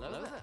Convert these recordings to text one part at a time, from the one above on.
Hello there.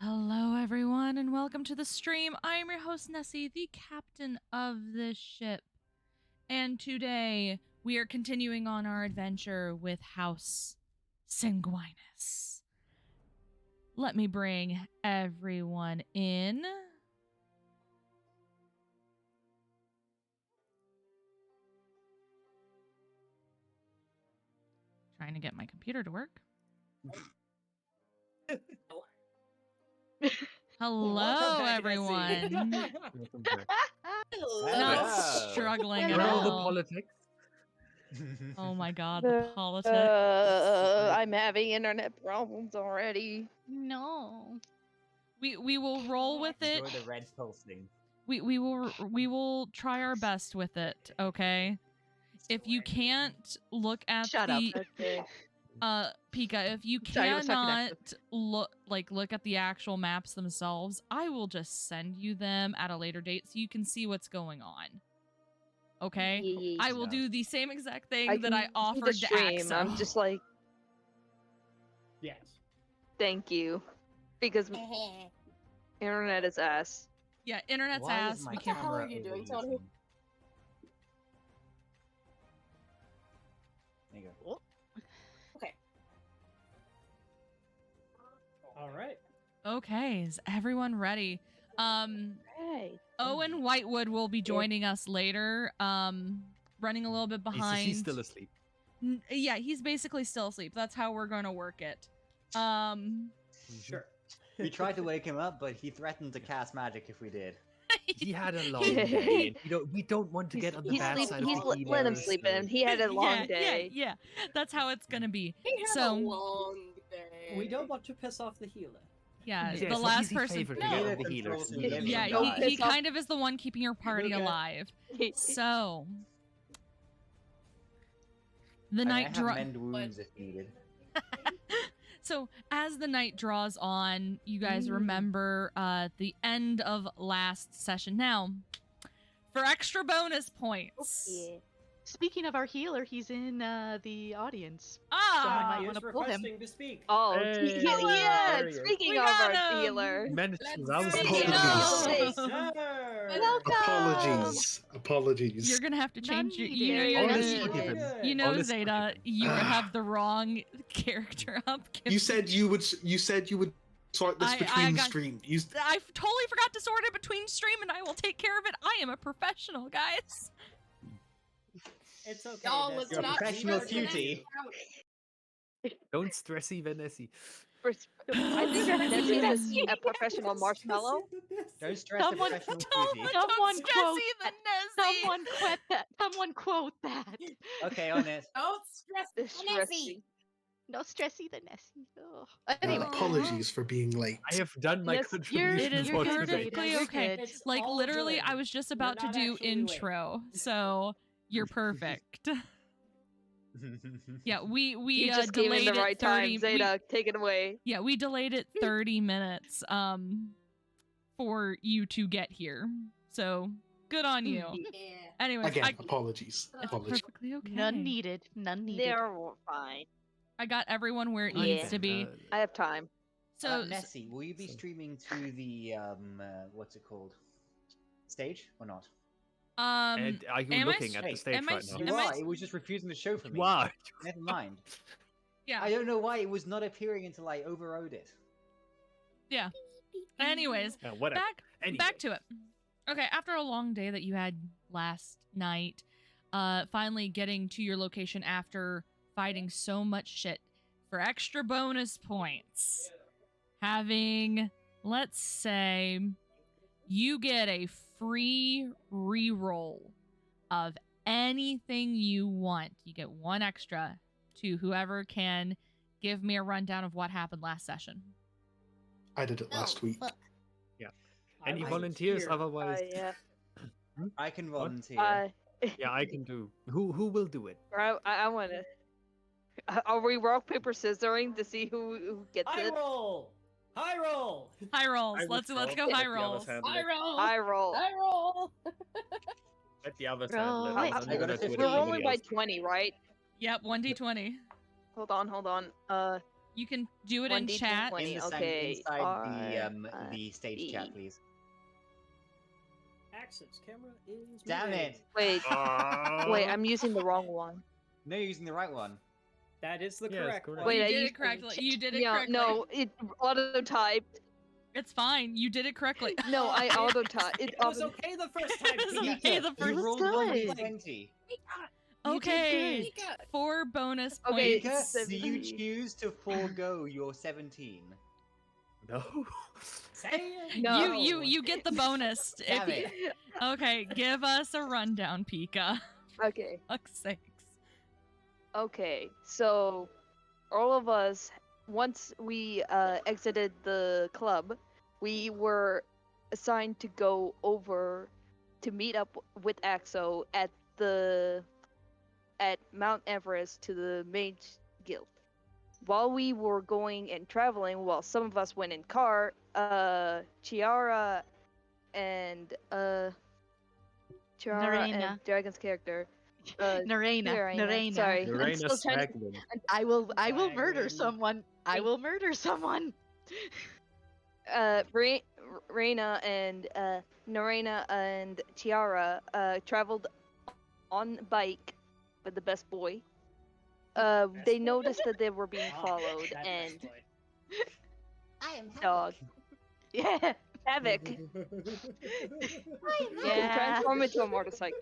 Hello, everyone, and welcome to the stream. I am your host, Nessie, the captain of this ship. And today, we are continuing on our adventure with House Sanguinus. Let me bring everyone in. Trying to get my computer to work. Hello, everyone. Not struggling at all. The politics. Oh my god, the politics. I'm having internet problems already. No. We will roll with it. Enjoy the red pulsing. we will try our best with it, okay? If you can't look at Shut up. Okay. Pika, if you Sorry, I was talking cannot next look at the actual maps themselves, I will just send you them at a later date so you can see what's going on. Okay? Yeah. I will do the same exact thing I that I can see the offered to stream. Axo. I'm just like, Yes. thank you, because internet is ass. Yeah, internet's Why ass. is my We What the can't. hell are camera you doing, overusing? Tony? There you go. Okay. All right. Okay, is everyone ready? Hey. Owen Whitewood will be joining us later. Running a little bit behind. He's still asleep. Yeah, he's basically still asleep. That's how we're gonna work it. Sure. We tried to wake him up, but he threatened to cast magic if we did. He had a long day. And we don't want to get on the bad side of the Let him healers, sleep so- in. He had a long day. Yeah. That's how it's gonna be. He had So- a long day. We don't want to piss off the healer. Yeah, Yes, the well, last he's his person. favorite No. to get Healer on the healers. controls the living Yeah, Don't God. he piss off- kind of is the one keeping your party Okay. alive. So, the I night have draw. mend wounds if needed. So as the night draws on, you guys remember the end of last session. Now, for extra bonus points. Yeah. Speaking of our healer, he's in the audience. Ah, might He wanna is pull him. requesting to speak. Oh, Hey, yeah. there he is. Speaking We of got our him. healer, Managed to Let's rouse go. him. Apologies. Sir. Apologies. Apologies. you're gonna have to None change your. needed. You know, Very you're All good. is gonna, forgiven. you know, All is Zeta, forgiven. you have the wrong character up. You said you would sort this I between got- stream. I totally forgot to sort it between stream, and I will take care of it. I am a professional, guys. It's okay. Y'all, that's let's You're a not professional stress it cutie. out. Don't stress even Nessie. I think Nessie is a professional marshmallow. Don't stress Someone- the professional cutie. Someone Don't quote stress that. even Nessie. Someone quote that. Okay, on it. Don't stress the Stressy. Nessie. No stressy the Nessie. Ugh. Anyway, Apologies for being late. I have done my Yes, contribution It is for good, today. perfectly You're okay. good. It's Like all literally, good. I was just about to not do actually intro, so you're perfect. Yeah, we You just came delayed in the right it 30. time. Zeta, take it away. Yeah, we delayed it 30 minutes for you to get here. So good on you. Yeah. Anyways, Again, apologies. it's Apologies. perfectly okay. none needed. None needed. They're fine. I got everyone where it Yeah. needs to be. I have time. So Nessie, will you be streaming to the what's it called? Stage or not? And are you am I looking at Hey, the stage am I right s- now? You Am I are. s- It was just refusing to show for me. Wow. Never mind. yeah. I don't know why it was not appearing until I overrode it. Anyways, Whatever. Anyway. back to it. Okay, after a long day that you had last night, finally getting to your location after fighting so much shit, for extra bonus points, having, let's say, you get a free reroll of anything you want. You get one extra to whoever can give me a rundown of what happened last session. I did it last week. Fuck. I Any wasn't volunteers? here. Otherwise, Yeah. I can volunteer. yeah, I can do. Who will do it? I want to. Are we rock paper scissoring to see who gets High it? roll. High roll. High rolls. I would Let's roll. go Let high the rolls. others handle I it. roll. I roll. I roll. Let the others Roll handle it. it. I'm not I got gonna a do it 15. We're if rolling somebody by else. 20, right? Yep, 1d20. Hold on. You can do it in 1d20. chat. Twenty, In the okay, inside R, the stage chat, please. Access camera is. Damn moving. it! Wait, Oh. wait, I'm using the wrong one. No, you're using the right one. That is the Yeah, it's correct correct. one. Wait, You I did it used correctly. You did it Yeah, correctly. no, it auto typed. It's fine. You did it correctly. No, I auto typed. It It was okay the first time. It was Pika. okay the You first rolled time. 1d20. Okay. Pika. 4 bonus Okay, points. Pika, do you 17. choose to forego your 17? No. Say it. No. You get the bonus. Damn it. Okay, give us a rundown, Pika. Okay. Fuck's sakes. Okay, so all of us, once we exited the club, we were assigned to go over to meet up with Axo at Mount Everest to the Mage Guild. While we were going and traveling, while some of us went in car, Chiara and Neraina. Dragon's character. Neraina. Sorry, I'm Neraina still trying to. Swagman. I will murder Swagwind. someone. I will murder someone. Reina and Neraina and Chiara traveled on bike with the best boy. They boy? noticed that they were being Ah, followed, that and boy. I am dog Yeah. Havoc Yeah. transformed into a motorcycle.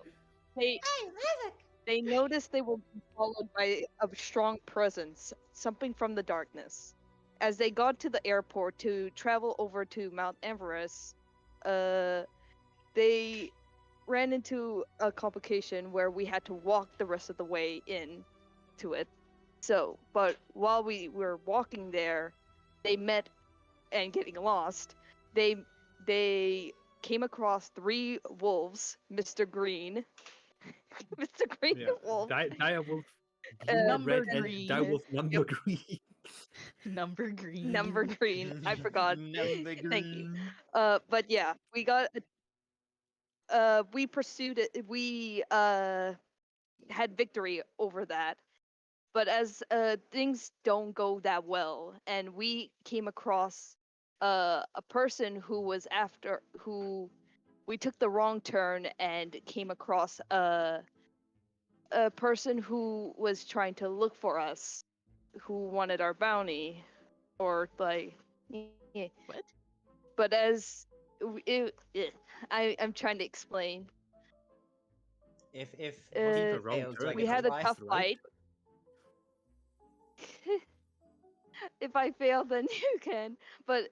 They noticed they were being followed by a strong presence, something from the darkness. As they got to the airport to travel over to Mount Everest, they ran into a complication where we had to walk the rest of the way in to it. So, but while we were walking there, they met and getting lost. They came across 3 wolves, Mr. Green, Mr. Green Yeah. Wolf, Direwolf Number red green. and Direwolf number green. Number green. Number Green. I forgot. Number Thank you. green. But yeah, we got. We pursued it. We had victory over that. But as things don't go that well, and we came across a person who was who we took the wrong turn and came across a person who was trying to look for us, who wanted our bounty, or like, yeah. What? But I'm trying to explain. If The wrong failed to turn, we had a identify- tough fight. If I fail, then you can. But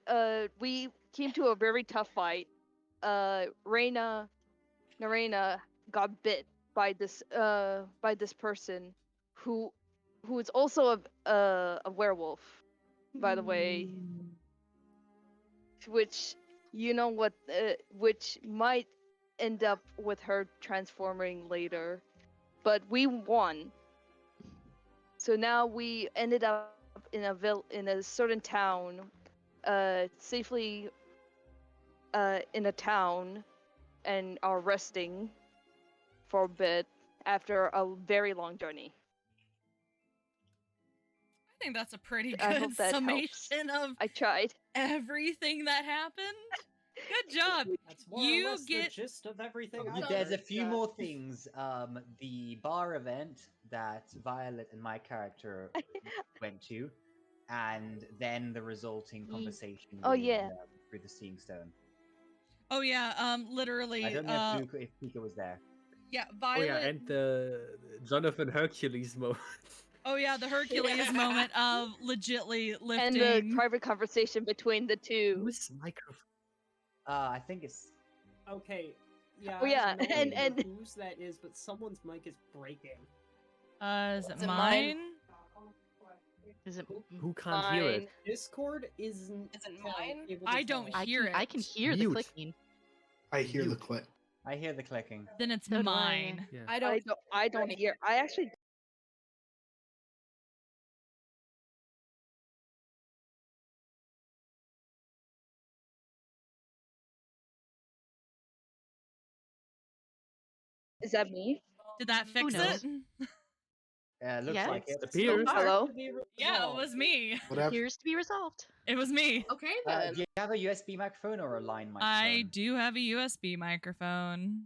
we came to a very tough fight. Neraina got bit by this person who is also a werewolf, by the way. Which which might end up with her transforming later, but we won. So now we ended up in a certain town, safely in a town, and are resting for a bit after a very long journey. I think that's a pretty I good hope that helps. summation of I tried. everything that happened. Good job. That's more You or less get- the gist of everything. Oh, I There's a heard. few more things. The bar event that Violet and my character went to, and then the resulting conversation. Oh, with, yeah. through the Seeing Stone. Oh yeah, literally. I don't know if Pika was there. Yeah, Oh Violet. yeah, and the Jonathan Hercules mode. Oh yeah, the Hercules moment of legitly And lifting. the private conversation between the two. Whose microphone? I think it's. Okay. Yeah. Oh, yeah, I have no and- idea and- whose that is, but someone's mic is breaking. Is it Is it mine? Is it? Who can't hear it? Fine. Discord isn't. Isn't mine? able to I don't tell. hear I it. can hear the Mute. clicking. I hear the Mute. click. I hear the clicking. Then it's So do I. mine. Yeah. I don't. I don't hear. I actually. Is that me? Did that fix knows? it? Looks Yeah, like it. appears. far. Hello? Yeah, it was me. Whatever. Appears to be resolved. It was me. Okay then. Do you have a USB microphone or a line microphone? I do have a USB microphone.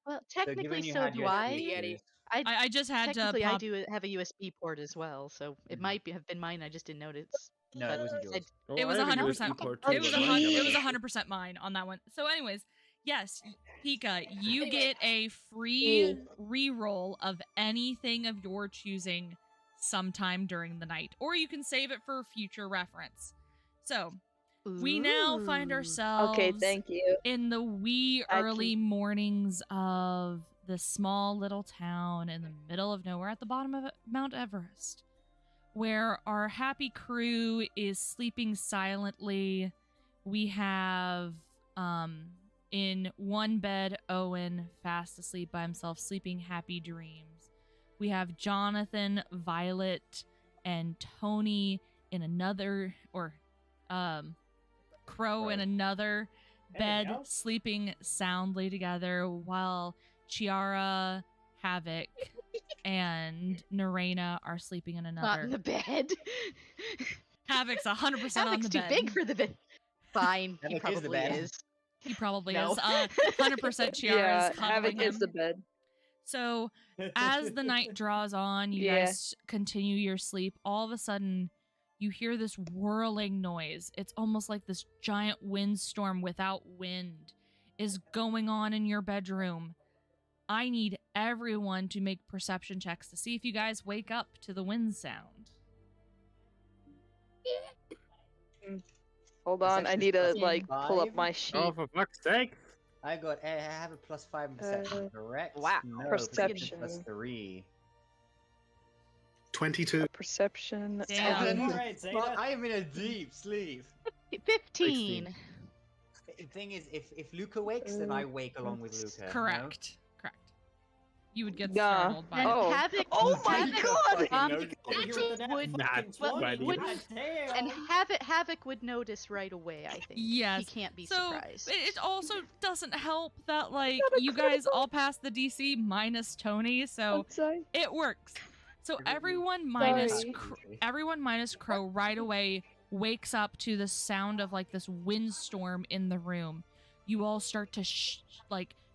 Well, So technically, given you so had do USB I. issues- I just had to Technically, I pop. do have a USB port as well, so it Mhm. might have been mine. I just didn't notice. No, it wasn't yours. Oh, It was I have a 100%. USB port It too, was but a mine hundred. never It was worked. 100% mine on that one. So, anyways, yes, Pika, you Anyway. get a free reroll of anything of your choosing sometime during the night, or you can save it for future reference. So we now find Ooh. ourselves Okay, thank you. in the wee I early mornings of this small little town in the middle of nowhere at the bottom of Mount Everest, where our happy crew is sleeping silently. We have In one bed, Owen fast asleep by himself, sleeping happy dreams. We have Jonathan, Violet, and Tony in another, or Crow in another There you bed, go. sleeping soundly together, while Chiara, Havoc, and Neraina are sleeping in another. Not in the bed. Havoc's 100% on Havoc's the too bed. big for the bed. Fine, he Havoc is the probably bed. is. He probably No. is. 100% Chiara's Yeah, cuddling Havoc him. is the bed. So as the night draws on, you Yeah. guys continue your sleep. All of a sudden, you hear this whirling noise. It's almost like this giant windstorm without wind is going on in your bedroom. I need everyone to make perception checks to see if you guys wake up to the wind sound. Hold on, I Perception need to plus like pull up 5. my sheet. Oh, for fuck's sake! I have a +5 perception, correct? wow, No, perception. +3. 22. Perception. Damn. Alright, Zeta. I am in a deep sleep. 15. The thing is, if Luka wakes, then I wake along with Luka. no? Correct. Correct. You would get Yeah. startled by And it. Oh. Havoc, Oh my Havoc, god! Over here with the net would- fucking well, 20. would- God damn. and Havoc would notice right away, I think. Yes. He can't be So surprised. it also doesn't help that like you guys all passed the DC minus Tony, so Outside. it works. So Everyone- everyone minus Crow right away wakes up to the sound of like this windstorm in the room. You all start to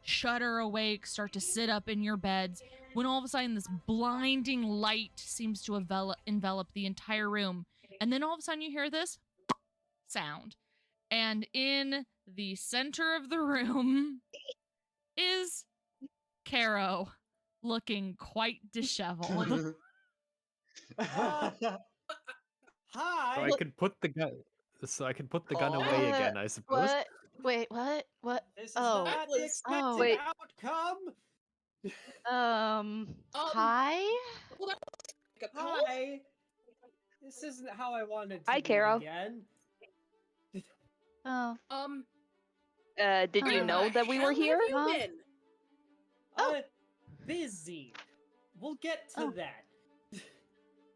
shudder awake, start to sit up in your beds, when all of a sudden this blinding light seems to envelop the entire room. And then all of a sudden you hear this sound. And in the center of the room is Caro, looking quite disheveled. Hi. So I can put the gun. So I can put the gun Oh. away again, I suppose. What? Wait, what? What? This is Oh. not the expected Oh. Wait. outcome. Hi? Hi. This isn't how I wanted to Hi, be Caro. again. Oh. Did you know that we were here? Huh? Oh. Busy. We'll get to Oh. that.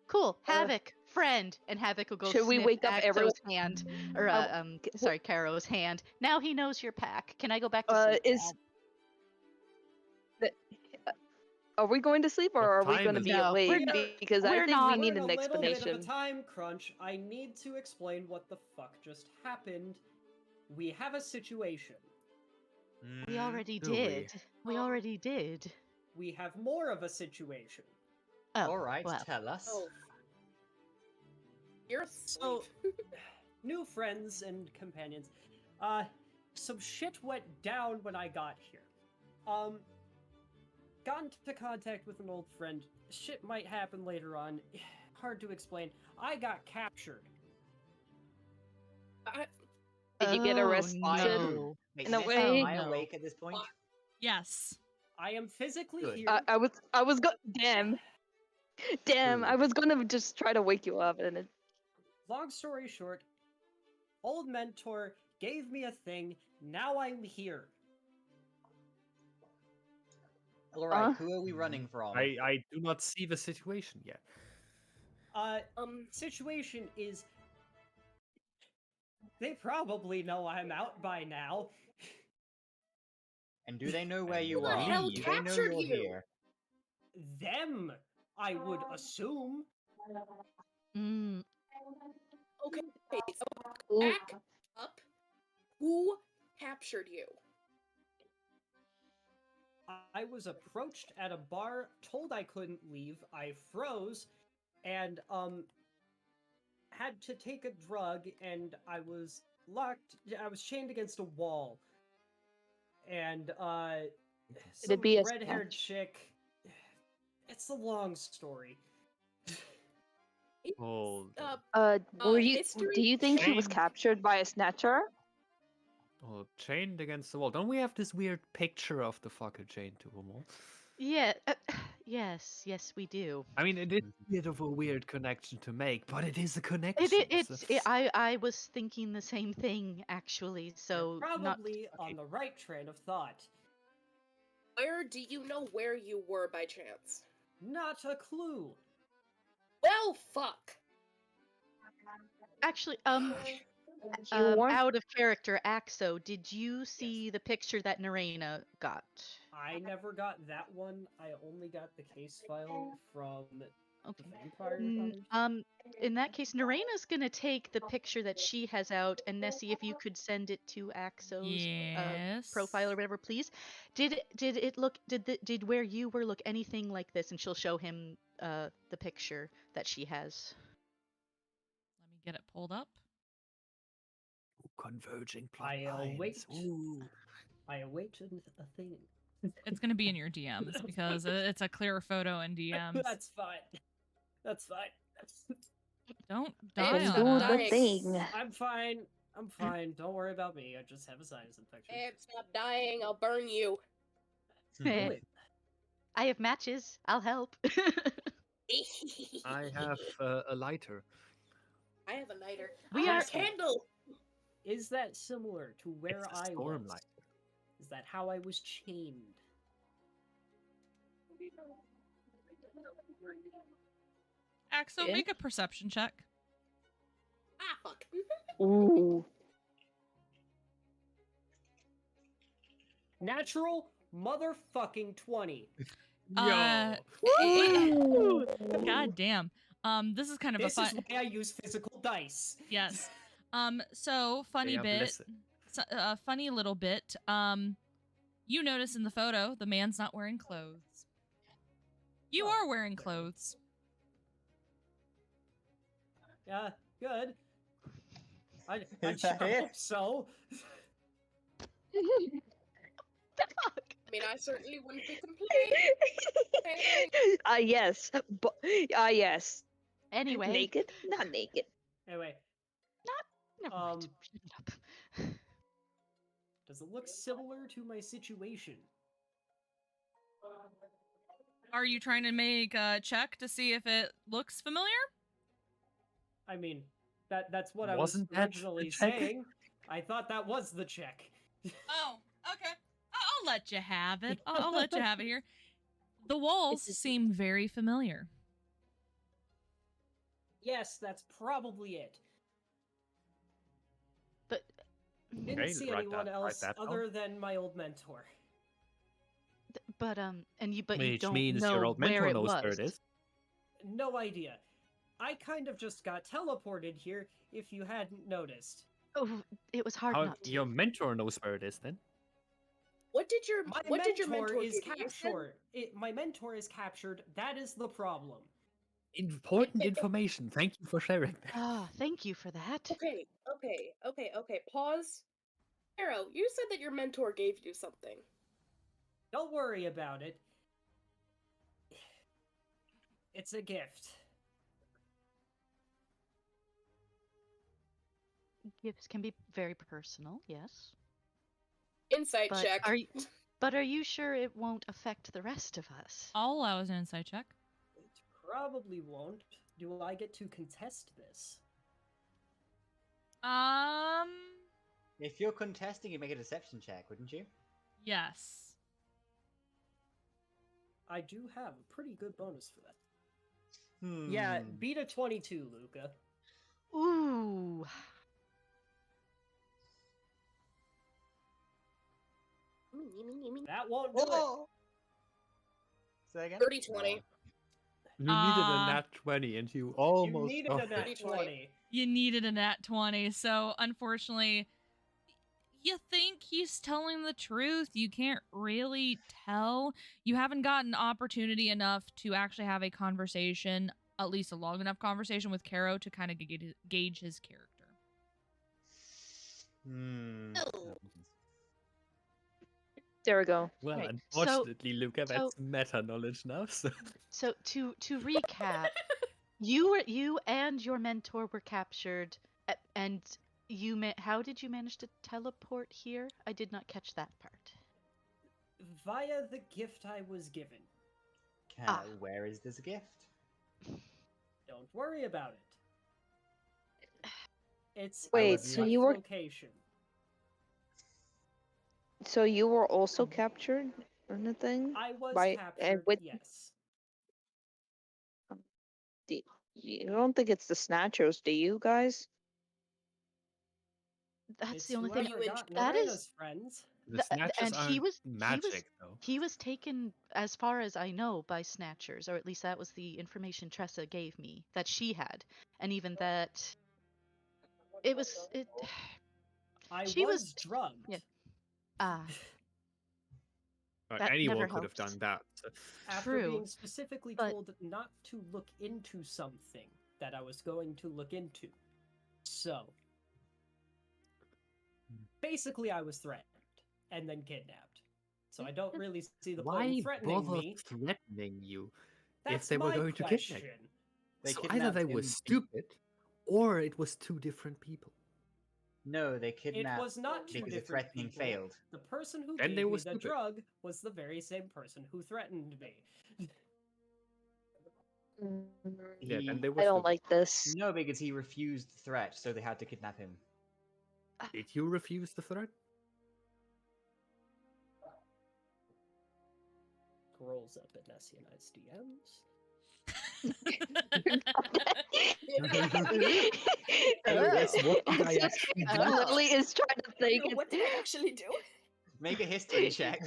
Cool. Havoc, friend, and Havoc will go. Should we sniff wake up Axo's everyone? hand, or sorry, Caro's hand. Now he knows your pack. Can I go back to sleep? Is are we going to sleep or What are we time going to is be it? No, awake? we're Because I we're think not. we need We're in an a little bit of explanation. a time crunch. I need to explain what the fuck just happened. We have a situation. We already do we? did. We already did. We have more of a situation. Oh, All right, well. tell us. You're So, new friends and companions. Some shit went down when I got here. Got into contact with an old friend. Shit might happen later on. Hard to explain. I got captured. Did you get Oh, arrested? no. Wait, in a Nessa, way- am I No. awake at this point? Yes. I am physically Good. here. I was damn, Good. I was gonna just try to wake you up and it. Long story short, old mentor gave me a thing. Now I'm here. All right, who are we running from? I do not see the situation yet. Situation is they probably know I'm out by now. And do they know where you Who the are? hell Do they know captured you're you? here? Them, I would assume. Mm. Okay, so Ooh. back up. Who captured you? I was approached at a bar, told I couldn't leave. I froze, and had to take a drug, and I was locked. I was chained against a wall, and some it be a red-haired snatch? chick. It's a long story. Hold. Were you? history Do you think he was Shame. captured by a snatcher? Oh, chained against the wall. Don't we have this weird picture of the fucker chained to a wall? Yeah, Yes, we do. I mean, it is a bit of a weird connection to make, but it is a It, connection. it, so- it's. I was thinking the same thing actually. So You're not. probably on the right train of thought. Where do you know where you were by chance? Not a clue. Well, fuck. Actually, You weren't. out of character, Axo, did you see the picture that Neraina got? I never got that one. I only got the case file from Okay. the vampire. In that case, Neraina's gonna take the picture that she has out, and Nessie, if you could send it to Axo's Yes. profile or whatever, please. Did it look? Did where you were look anything like this? And she'll show him the picture that she has. Let me get it pulled up. Converging plot I lines. await. Ooh. I await a thing. It's going to be in your DMs because it's a clearer photo in DMs. That's fine. That's fine. Don't Hey, die it's on not us. dying. thing. I'm fine. I'm fine. Don't worry about me. I just have a sinus infection. Hey, stop dying. I'll burn you. Wait, I have matches. I'll help. I have a lighter. I have a lighter. We I are- have a candle. is that similar to where It's a I storm was? light. Is that how I was chained? Axel, Yeah. make a perception check. Ah, fuck. Ooh. Natural motherfucking 20. Uh, Ooh. God damn. This is kind of This a is fun. why I use physical dice. Yes. So funny are bit. blessed. Funny little bit. You notice in the photo the man's not wearing clothes. You Oh, are wearing okay. clothes. Yeah, good. I Is that sure it? hope so. I mean, I certainly wouldn't be complaining. Yes. Yes. Anyway, Naked? Not naked. Anyway, never mind. Shut it up. does it look similar to my situation? Are you trying to make a check to see if it looks familiar? I mean, that's what Wasn't I that was the originally check? saying. I thought that was the check. Oh, okay. I'll let you have it. I'll let you have it here. The walls seem very familiar. Yes, that's probably it. But Didn't Okay, see write anyone that- write else that down. other than my old mentor. you Which don't means know your old where mentor it knows was. where it is. No idea. I kind of just got teleported here, if you hadn't noticed. Oh, it was hard How not to. your mentor knows where it is then? What did your My mentor mentor is give you? You said- captured. My mentor is captured. That is the problem. Important information. Thank you for sharing that. Ah, thank you for that. Okay. Pause. Arrow, you said that your mentor gave you something. Don't worry about it. It's a gift. Gifts can be very personal, yes. Insight But check. are you sure it won't affect the rest of us? I'll allow an insight check. It probably won't. Do I get to contest this? If you're contesting, you make a deception check, wouldn't you? Yes. I do have a pretty good bonus for that. Hmm. Yeah, beat a 22, Luca. Ooh. That won't do Whoa! Say again? 30-20. You needed a nat 20 and you it. You almost needed got a it. nat 20. 20. You needed a nat 20, so unfortunately, you think he's telling the truth. You can't really tell. You haven't gotten opportunity enough to actually have a conversation, at least a long enough conversation with Caro to kind of gauge his character. Hmm. There we go. Well, Right, unfortunately, Luca, so- that's meta knowledge now. So So to recap, you and your mentor were captured, and how did you manage to teleport here? I did not catch that part. Via the gift I was given. Where is this gift? Don't worry about it. It's Wait, in a so safe you were- location. So you were also captured in the thing? I was By- captured, with- yes. You don't think it's the Snatchers, do you guys? That's It's the only thing. whoever got That is. Neraina's friends. The snatches And he aren't was magic, though. he was taken, as far as I know, by Snatchers, or at least that was the information Tressa gave me that she had, and even that it was it. I She was drugged. Yeah. Ah. That Anyone never could have helps. done that. After True, being specifically but- told not to look into something that I was going to look into. So, basically I was threatened and then kidnapped. So I don't really see the point Why in threatening bother me. threatening you That's if they were my going to question. kidnap you? They So either kidnapped they him were be- stupid, or it was two different people. No, they It kidnapped was not two because the different threatening people. failed. The person who Then gave they me were the stupid. drug was the very same person who threatened me. Yeah, then He- they were I don't stupid. like this. No, because he refused the threat, so they had to kidnap him. Did you refuse the threat? Rolls up at Nessie and I's DMs. Yes, what did I actually do? Lily is trying to think. What did I actually do? Make a history check.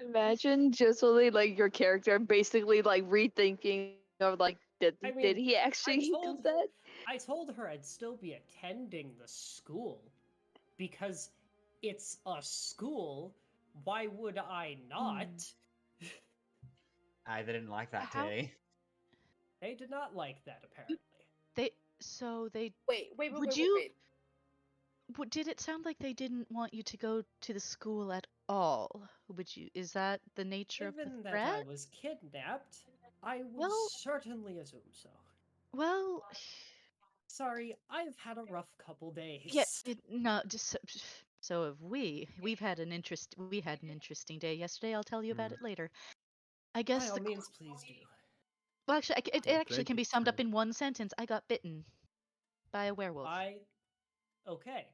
Imagine just really like your character basically like rethinking of like did I mean, did he actually do that? I told her I'd still be attending the school because it's a school. Why would I not? I didn't like that How- day. They did not like that, apparently. They Wait. Would you- did it sound like they didn't want you to go to the school at all? Would you? Is that the nature of Given the that threat? I was kidnapped, I would Well- certainly assume so. Well, Sorry, I've had a rough couple days. yes. No, just so have we. We had an interesting day yesterday. I'll tell you about it later. I By guess all the means, please do. well, actually, it Yeah, actually can plenty be summed up time. in one sentence. I got bitten by a werewolf. Okay.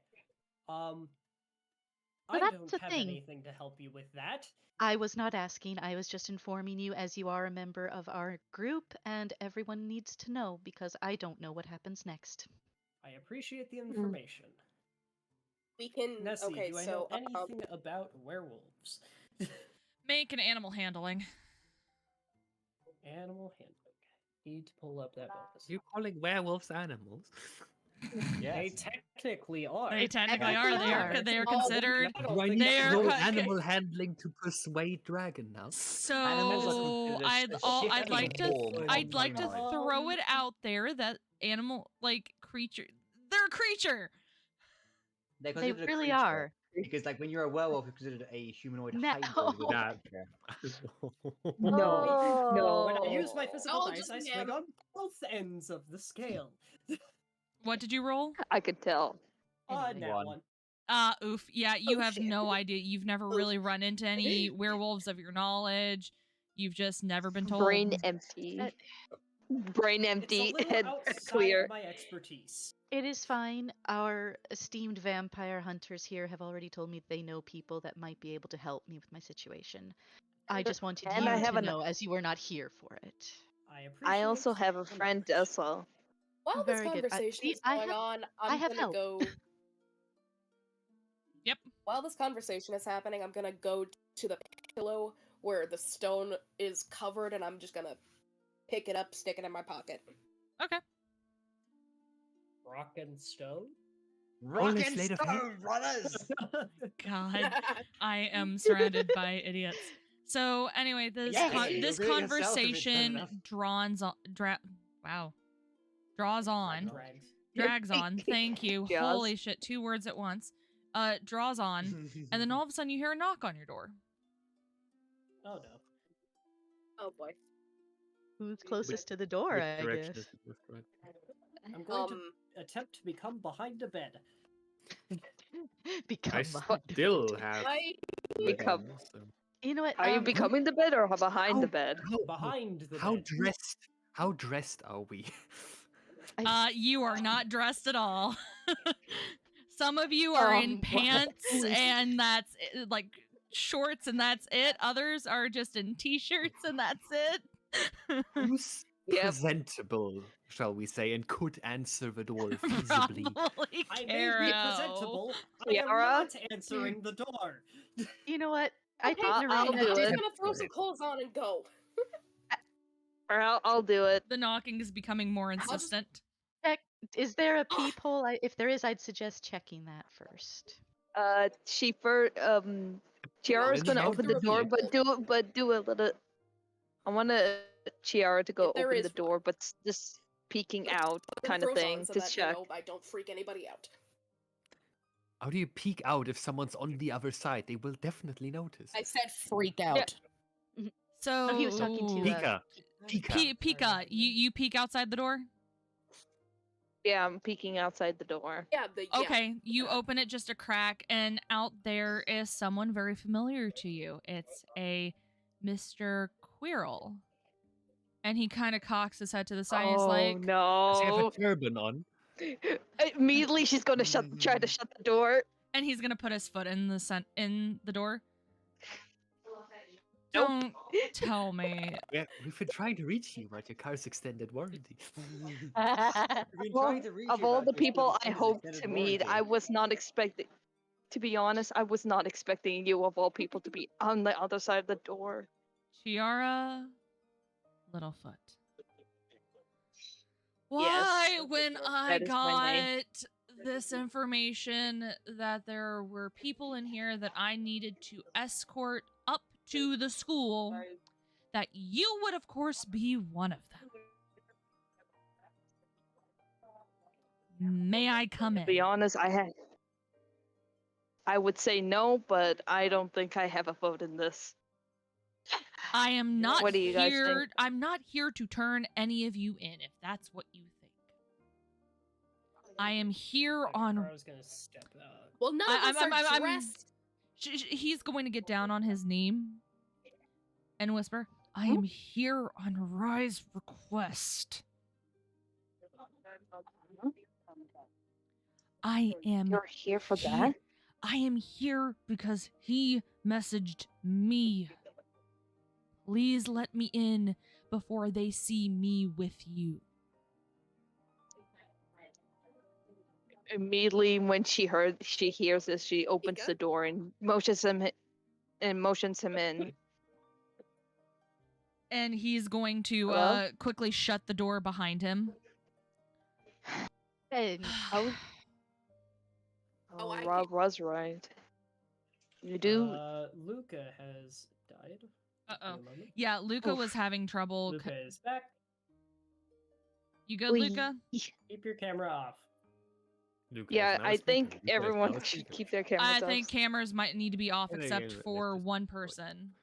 Well, I that's don't the have thing. anything to help you with that. I was not asking. I was just informing you as you are a member of our group, and everyone needs to know because I don't know what happens next. I appreciate the information. We can. Nessie, Okay, do I so know anything about werewolves? Make an animal handling. Animal handling. Need to pull up that bonus. You calling werewolves animals? They Yes. technically are. They technically technically are. are. They are Oh, considered. I don't Do I think need They to are roll co- animal handling to persuade dragon now? So Animals are considered I'd shifting like to forms I'd like to of humanoid. throw it out there that animal like creature they're a creature. They're They considered a really creature, are. Because, like, when you're a werewolf, you're considered a humanoid No. hybrid with a That- creature. No. When I use my physical Oh, dice, just I him. swing on both ends of the scale. What did you roll? I could tell. Anyway. Nat One. one. Oof. Yeah, you Oh, have shit. no idea. You've never Oh, really run into any werewolves of your knowledge. You've just never been told. Brain empty. Brain It's a empty, little head outside clear. of my expertise. It is fine. Our esteemed vampire hunters here have already told me they know people that might be able to help me with my situation. I just wanted And you I have to an- know as you were not here for it. I appreciate I also have a the friend knowledge. as well. While this Very good. conversation see, is I going have- on, I I'm have gonna help. go. Yep. While this conversation is happening, I'm gonna go to the pillow where the stone is covered, and I'm just gonna pick it up, stick it in my pocket. Okay. Rock and stone? Rock Only and Slade of Hand? stone, brothers! God, I am surrounded by idiots. So anyway, this Yes, this you'll do it yourself if it's done conversation enough. draws on draws on Drags. drags on. Thank you. Jaws. Holy shit, 2 words at once. Draws on, and then all of a sudden you hear a knock on your door. Oh no. Oh boy. Who's closest to the door, Which I direction guess. is it most right? I'm going to attempt to become behind a bed. Become I still behind. have I Become. weapons, so- You know what? Are you becoming the bed or behind the How- bed? Behind the How bed. dressed are we? You are not dressed at all. Some of you are in what? pants and that's it, like shorts and that's it. Others are just in t-shirts and that's it. Who's Yep. presentable, shall we say, and could answer the door feasibly? Probably I may be Caro. presentable. I am Kiara? not answering the door. You know what? I think I'll Neraina do I'm it. just gonna throw some clothes on and go. Or I'll do it. The knocking is becoming more just- insistent. check. Is there a peephole? If there is, I'd suggest checking that first. Chiara's gonna Then open the how door, do but do a little. I want Chiara to go If there open is the door, but just peeking out, I'm gonna kind of throw thing, on so to that, check. I don't freak anybody out. How do you peek out if someone's on the other side? They will definitely notice. I said freak out. So No, he was talking to Pika. Pika. Pika, you peek outside the door? Yeah, I'm peeking outside the door. Yeah, Okay, you open it just a crack, and out there is someone very familiar to you. It's a Mr. Quirrell. And he kind of cocks his head to the side. He's like, Does he have a no! turban on? Immediately, she's gonna try to shut the door. and he's gonna put his foot in the door. Nope. Don't tell me. Yeah, we've been trying to reach you about your car's extended warranty. Of all the people I hoped to meet, I was not expecting. To be honest, I was not expecting you, of all people, to be on the other side of the door. Chiara Littlefoot. Yes, Why, when I that is my name. got this information that there were people in here that I needed to escort up to the school, that you would, of course, be one of them. May I come in? To be honest, I would say no, but I don't think I have a vote in this. I am not What do you guys here. think? I'm not here to turn any of you in, if that's what you think. I am here on. I was gonna step out. Well, none of us are dressed. He's going to get down on his knee and whisper, "I am here on Rye's request. I am. You're here for he- that? I am here because he messaged me. Please let me in before they see me with you." Immediately when she hears this, she opens Pika? the door and motions him in. And he's going to Hello? quickly shut the door behind him. And Oh, I Rob was right. You do. Luka has died. Uh-oh. Give me a moment. Yeah, Luka Oof. was having trouble. Luka is back. You good, Wee. Luka? Keep your camera off. Luca Yeah, is now I a speaker. think Luca is everyone now a should speaker. keep their cameras I off. think cameras might need to be off Yeah, yeah, except yeah, for that's one good. person.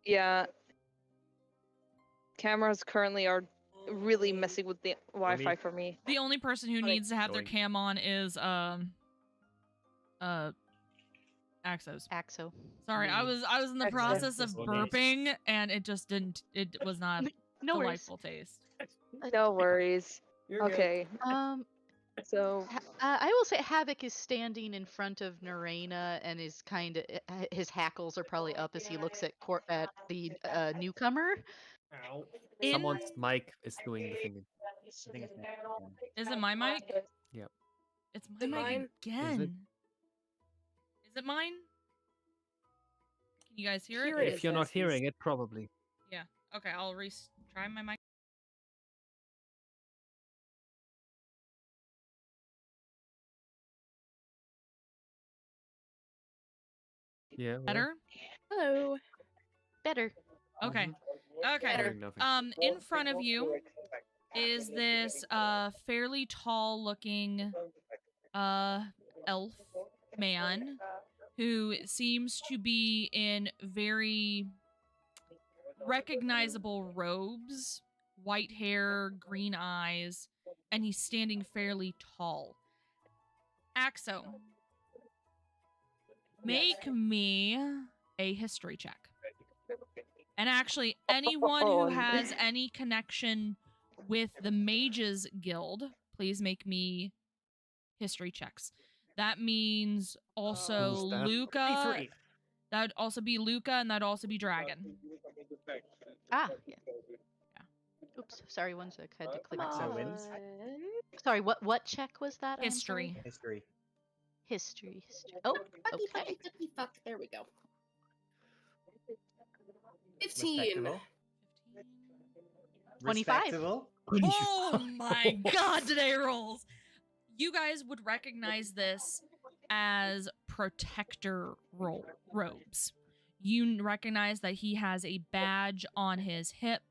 Yeah. Cameras currently are really messing with the Wi-Fi for me. The only person who Like, needs to have their Join. cam on is Axos. Axo. Sorry, I was in the Axos. process of Okay. burping and it just didn't. It was not No worries. delightful taste. No worries. You're good. Okay, Um, so I will say Havoc is standing in front of Neraina and is kind of his hackles are probably up as he looks at the newcomer. Ow. In- Someone's mic is doing the thing. I think it's me. Is it my mic? Yep. It's my Is it mic mine? again. Is it mine? Can you guys hear Hear it? it. If you're not Yes, hearing it, probably. Yeah. Okay, I'll try my mic. Yeah. well, Better? Hello. Better. Okay. mhm. Okay. Hearing nothing. In front of you is this fairly tall looking elf man who seems to be in very recognizable robes, white hair, green eyes, and he's standing fairly tall. Axo, Make me a history check. And actually, anyone who Oh, has any connection with the Mages Guild, please make me history checks. That means also Who's that? Luka. 3. That would also be Luka, and that'd also be Dragon. Ah, yeah. Oops, sorry, one sec. I had to click. Come So on. wins. Sorry, what check was that? I'm History. sorry. History. History. Oh, Fucky, okay. fucky, fucky, fuck. There we go. 15. Respectable. 25. Respectable. Oh my god, today rolls! You guys would recognize this as protector robes. You recognize that he has a badge on his hip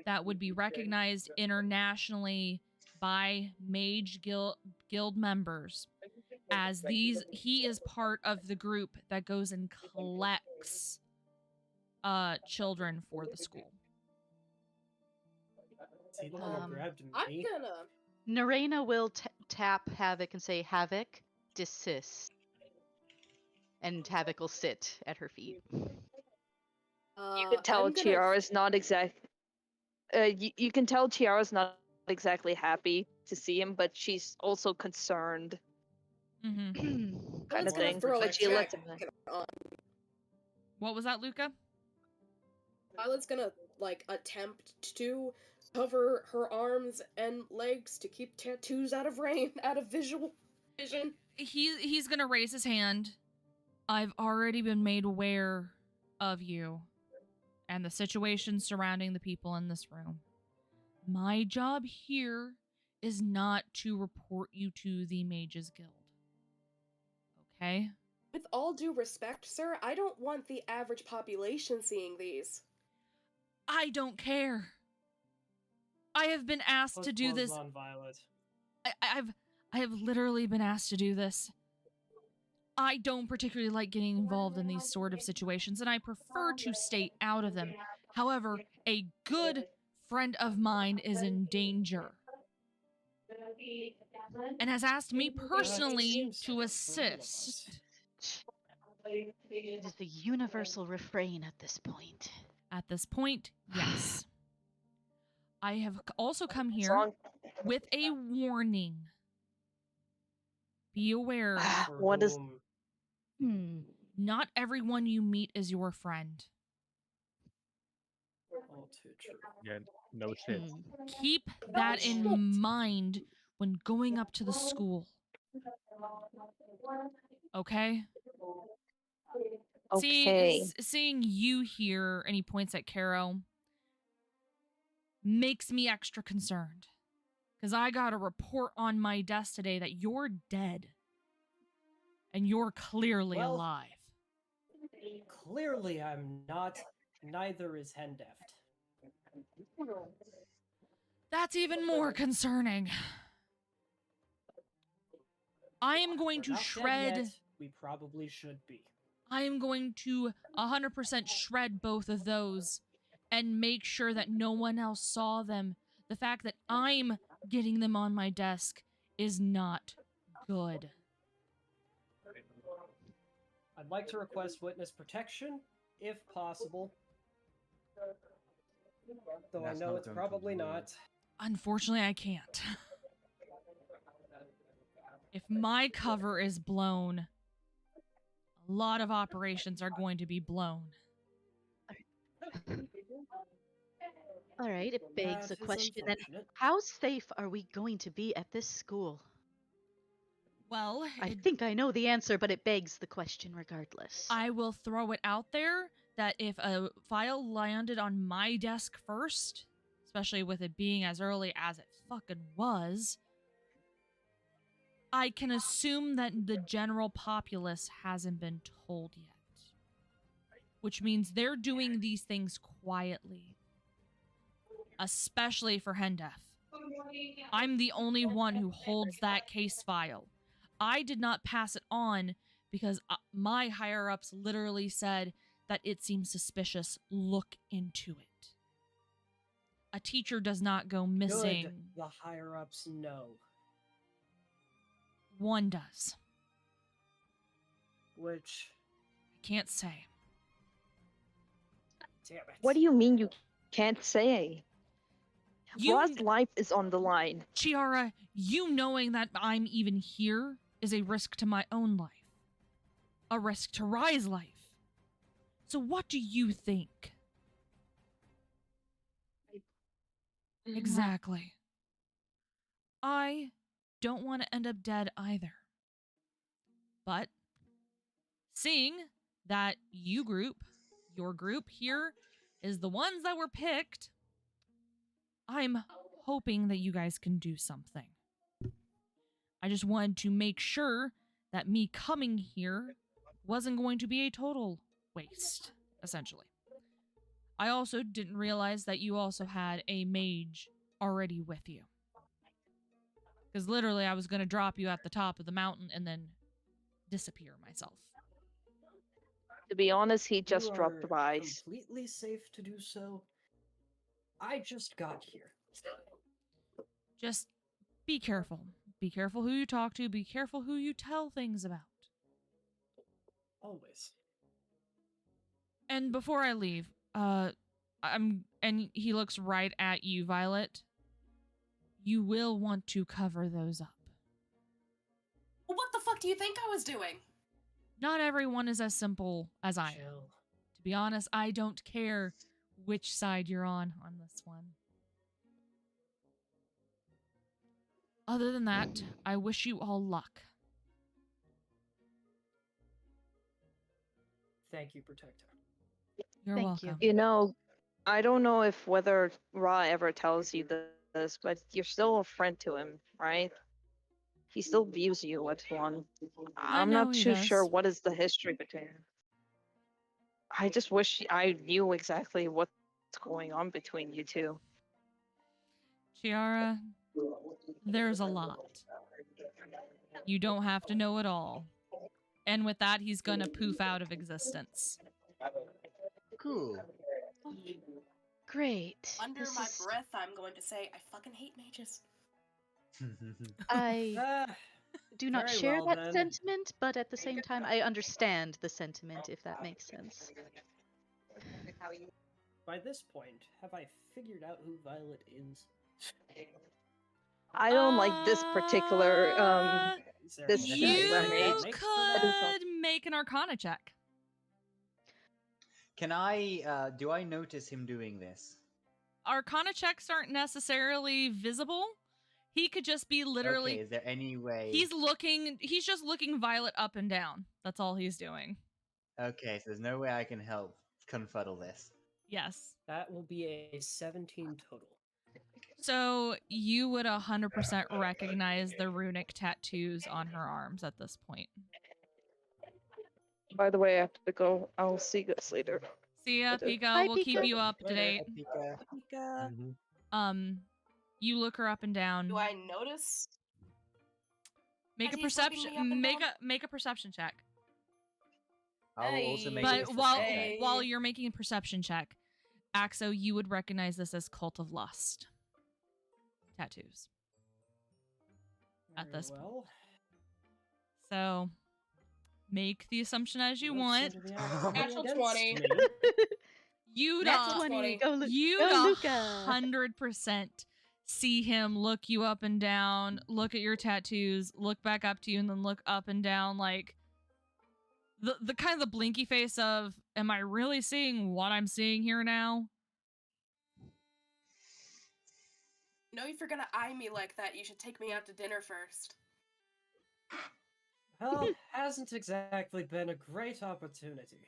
that would be recognized internationally by Mage Guild members as he is part of the group that goes and collects children for the school. See the one who grabbed I'm me? gonna. Neraina will tap Havoc and say, Havoc, desist. And Havoc will sit at her feet. You can tell I'm gonna. Tiara's not you can tell Tiara's not exactly happy to see him, but she's also concerned, Mm-hmm. kind of Violet's gonna thing. throw a But she lets check him. on. What was that, Luka? Violet's gonna attempt to cover her arms and legs to keep tattoos out of visual vision. He's gonna raise his hand. I've already been made aware of you and the situation surrounding the people in this room. My job here is not to report you to the Mages Guild. Okay? With all due respect, sir, I don't want the average population seeing these. I don't care. I have been asked Put to do gloves this. on, Violet. I have literally been asked to do this. I don't particularly like getting involved in these sort of situations, and I prefer to stay out of them. However, a good friend of mine is in danger and has asked me personally to assist. It is the universal refrain at this point. At this point, yes. I have also come here with a warning. Be aware. What is- Not everyone you meet is your friend. All too true. Yeah, no shit. Keep that in mind when going up to the school. Okay? Okay. Seeing you here, and he points at Caro, makes me extra concerned. Because I got a report on my desk today that you're dead. And you're clearly Well, alive. Clearly I'm not. Neither is Hendeft. That's even more concerning. I am going to Not dead shred... yet. We probably should be. I am going to 100% shred both of those and make sure that no one else saw them. The fact that I'm getting them on my desk is not good. I'd like to request witness protection, if possible. Though I That's know not it's going to probably work. not. Unfortunately, I can't. If my cover is blown, a lot of operations are going to be blown. All right, it begs That a is question then. unfortunate. How safe are we going to be at this school? Well, I think I know the answer, but it begs the question regardless. I will throw it out there that if a file landed on my desk first, especially with it being as early as it fucking was, I can assume that the general populace hasn't been told yet. Which means they're doing these things quietly. Especially for Hendef. I'm the only one who holds that case file. I did not pass it on because my higher-ups literally said that it seems suspicious. Look into it. A teacher does not go missing. Good. The higher-ups know. One does. Which Can't say. Damn it. What do you mean you can't say? You, Ra's life is on the line. Chiara, you knowing that I'm even here is a risk to my own life. A risk to Rye's life. So what do you think? Exactly. I don't want to end up dead either. But seeing that your group here is the ones that were picked, I'm hoping that you guys can do something. I just wanted to make sure that me coming here wasn't going to be a total waste, essentially. I also didn't realize that you also had a mage already with you. Because literally I was going to drop you at the top of the mountain and then disappear myself. To be honest, he just You dropped are by. completely safe to do so. I just got here. Just be careful. Be careful who you talk to. Be careful who you tell things about. Always. And before I leave, and he looks right at you, Violet. You will want to cover those up. Well, what the fuck do you think I was doing? Not everyone is as simple as I am. Chill. To be honest, I don't care which side you're on this one. Other than that, I wish you all luck. Thank you, Protector. You're Thank you. welcome. You know, I don't know if whether Ra ever tells you this, but you're still a friend to him, right? He still views you as one. I I'm know not he too sure does. what is the history between them. I just wish I knew exactly what's going on between you two. Chiara, there's a lot. You don't have to know it all. And with that, he's gonna poof out of existence. Cool. Great. Under This my is- breath, I'm going to say, I fucking hate mages. I Ah, do not very share well, that then. sentiment, but at the same time, I understand the sentiment, if that makes sense. by this point, have I figured out who Violet is? I don't like this particular Is there this anything You particular that mage. makes for that? could make an Arcana check. Can I, do I notice him doing this? Arcana checks aren't necessarily visible. He could just be literally. Okay, is there any way? He's just looking Violet up and down. That's all he's doing. Okay, so there's no way I can help confuddle this. Yes. That will be a 17 total. So you would 100% recognize the runic tattoos on her arms at this point. By the way, I have to go. I'll see you guys later. See ya, Okay. Pika. Bye, We'll keep Pika. you up to Later. date. Pika. Mhm. You look her up and down. Do I notice? Make a as he's looking me perception. up and Make down? a perception check. I'll also make But a while perception check. while you're making a perception check, Axo, you would recognize this as Cult of Lust tattoos at Very this point. well. So make the assumption as you Don't want. seem to be acting Natural against 20. me. You'd That's Natural 20. 20. Go, you'd go Luka. 100% see him look you up and down, look at your tattoos, look back up to you, and then look up and down like the kind of the blinky face of, am I really seeing what I'm seeing here now? No, if you're gonna eye me like that, you should take me out to dinner first. Well, hasn't exactly been a great opportunity.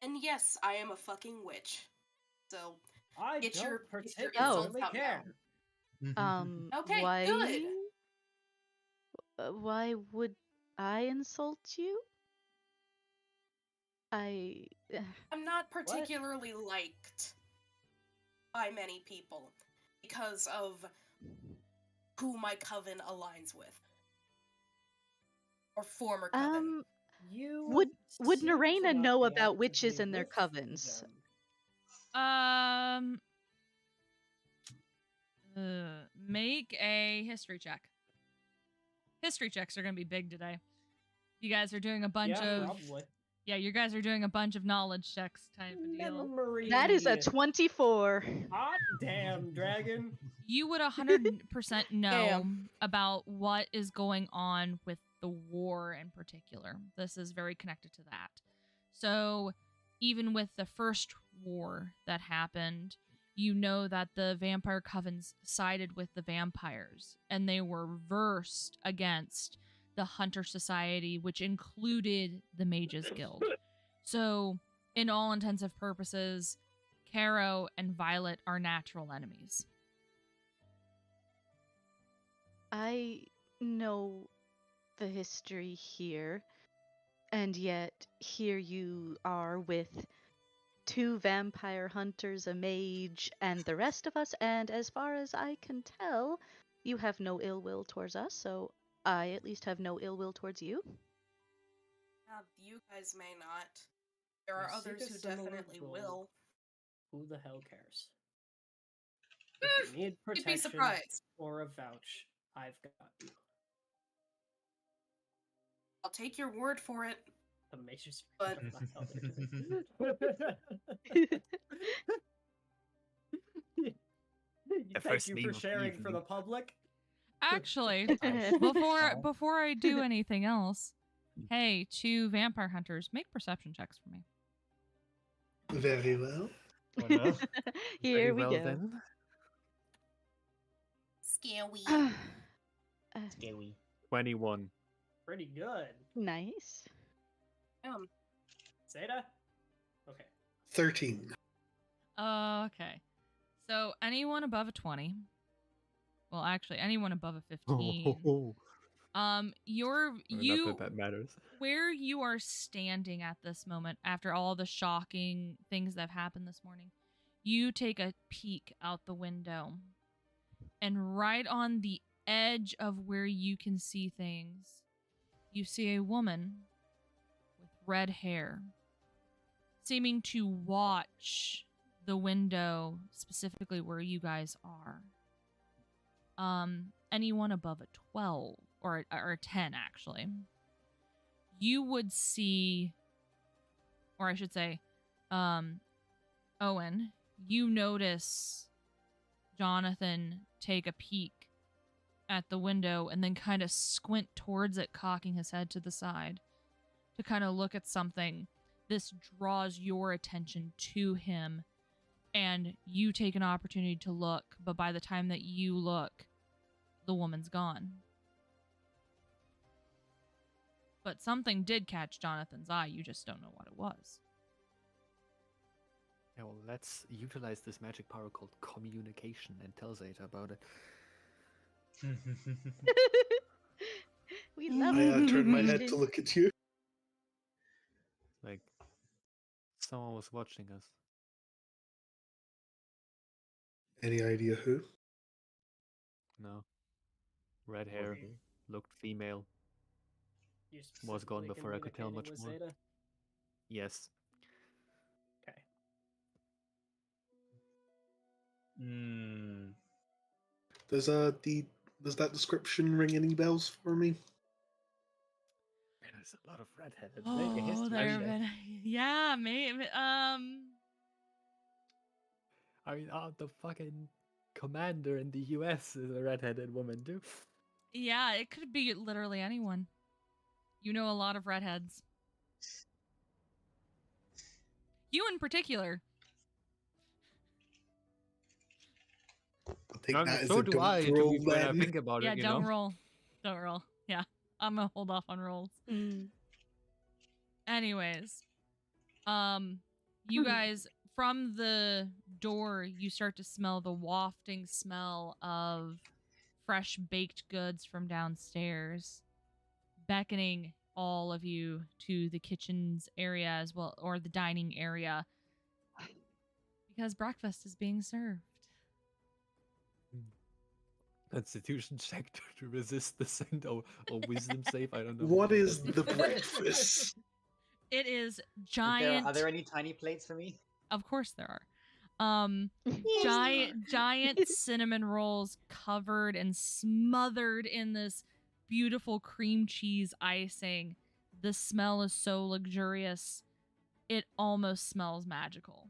And yes, I am a fucking witch. So, I Get don't your particularly insults out care. Okay, why? good. Why would I insult you? I. I'm not particularly liked by many people because of who my coven aligns with. Or former coven. You Would seem to Neraina not know be about witches actively and their with covens? them. Make a history check. History checks are going to be big today. You guys are doing a bunch Yeah, of probably. Yeah, you guys are doing a bunch of knowledge checks type of deal. Memory. That is a 24. Hot damn, dragon. You would 100% know Damn. about what is going on with the war in particular. This is very connected to that. So, even with the first war that happened, you know that the vampire covens sided with the vampires, and they were versed against the Hunter Society, which included the Mages Guild. So, in all intensive purposes, Caro and Violet are natural enemies. I know the history here, and yet here you are with 2 vampire hunters, a mage, and the rest of us, and as far as I can tell, you have no ill will towards us, so I at least have no ill will towards you. You guys may not. There are We seek others a who similar definitely goal. will. Who the hell cares? If you need You'd be protection surprised. or a vouch, I've got you. I'll take your word for it. The mage's But- The Thank first you name for of sharing for evening. the public. Actually, Wow. before I do anything else, hey, 2 vampire hunters, make perception checks for me. Very well. Oh, no. Here Very we well go. then. Scary. Scary. 21. Pretty good. Nice. Zeta? Okay. 13. Okay. So anyone above a 20. Well, actually, anyone above a 15. Not that matters. Where you are standing at this moment after all the shocking things that have happened this morning, you take a peek out the window, and right on the edge of where you can see things, you see a woman with red hair seeming to watch the window, specifically where you guys are. Anyone above a 12 or a 10 actually, you would see, or I should say, Owen, you notice Jonathan take a peek at the window and then kind of squint towards it, cocking his head to the side to kind of look at something. This draws your attention to him, and you take an opportunity to look, but by the time that you look, the woman's gone. But something did catch Jonathan's eye, you just don't know what it was. Yeah, well, let's utilize this magic power called communication and tell Zeta about it. We love I it. turned my head to look at you. Like, someone was watching us. Any idea who? No. Red hair, Okay. looked female. You Was gone specifically before I could tell communicating much with more. Zeta? Yes. Okay. Hmm. Does that description ring any bells for me? There's a lot of redheaded. Make a history there have check. been, yeah, maybe. I mean, the fucking commander in the US is a redheaded woman too. Yeah, it could be literally anyone. You know a lot of redheads. You in particular. I'll take No, that as so a do don't I. To roll be when I then. think about Yeah, it, you don't know. roll. Don't roll. Yeah, I'm gonna hold off on rolls. Anyways, you guys, from the door, you start to smell the wafting smell of fresh baked goods from downstairs, beckoning all of you to the kitchen's area as well, or the dining area, because breakfast is being served. Constitution check to resist the scent, or wisdom save. I don't know. What is the breakfast? It is Are giant. there any tiny plates for me? Of course there are. Giant cinnamon rolls covered and smothered in this beautiful cream cheese icing. The smell is so luxurious. It almost smells magical.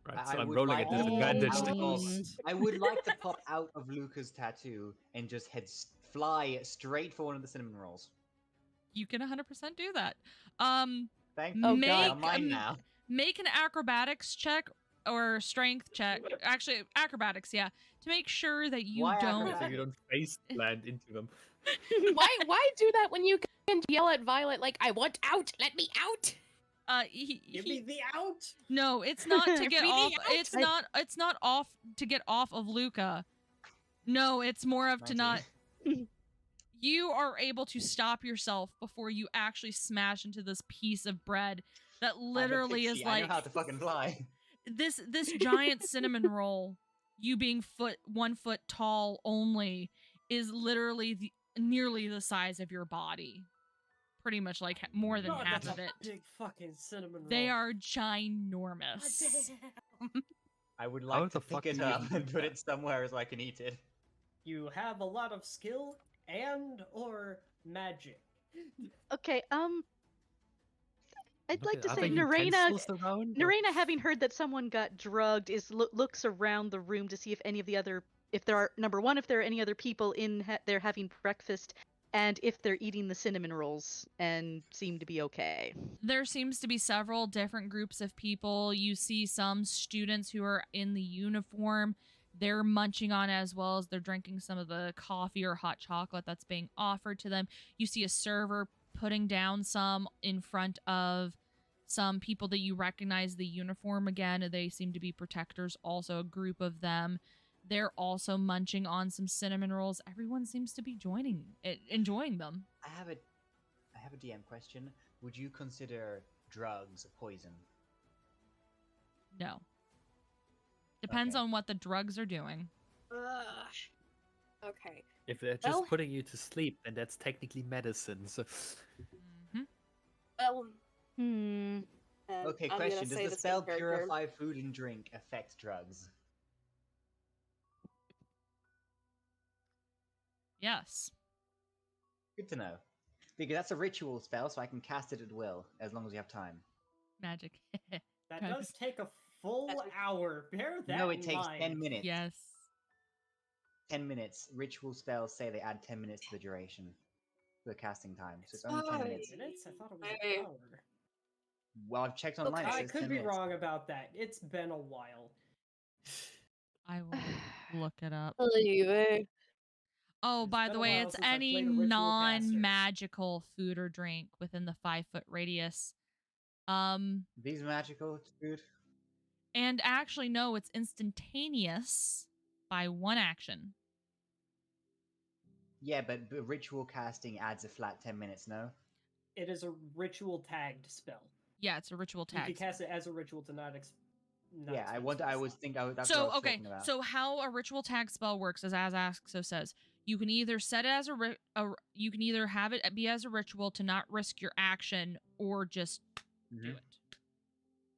Right, so I I'm would rolling like at to disadvantage pop to out of- eat. I would like to pop out of Luca's tattoo and just fly straight for one of the cinnamon rolls. You can 100% do that. Thank Oh, you. God. They're mine now. Make an acrobatics check or strength check. Actually, acrobatics, yeah, to make sure that you Why don't. So you don't face plant into them. Why do that when you can yell at Violet like, I want out, let me out? Give me the out. No, it's not to get Really off. out? It's not off to get off of Luca. No, it's more of to 19. not. You are able to stop yourself before you actually smash into this piece of bread that I'm a literally is pixie, I know like how to fucking fly. this giant cinnamon roll. You being 1 foot tall only is literally nearly the size of your body. Pretty much like more than God, half that's of a it. big fucking cinnamon roll. They are ginormous. I would How like to the fuck pick it do you up eat and put that? it somewhere so I can eat it. You have a lot of skill and or magic. Okay, I'd like to Are say there Neraina, utensils around, or- having heard that someone got drugged, looks around the room to see if any of the other, if there are, number one, if there are any other people in there having breakfast, and if they're eating the cinnamon rolls and seem to be okay. There seems to be several different groups of people. You see some students who are in the uniform. They're munching on it as well as they're drinking some of the coffee or hot chocolate that's being offered to them. You see a server putting down some in front of some people that you recognize the uniform again. They seem to be protectors, also a group of them. They're also munching on some cinnamon rolls. Everyone seems to be enjoying them. I have a DM question. Would you consider drugs poison? No. Depends Okay. on what the drugs are doing. Okay. If they're just Well- putting you to sleep, then that's technically medicine. So Well, Okay, I'm gonna question. Does say the the spell same character. purify food and drink affect drugs? Yes. Good to know. Because that's a ritual spell, so I can cast it at will, as long as we have time. Magic. That Drugs. does take a full hour. Bear that No, in it takes mind. 10 minutes. Yes. 10 minutes. Ritual spells say they add 10 minutes to the duration. To the casting time. So it's only 10 minutes. Minutes? I thought it was Hey. an hour. Well, I've checked online. It I says could 10 be minutes. wrong about that. It's been a while. I will look it up. Leave. Oh, It's by been the a way, while it's since I've any played a ritual caster. non-magical food or drink within the 5 foot radius. These magical food? And actually, no, it's instantaneous by 1 action. Yeah, but ritual casting adds a flat 10 minutes, no? It is a ritual tagged spell. Yeah, it's a ritual You tag. can cast it as a ritual to not. Yeah, I was thinking that's what I So, was okay, talking about. so how a ritual tag spell works is as Axo says, you can either set it as you can either have it be as a ritual to not risk your action, or just do it.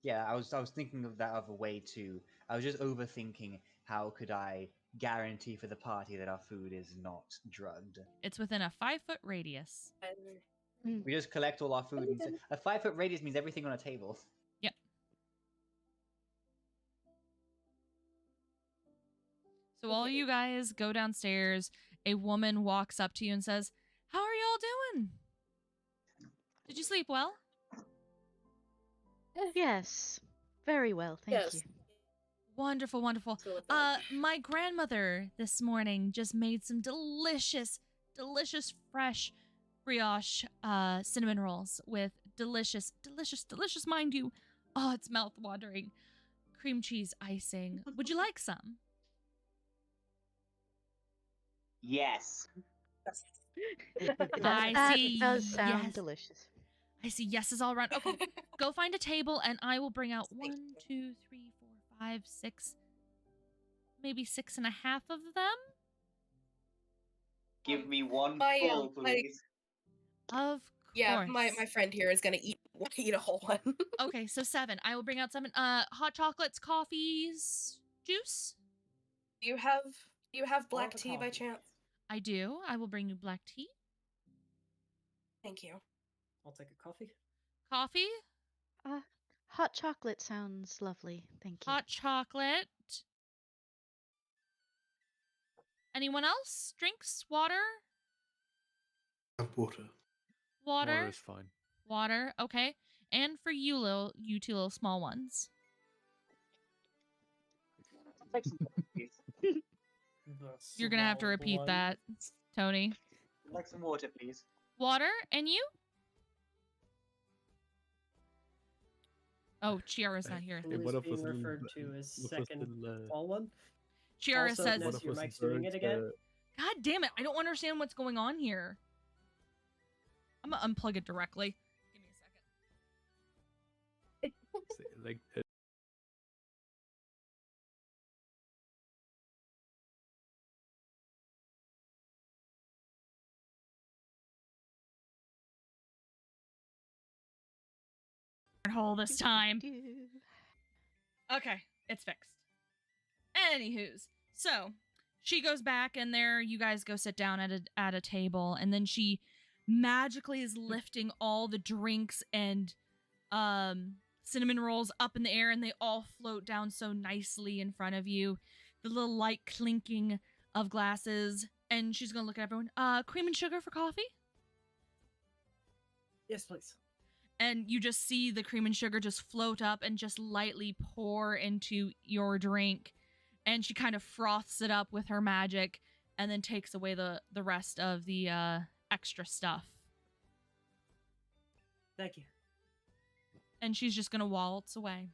Yeah, I was thinking of that other way too. I was just overthinking how could I guarantee for the party that our food is not drugged. It's within a 5 foot radius. We just collect all our food and a 5 foot radius means everything on a table. Yep. So all you guys go downstairs. A woman walks up to you and says, "How are y'all doing? Did you sleep well?" Yes, very well, thank Yes. you. Wonderful, wonderful. So with that- My grandmother this morning just made some delicious, fresh brioche cinnamon rolls with delicious, mind you. Oh, it's mouth-watering. Cream cheese icing. Would you like some? Yes. I That see. does sound Yes. delicious. I see yeses all around. Okay, go find a table and I will bring out 1, 2, 3, 4, 5, 6, maybe 6.5 of them. Give me one My, full, please. Of course. Yeah, my friend here is gonna eat a whole one. Okay, so 7. I will bring out 7. Hot chocolates, coffees, juice. Do you have black the tea by coffee. chance? I do. I will bring you black tea. Thank you. I'll take a coffee. Coffee? Hot chocolate sounds lovely. Thank you. Hot chocolate. Anyone else? Drinks? Water? Have water. Water? Water is fine. Water. Okay. And for you two little small ones. Take some water, please. You're gonna have to repeat that, Tony. Like some water, please. Water. And you? Oh, Chiara's not here. Who Hey, is one of being us will- referred to as one of us second will, small one? Chiara Also, says, Ness, One your of us mic's doing burnt, it again. God damn it, I don't understand what's going on here. I'm gonna unplug it directly. Give me a second. like Hole this time. Okay, it's fixed. Anywho's, so she goes back and there you guys go sit down at a table, and then she magically is lifting all the drinks and cinnamon rolls up in the air, and they all float down so nicely in front of you. The little light clinking of glasses, and she's gonna look at everyone. Cream and sugar for coffee? Yes, please. And you just see the cream and sugar just float up and just lightly pour into your drink. And she kind of froths it up with her magic and then takes away the rest of the extra stuff. Thank you. And she's just going to waltz away.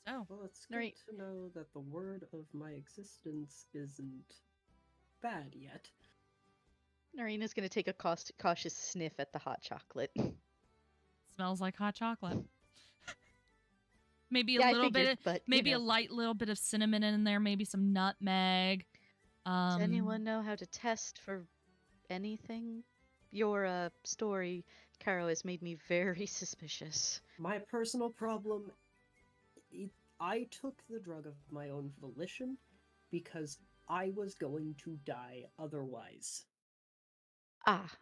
So, Well, it's good Right. to know that the word of my existence isn't bad yet. Neraina's gonna take a cautious sniff at the hot chocolate. smells like hot chocolate. Maybe a Yeah, I little figured, bit, but, maybe you a know. light little bit of cinnamon in there, maybe some nutmeg. Does anyone know how to test for anything? Your story, Caro, has made me very suspicious. My personal problem, I took the drug of my own volition because I was going to die otherwise. Ah,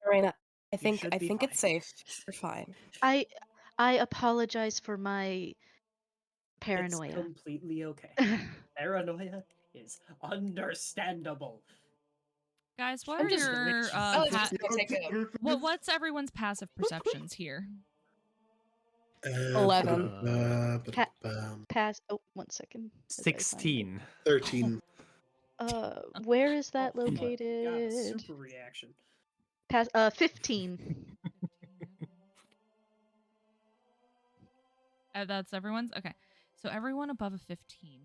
Neraina, I You think should be it's fine. safe. You're fine. I apologize for my paranoia. It's completely okay. Paranoia is understandable. Guys, what I'm are just- your I was just gonna take a what's everyone's passive perceptions here? 11. Pass. Oh, 1 second. as I find it. 16. 13. Where is that Oh, fuck. located? Yeah, super reaction. Pass. 15. That's everyone's? Okay. So everyone above a 15.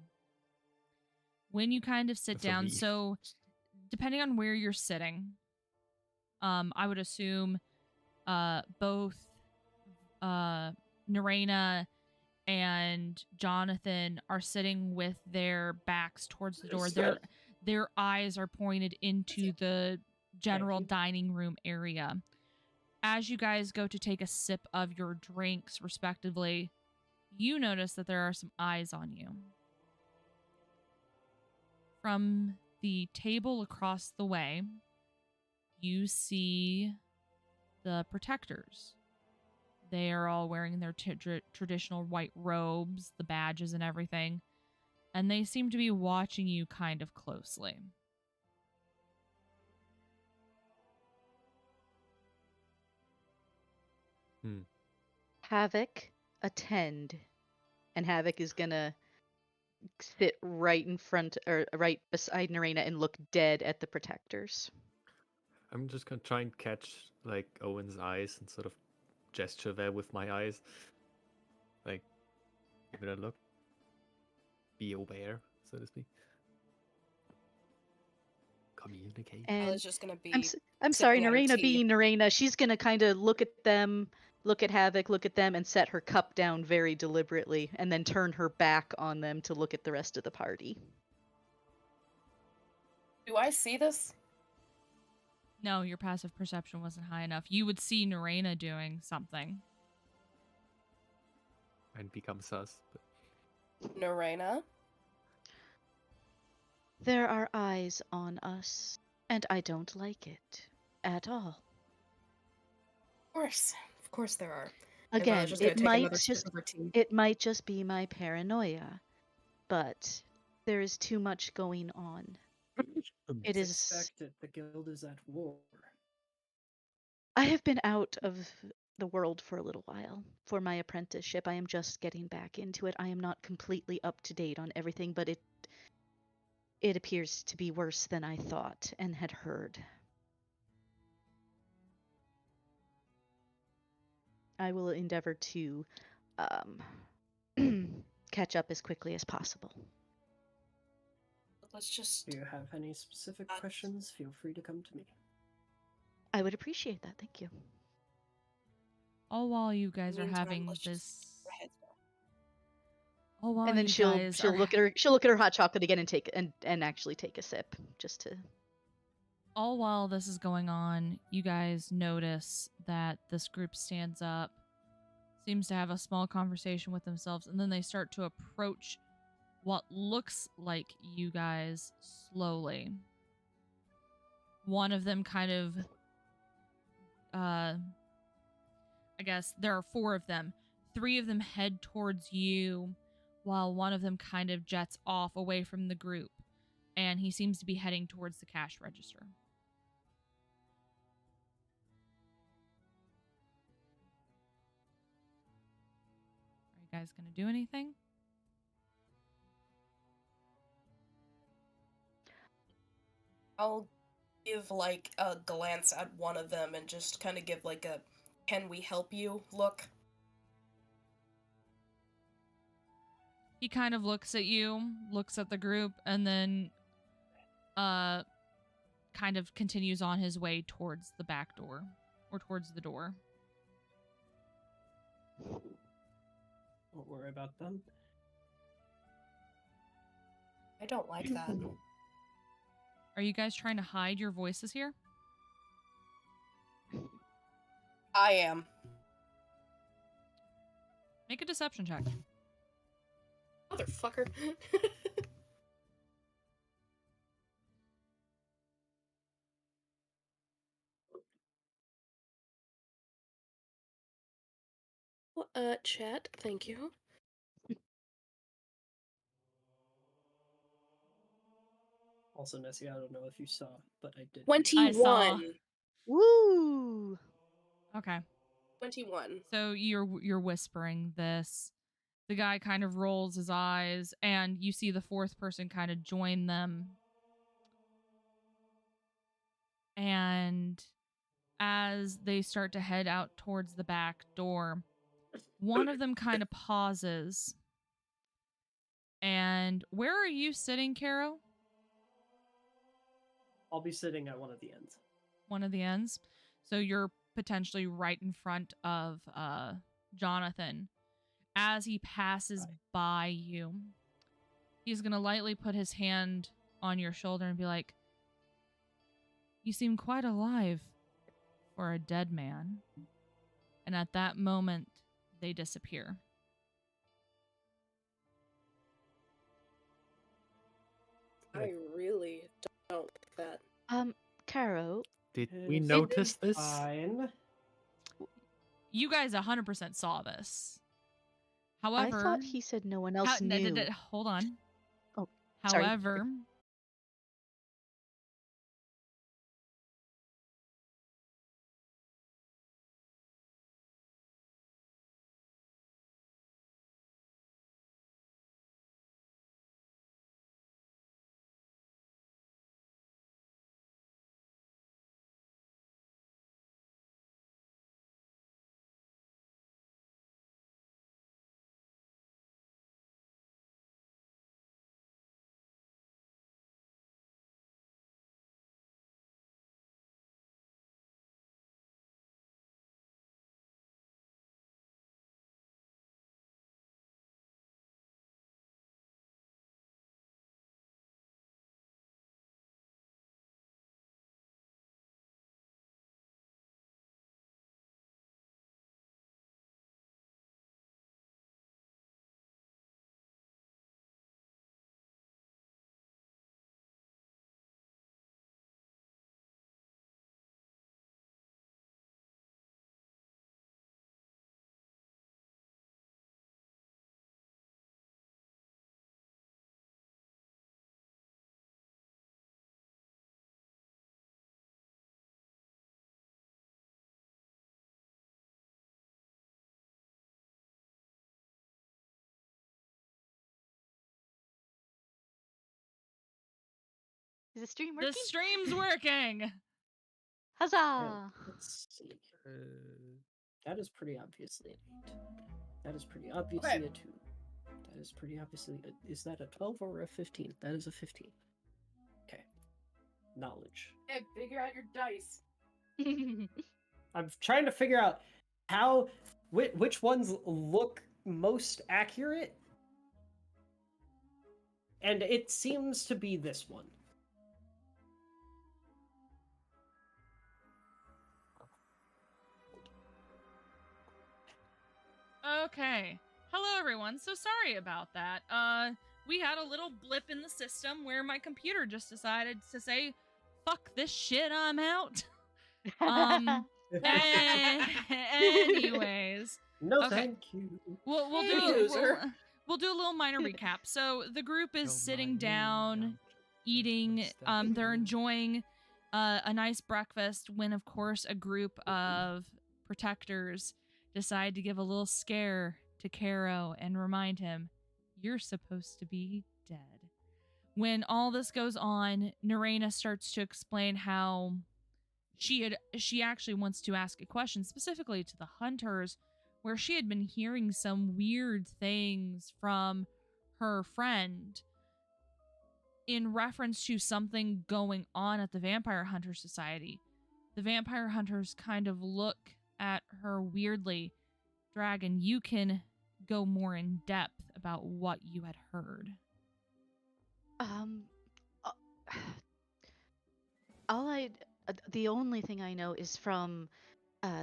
When you kind of sit For down, me. so depending on where you're sitting, I would assume both Neraina and Jonathan are sitting with their backs towards the door. Their eyes are pointed into the general dining room area. As you guys go to take a sip of your drinks, respectively, you notice that there are some eyes on you. From the table across the way, you see the protectors. They are all wearing their traditional white robes, the badges and everything, and they seem to be watching you kind of closely. Havoc, attend. And Havoc is gonna sit right in front or right beside Neraina and look dead at the protectors. I'm just gonna try and catch like Owen's eyes and sort of gesture there with my eyes. Like, give it a look. Be aware, so to speak. Communicate. I And was just gonna be. I'm sorry, sipping on Neraina tea. being Neraina, she's gonna kind of look at them, look at Havoc, look at them, and set her cup down very deliberately, and then turn her back on them to look at the rest of the party. Do I see this? No, your passive perception wasn't high enough. You would see Neraina doing something. And become sus. But Neraina? There are eyes on us, and I don't like it at all. Of course there are. Again, Just gonna take another sip of her tea. it might just be my paranoia, but there is too much going on. It It's is. expected. The guild is at war. I have been out of the world for a little while. For my apprenticeship, I am just getting back into it. I am not completely up to date on everything, but it appears to be worse than I thought and had heard. I will endeavor to catch up as quickly as possible. Let's just. If you have any specific questions, feel free to come to me. I would appreciate that. Thank you. All while you guys are Meantime, having let's this. just go ahead. All while And then you she'll guys look at her hot chocolate again and take and actually take a sip just to. All while this is going on, you guys notice that this group stands up, seems to have a small conversation with themselves, and then they start to approach what looks like you guys slowly. One of them kind of, I guess there are 4 of them. 3 of them head towards you, while one of them kind of jets off away from the group, and he seems to be heading towards the cash register. Are you guys going to do anything? I'll give like a glance at one of them and just kind of give like a "Can we help you?" look. He kind of looks at you, looks at the group, and then kind of continues on his way towards the back door, or towards the door. Don't worry about them. I don't like that. Are you guys trying to hide your voices here? I am. Make a deception check. Motherfucker. Chat, thank you. Also, Nessie, I don't know if you saw, but I did. 21. I saw. Woo! Okay. 21. So you're whispering this. The guy kind of rolls his eyes, and you see the 4th person kind of join them. And as they start to head out towards the back door, one of them kind of pauses. And where are you sitting, Caro? I'll be sitting at one of the ends. One of the ends. So you're potentially right in front of Jonathan. As he passes by you, he's going to lightly put his hand on your shoulder and be like, "You seem quite alive for a dead man." And at that moment, they disappear. I really don't like that. Caro. Did we notice this? Fine. You guys 100% saw this. I However, thought he said no one else knew. Hold on. Oh, sorry. However, Is the stream The working? stream's working. Huzzah! Let's see. That is pretty obviously an 8. That is pretty obviously a 2. That is pretty obviously is that a 12 or a 15? That is a 15. Okay. Knowledge. Hey, figure out your dice. I'm trying to figure out how which ones look most accurate. And it seems to be this one. Okay. Hello, everyone. So sorry about that. We had a little blip in the system where my computer just decided to say, "Fuck this shit, I'm out." Anyways. No, Okay. thank you. We'll Hey, do user. we'll do a little minor recap. So the group is Oh, sitting my down, name, eating. Down. They're enjoying a nice breakfast when, of course, a group of protectors decide to give a little scare to Caro and remind him, "You're supposed to be dead." When all this goes on, Neraina starts to explain how she actually wants to ask a question specifically to the hunters, where she had been hearing some weird things from her friend in reference to something going on at the Vampire Hunter Society. The Vampire Hunters kind of look at her weirdly. Dragon, you can go more in depth about what you had heard. The only thing I know is from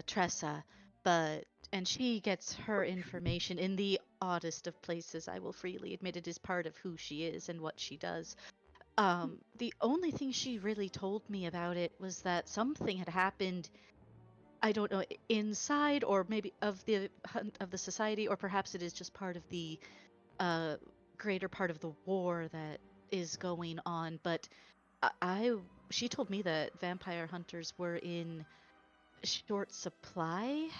Tressa, and she gets her information in the oddest of places. I will freely admit it is part of who she is and what she does. The only thing she really told me about it was that something had happened. I don't know, inside or maybe of the society, or perhaps it is just part of the greater part of the war that is going on. But she told me that vampire hunters were in short supply,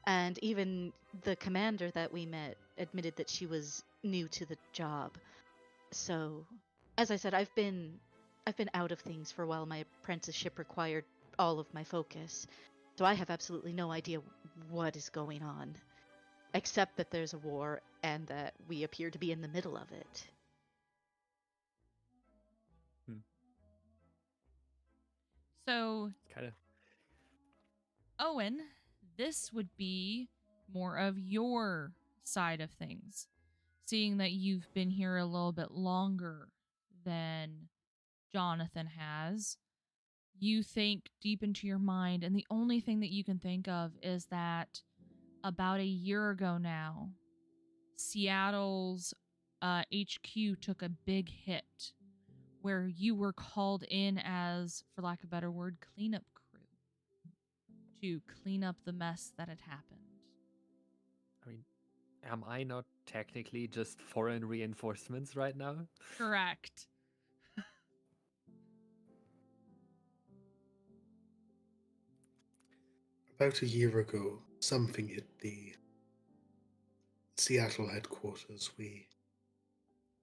and even the commander that we met admitted that she was new to the job. So, as I said, I've been out of things for a while. My apprenticeship required all of my focus, so I have absolutely no idea what is going on, except that there's a war and that we appear to be in the middle of it. So, Kind of. Owen, this would be more of your side of things, seeing that you've been here a little bit longer than Jonathan has. You think deep into your mind, and the only thing that you can think of is that about a year ago now, Seattle's HQ took a big hit where you were called in as, for lack of a better word, cleanup crew to clean up the mess that had happened. I mean, am I not technically just foreign reinforcements right now? Correct. About a year ago, something hit the Seattle headquarters. We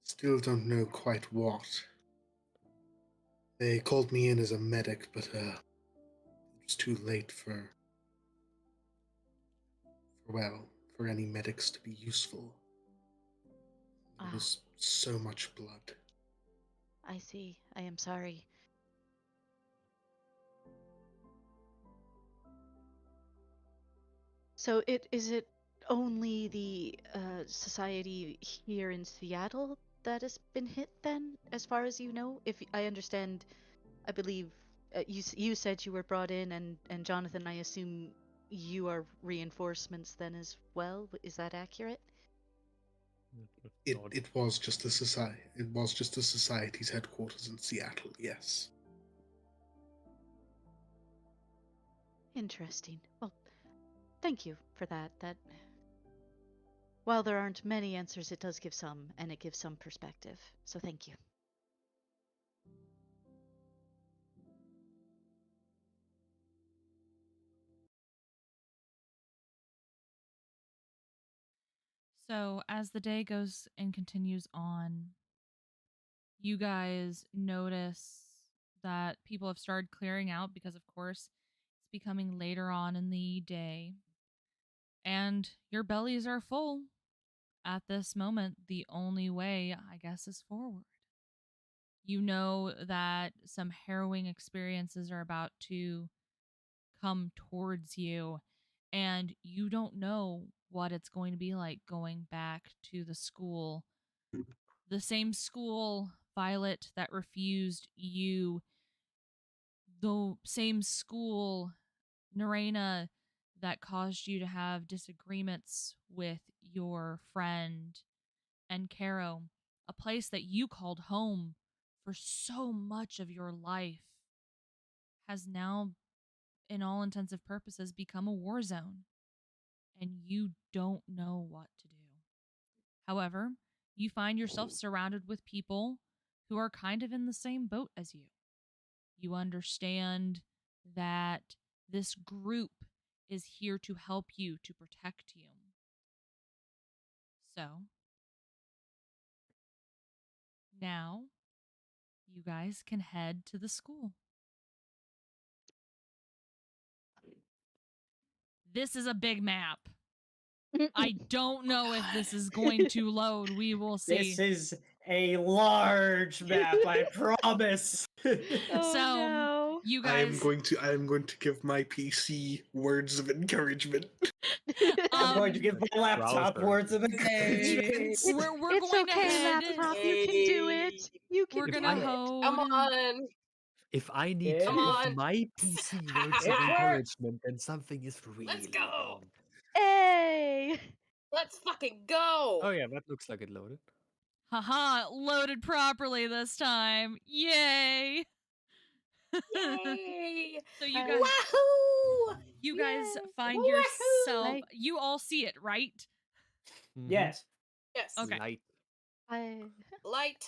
still don't know quite what. They called me in as a medic, but it was too late for any medics to be useful. There was so much blood. I see. I am sorry. So is it only the society here in Seattle that has been hit then, as far as you know? If I understand, I believe you said you were brought in, and Jonathan, I assume you are reinforcements then as well. Is that accurate? It was just the society. It was just the society's headquarters in Seattle. Yes. Interesting. Well, thank you for that. That, while there aren't many answers, it does give some, and it gives some perspective. So thank you. So, as the day goes and continues on, you guys notice that people have started clearing out because, of course, it's becoming later on in the day. And your bellies are full. At this moment, the only way, I guess, is forward. You know that some harrowing experiences are about to come towards you, and you don't know what it's going to be like going back to the school. The same school, Violet, that refused you. The same school, Neraina, that caused you to have disagreements with your friend, and Caro, a place that you called home for so much of your life, has now, in all intensive purposes, become a war zone, and you don't know what to do. However, you find yourself surrounded with people who are kind of in the same boat as you. You understand that this group is here to help you, to protect you. So, now you guys can head to the school. This is a big map. I don't know if this is going to load. We will see. This is a large map, I promise. Oh So, no. you I am guys, going to give my PC words of encouragement. I'm going to give my laptop Browser. words of encouragement. we're It's going okay, to head. laptop. You can do it. You can We're do gonna it. hold. Come on. If I need It to Come give on. my PC words It of works. encouragement, then something is really Let's go. wrong. Hey! Let's fucking go. Oh yeah, that looks like it loaded. Haha, loaded properly this time. Yay! Yay. So you Uh, guys, Wahoo! you guys Yay. find Wahoo! yourself. Right. You all see it, right? Mhm. Yes. Yes. Okay. Light. Light.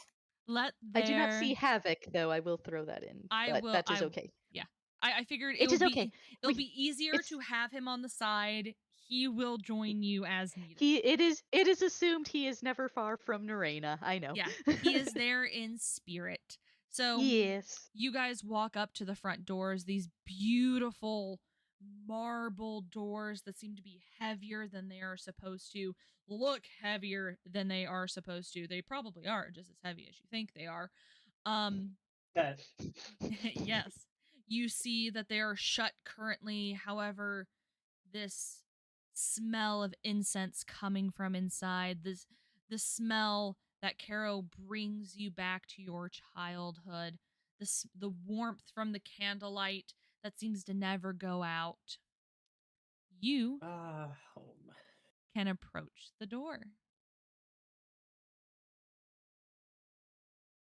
Let I do not there. see havoc, though. I will throw that in. I But will. that is okay. Yeah. I figured It is okay. It'll be easier it's- to have him on the side. He will join you as needed. It is assumed he is never far from Neraina. I know. Yeah, he is there in spirit. So Yes. you guys walk up to the front doors, these beautiful marble doors that seem to be heavier than they are supposed to, look heavier than they are supposed to. They probably are just as heavy as you think they are. That. Yes. You see that they are shut currently. However, this smell of incense coming from inside, the smell that Caro brings you back to your childhood, the warmth from the candlelight that seems to never go out. You Home. can approach the door.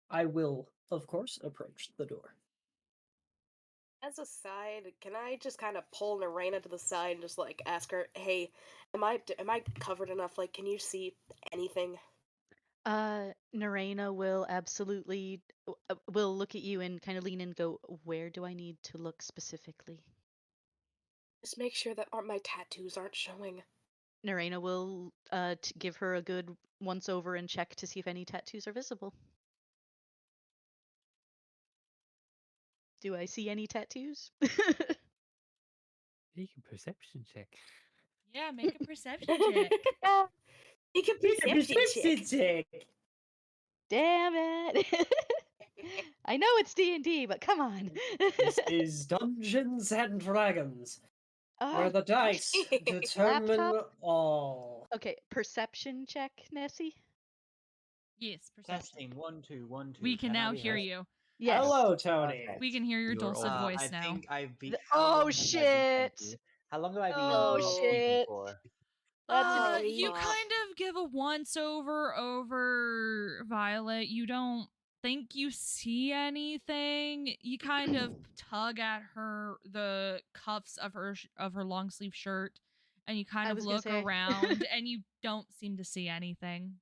I will, of course, approach the door. As a side, can I just kind of pull Neraina to the side and just like ask her, "Hey, am I covered enough? Like, can you see anything?" Neraina will absolutely will look at you and kind of lean in and go, "Where do I need to look specifically?" Just make sure that my tattoos aren't showing. Neraina will give her a good once over and check to see if any tattoos are visible. Do I see any tattoos? Make a perception check. Yeah, make a perception check. Make a perception check. Damn it! I know it's D&D, but come on. This is Dungeons and Dragons, where the dice determine Laptop? all. Okay, perception check, Nessie. Yes, perception. Testing 1 2 1 2. We can now I hear heard? you. Yes. Hello, Tony. Perfect. We can hear your You're dulcet all- voice I now. think I've been. Oh shit! How long have I been Oh speaking shit! for? That's Oh, insane. You fuck. kind of give a once over Violet. You don't think you see anything. You kind of tug at the cuffs of her long sleeve shirt, and you kind I of was gonna look say. around, and you don't seem to see anything.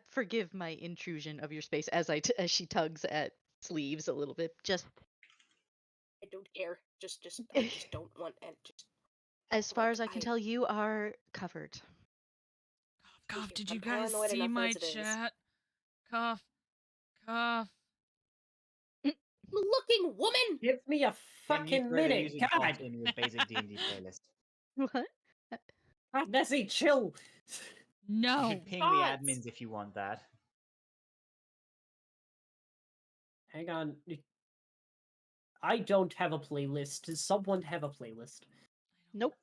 Forgive my intrusion of your space as as she tugs at sleeves a little bit. Just I don't care. I just don't want and just. as far Like, as I can tell, you are covered. Cough, did you I'm guys paranoid see enough my as it is. chat? Cough. Cough. Looking woman! Give me a Then you fucking further minute, using God! Cough in your basic D&D playlist. What? God, Nessie, chill! You No. should ping the Thoughts. admins if you want that. Hang on. I don't have a playlist. Does someone have a playlist? Nope.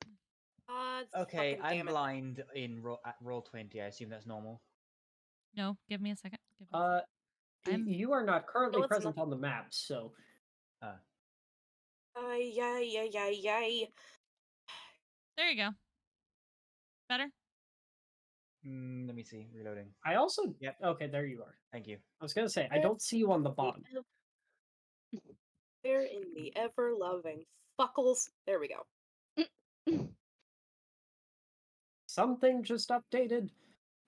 Okay, Fucking I'm damn it. blind in at roll 20. I assume that's normal. No, give me a second. Give me a second. You are not currently it's present not. on the map, so Yay. There you go. Better? Let me see. Reloading. I also. Yep. Okay, there you are. Thank you. I was gonna say I don't see you on the bottom. They're in the ever-loving fuckles. There we go. Something just updated.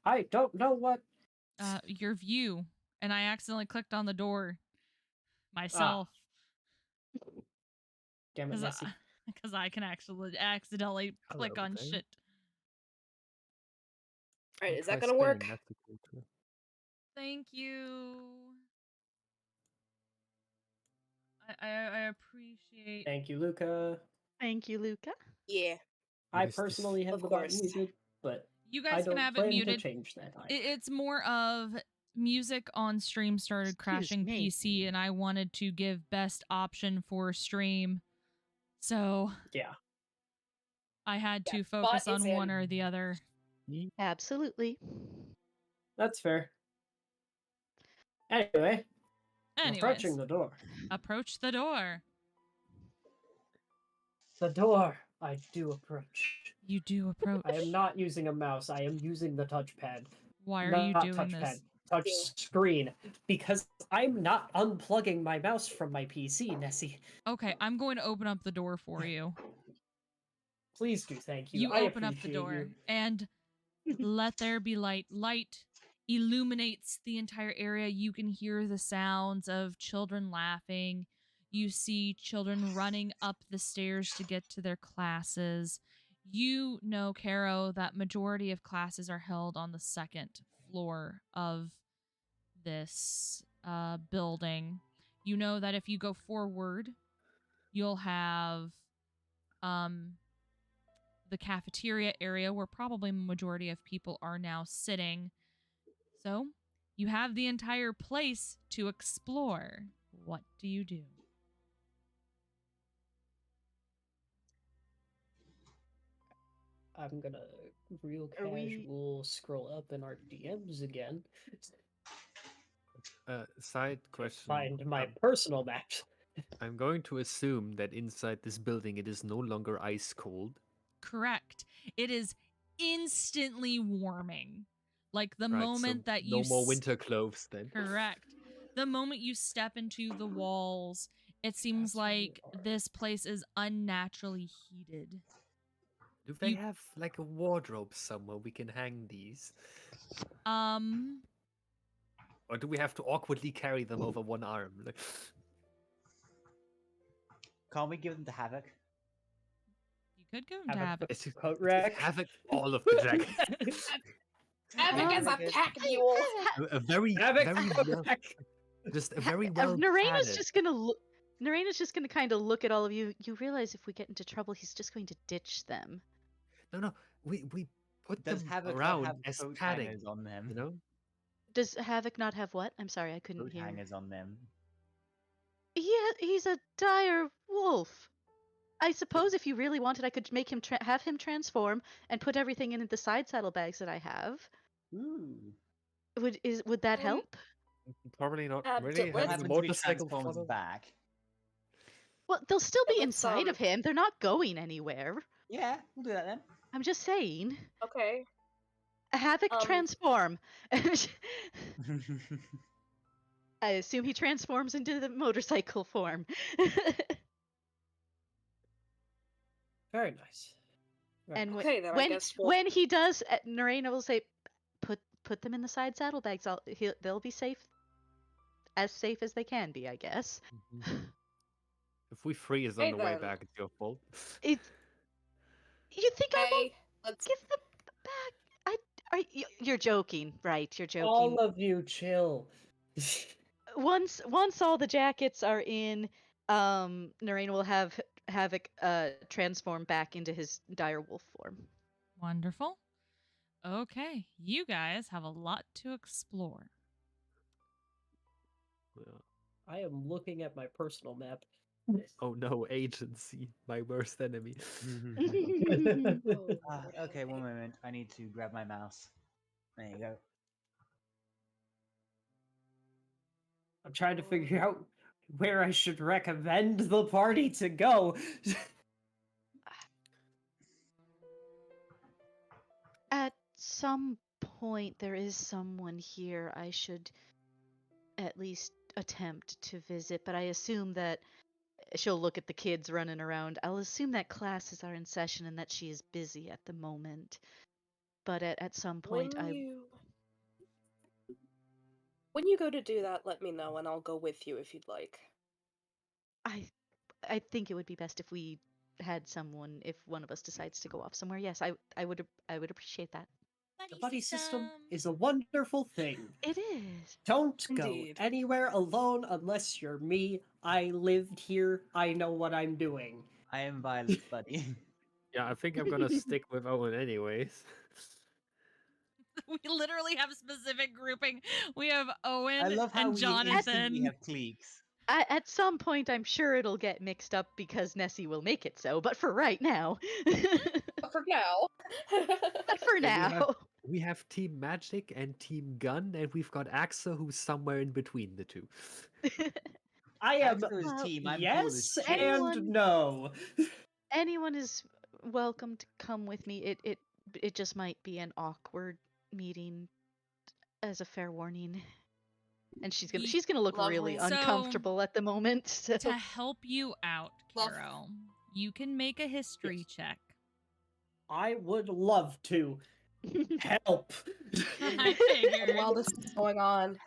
I don't know what. Your view. And I accidentally clicked on the door myself. Damn it, Nessie. Because I can actually accidentally click Hello on there. shit. Alright, is Try that gonna work? spinning, that's the cool trick. Thank you. I appreciate. Thank you, Luca. Thank you, Luca. Yeah. I What is this? personally have Of the button course. muted, but You I guys don't can have it plan to muted. change that. It's more of music on stream started Excuse crashing me. PC, and I wanted to give best option for stream. So Yeah. I had Yeah, to focus bot is on one in. or the other. Absolutely. That's fair. Anyway, Anyways, approaching the door. approach the door. The door. I do approach. You do approach. I am not using a mouse. I am using the touchpad. Why are you Not doing touchpad, this? touch Yeah. screen. Because I'm not unplugging my mouse from my PC, Nessie. Okay, I'm going to open up the door for you. Please do, thank you. You I open up the appreciate door you. and let there be light. Light illuminates the entire area. You can hear the sounds of children laughing. You see children running up the stairs to get to their classes. You know, Caro, that majority of classes are held on the second floor of this building. You know that if you go forward, you'll have the cafeteria area where probably majority of people are now sitting. So you have the entire place to explore. What do you do? I'm gonna real Are we- casual scroll up in our DMs again. Side question. Find my personal maps. I'm going to assume that inside this building it is no longer ice cold. Correct. It is instantly warming. Like the Right, moment so that you no more winter clothes then. Correct. The moment you step into the walls, it seems like this place is unnaturally heated. Do they You- have like a wardrobe somewhere we can hang these? Or do we have to awkwardly carry them over one arm? Like, Can't we give them to Havoc? You could go into Havoc. it's Coat rack. Havoc all of the jackets. Havoc Yeah, is a Havoc is- pack mule. a very, Havoc very coat well, rack. just a very well Neraina's padded. just gonna look. Neraina's just gonna kind of look at all of you. You realize if we get into trouble, he's just going to ditch them. No, we put Does them Havoc not around have as coat padding. hangers on them? You know, Does Havoc not have what? I'm sorry, I couldn't Coat hear. hangers on them. He's a dire wolf. I suppose if you really wanted, I could make him have him transform and put everything in the side saddlebags that I have. Ooh. Would that help? probably not So really. let's- Have the Happens if he motorcycle transforms follow. back. Well, they'll still be Yeah, let's, inside of him. They're not going anywhere. Yeah, we'll do that then. I'm just saying. Okay. Havoc transform. I assume he transforms into the motorcycle form. Very nice. Very And nice. Okay, then I when guess we'll... when he does, Neraina will say, "Put them in the side saddlebags. They'll be safe as they can be, I guess." If we freeze on Hey, the way then. back, it's your fault. You think I won't Hey, let's... give them back? You're joking, right? You're joking. All of you, chill. Once all the jackets are in, Neraina will have Havoc transform back into his dire wolf form. Wonderful. Okay, you guys have a lot to explore. Yeah. I am looking at my personal map. Oh no, agency, my worst enemy. Okay, one moment. I need to grab my mouse. There you go. I'm trying to figure out where I should recommend the party to go. At some point, there is someone here I should at least attempt to visit, but I assume that she'll look at the kids running around. I'll assume that classes are in session and that she is busy at the moment. But at some point, When you go to do that, let me know and I'll go with you if you'd like. I think it would be best if we had someone, if one of us decides to go off somewhere. Yes, I would appreciate that. The buddy system is a wonderful thing. It is. Don't Indeed. go anywhere alone unless you're me. I lived here. I know what I'm doing. I am Violet's buddy. Yeah, I think I'm gonna stick with Owen anyways. We literally have specific grouping. We have I Owen love how and we Jonathan. instantly have cliques. At some point, I'm sure it'll get mixed up because Nessie will make it so. But for right now, For now. but for now, We have Team Magic and Team Gun, and we've got Axel, who's somewhere in between the two. I am Axel is Well, team. I'm cool yes as shit. and Anyone- no. anyone is welcome to come with me. It just might be an awkward meeting, as a fair warning. And she's gonna look really Lovely. So- uncomfortable at the moment. So. To help you out, Love- Caro, you can make a history check. I would love to help. I figured. And while this is going on,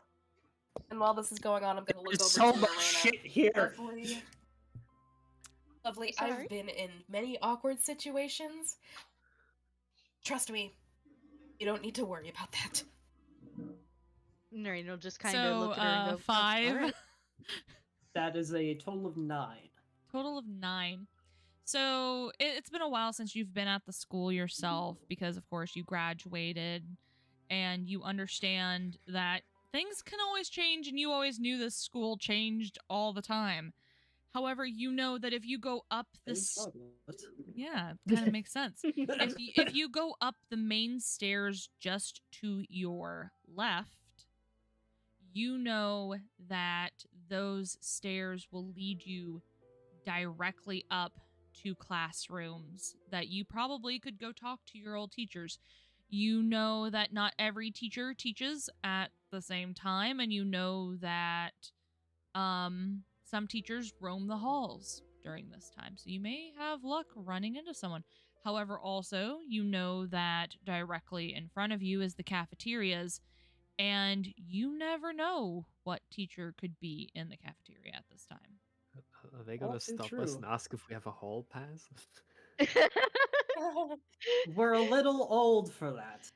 I'm gonna look There's over so to much Neraina. shit here. Lovely. Sorry? I've been in many awkward situations. Trust me, you don't need to worry about that. Neraina will just kind So, of look at her and go, 5. "Alright." That is a total of 9. Total of 9. So it's been a while since you've been at the school yourself because, of course, you graduated and you understand that things can always change and you always knew this school changed all the time. However, you know that if you go up this... Yeah, it kind of makes sense. If you go up the main stairs just to your left, you know that those stairs will lead you directly up to classrooms that you probably could go talk to your old teachers. You know that not every teacher teaches at the same time, and you know that some teachers roam the halls during this time, so you may have luck running into someone. However, also, you know that directly in front of you is the cafeterias, and you never know what teacher could be in the cafeteria at this time. Are they gonna Also stop us true. and ask if we have a hall pass? We're a little old for that.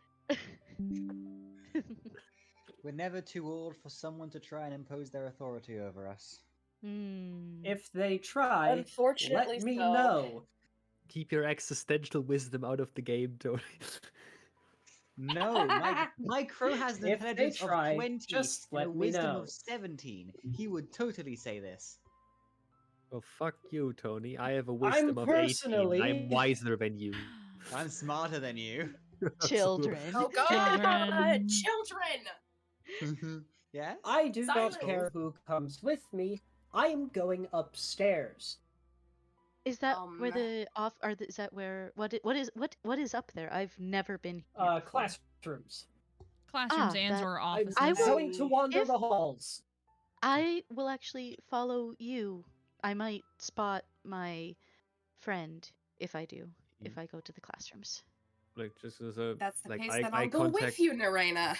We're never too old for someone to try and impose their authority over us. If they try, Unfortunately let me so. know. Keep your existential wisdom out of the game, Tony. No, my crow has an If they intelligence try, of 20 just and a let me wisdom know. of 17. He would totally say this. Well, fuck you, Tony. I have a wisdom of 18. personally- I'm wiser than you. I'm smarter than you. Children. Oh god! Children. Children! Yes? I do Silence. not care who comes with me. I'm going upstairs. Is that where Um, the off? Is that where? What is up there? I've never been here. before. Classrooms. Classrooms Ah, and that- or I'm offices. I will- going to wander if- the halls. I will actually follow you. I might spot my friend if I do. If I go to the classrooms. Like, just as a That's the like case, eye, then eye I'll go contact, with you, Neraina.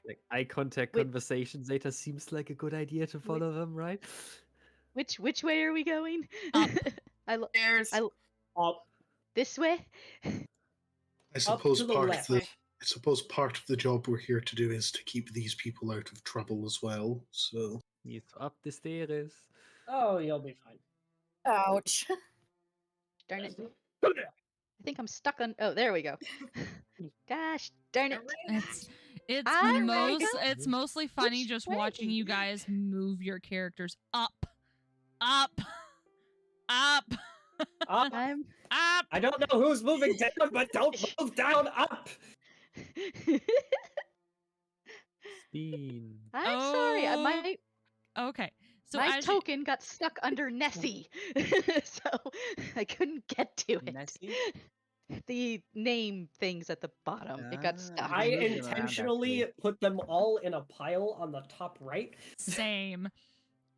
like eye contact Wait. conversation data seems like a good idea to follow them, right? Which way are we going? Up. There's I- Up, This way. I up suppose to the park left. the I suppose part of the job we're here to do is to keep these people out of trouble as well. So He's up the stairs. Oh, you'll be fine. Ouch. Darn it. I think I'm stuck on. Oh, there we go. Gosh, darn it. It's mostly funny Which just way? watching you guys move your characters up, up, up, Up. I'm. up. I don't know who's moving down, but don't move down. Up. Spin. I'm sorry. Oh. My Okay, so my as you, token got stuck under Nessie, so I couldn't get to it. Nessie? The name things at the bottom. It got stuck. I moved them around, intentionally actually. put them all in a pile on the top right. same.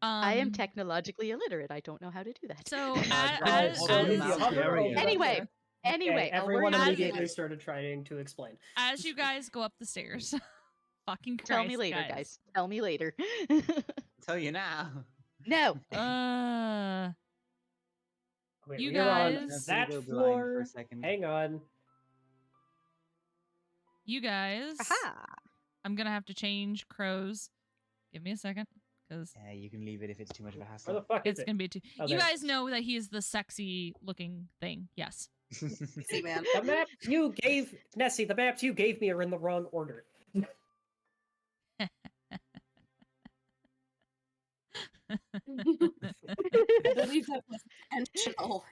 I am technologically illiterate. I don't know how to do that. So Guys, as, also if you mouse hover area. over them- Anyway, Okay, I'll worry everyone about it immediately later. started trying to explain. as you guys go up the stairs, fucking Christ, Tell me later, guys. Tell me later. Tell you now. No. Wait, You we are on guys- that Go blind for floor. a second. Hang on. You guys, Aha. I'm gonna have to change crows. Give me a second, because Yeah, you can leave it if it's too much of a Where hassle. the fuck is it's it? gonna be too. Oh, You there it guys is. know that he is the sexy looking thing. Yes. See, man. The map you gave Nessie, the maps you gave me are in the wrong order. I believe that was intentional.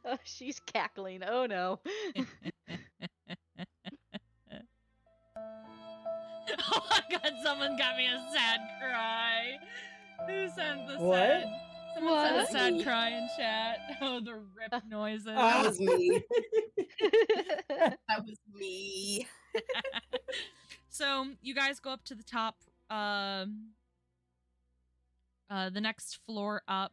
Oh, she's cackling. Oh no. Oh my god, someone got me a sad cry. Who sent the What? sad? Someone sent a What? sad Me. cry in chat. Oh, the rip noises. That was me. That was me. So you guys go up to the top, the next floor up.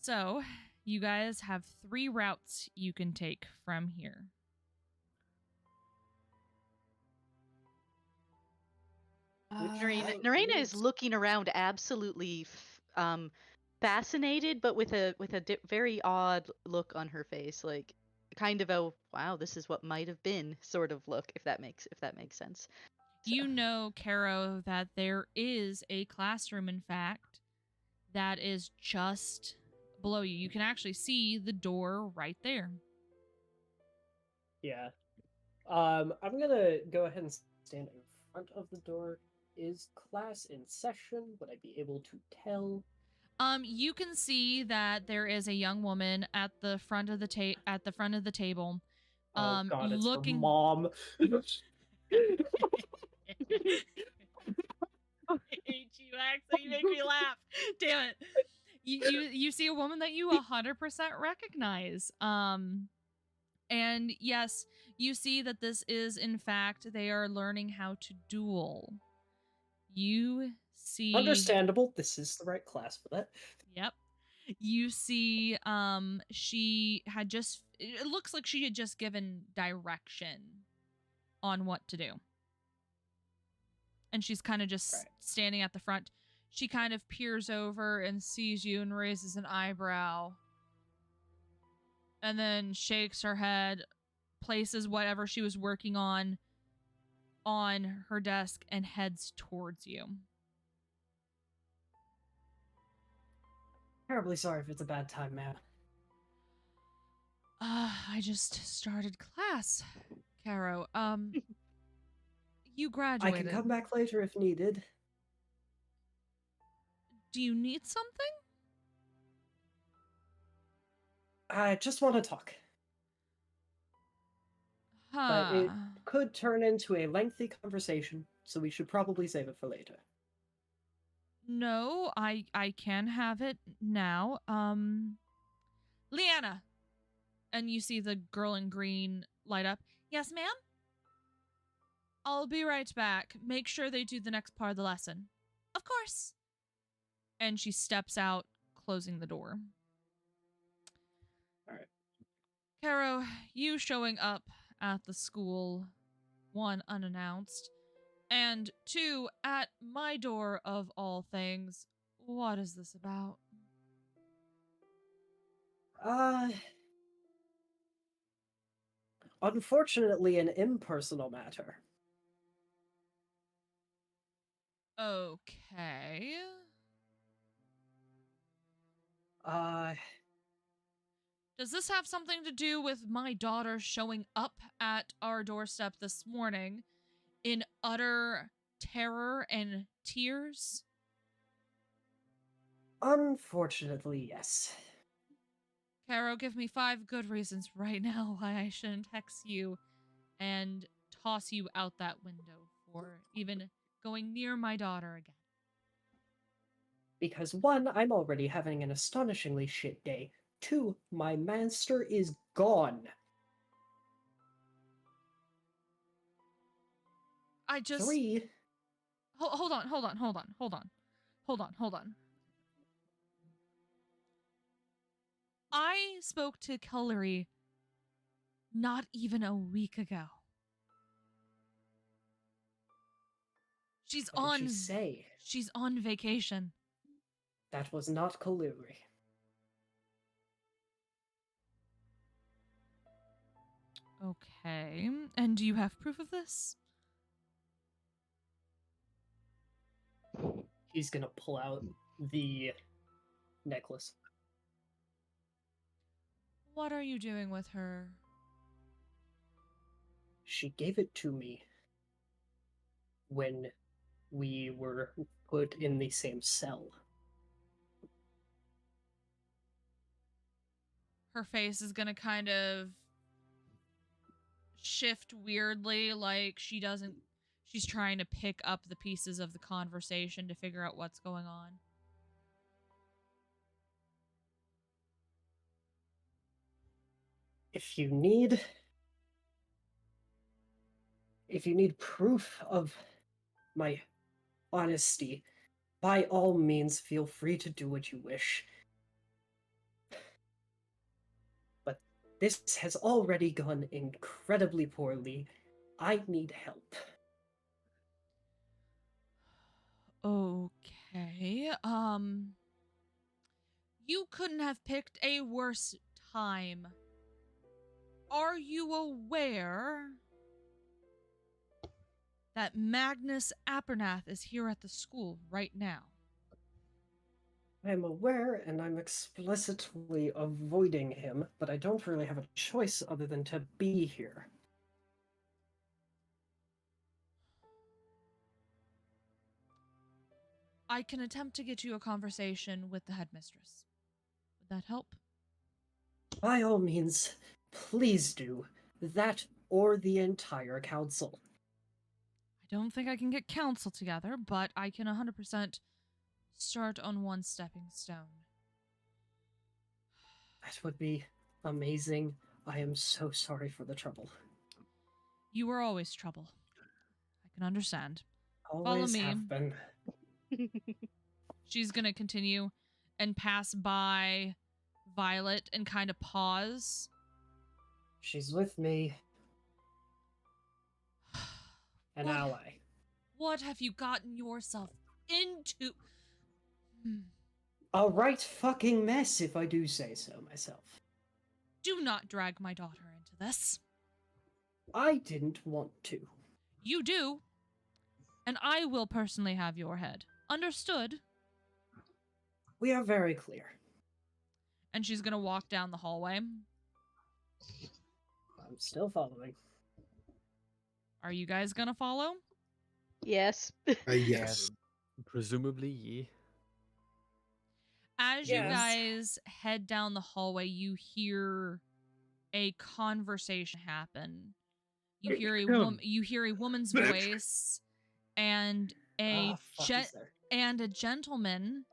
So you guys have 3 routes you can take from here. Neraina is looking around, absolutely fascinated, but with a very odd look on her face, like kind of a wow, this is what might have been sort of look, if that makes sense. You know, Caro, that there is a classroom, in fact, that is just below you. You can actually see the door right there. Yeah. I'm gonna go ahead and stand in front of the door. Is class in session? Would I be able to tell? You can see that there is a young woman at the front of the table. Oh god, it's looking. her mom. I hate you, Axel. You make me laugh. Damn it. You see a woman that you 100% recognize. And yes, you see that this is, in fact, they are learning how to duel. You see. Understandable. This is the right class for that. Yep. You see, she had just. It looks like she had just given direction on what to do. And she's kind of just standing at the front. She kind of peers over and sees you and raises an eyebrow. And then shakes her head, places whatever she was working on her desk, and heads towards you. Terribly sorry if it's a bad time, ma'am. I just started class, Caro. You I graduated. can come back later if needed. Do you need something? I just want to talk. Huh. But it could turn into a lengthy conversation, so we should probably save it for later. No, I can have it now. Leanna. And you see the girl in green light up. Yes, ma'am? I'll be right back. Make sure they do the next part of the lesson. Of course. And she steps out, closing the door. All right. Caro, you showing up at the school, 1, unannounced, and 2, at my door of all things. What is this about? unfortunately an impersonal matter. Okay. Does this have something to do with my daughter showing up at our doorstep this morning in utter terror and tears? Unfortunately, yes. Caro, give me 5 good reasons right now why I shouldn't hex you and toss you out that window for even going near my daughter again. Because 1, I'm already having an astonishingly shit day. 2, my master is gone. I just... 3... Hold on. I spoke to Cullery not even a week ago. What did she say? She's on vacation. That was not Kaluri. Okay. And do you have proof of this? He's gonna pull out the necklace. What are you doing with her? She gave it to me when we were put in the same cell. Her face is gonna kind of shift weirdly, like she's trying to pick up the pieces of the conversation to figure out what's going on. If you need proof of my honesty, by all means feel free to do what you wish. But this has already gone incredibly poorly. I need help. Okay. You couldn't have picked a worse time. Are you aware that Magnus Apernath is here at the school right now? I'm aware, and I'm explicitly avoiding him, but I don't really have a choice other than to be here. I can attempt to get you a conversation with the headmistress. Would that help? By all means, please do. That or the entire council. I don't think I can get council together, but I can 100% start on one stepping stone. That would be amazing. I am so sorry for the trouble. You were always trouble. I can understand. Always Follow me. have been. She's gonna continue and pass by Violet and kind of pause. She's with me. An ally. What have you gotten yourself into? A right fucking mess, if I do say so myself. Do not drag my daughter into this. I didn't want to. You do. And I will personally have your head. Understood? We are very clear. And she's gonna walk down the hallway. I'm still following. Are you guys gonna follow? Yes. Yes. Presumably, yeah. As you Yes. guys head down the hallway, you hear a conversation happen. You hear a woman's voice and a gentleman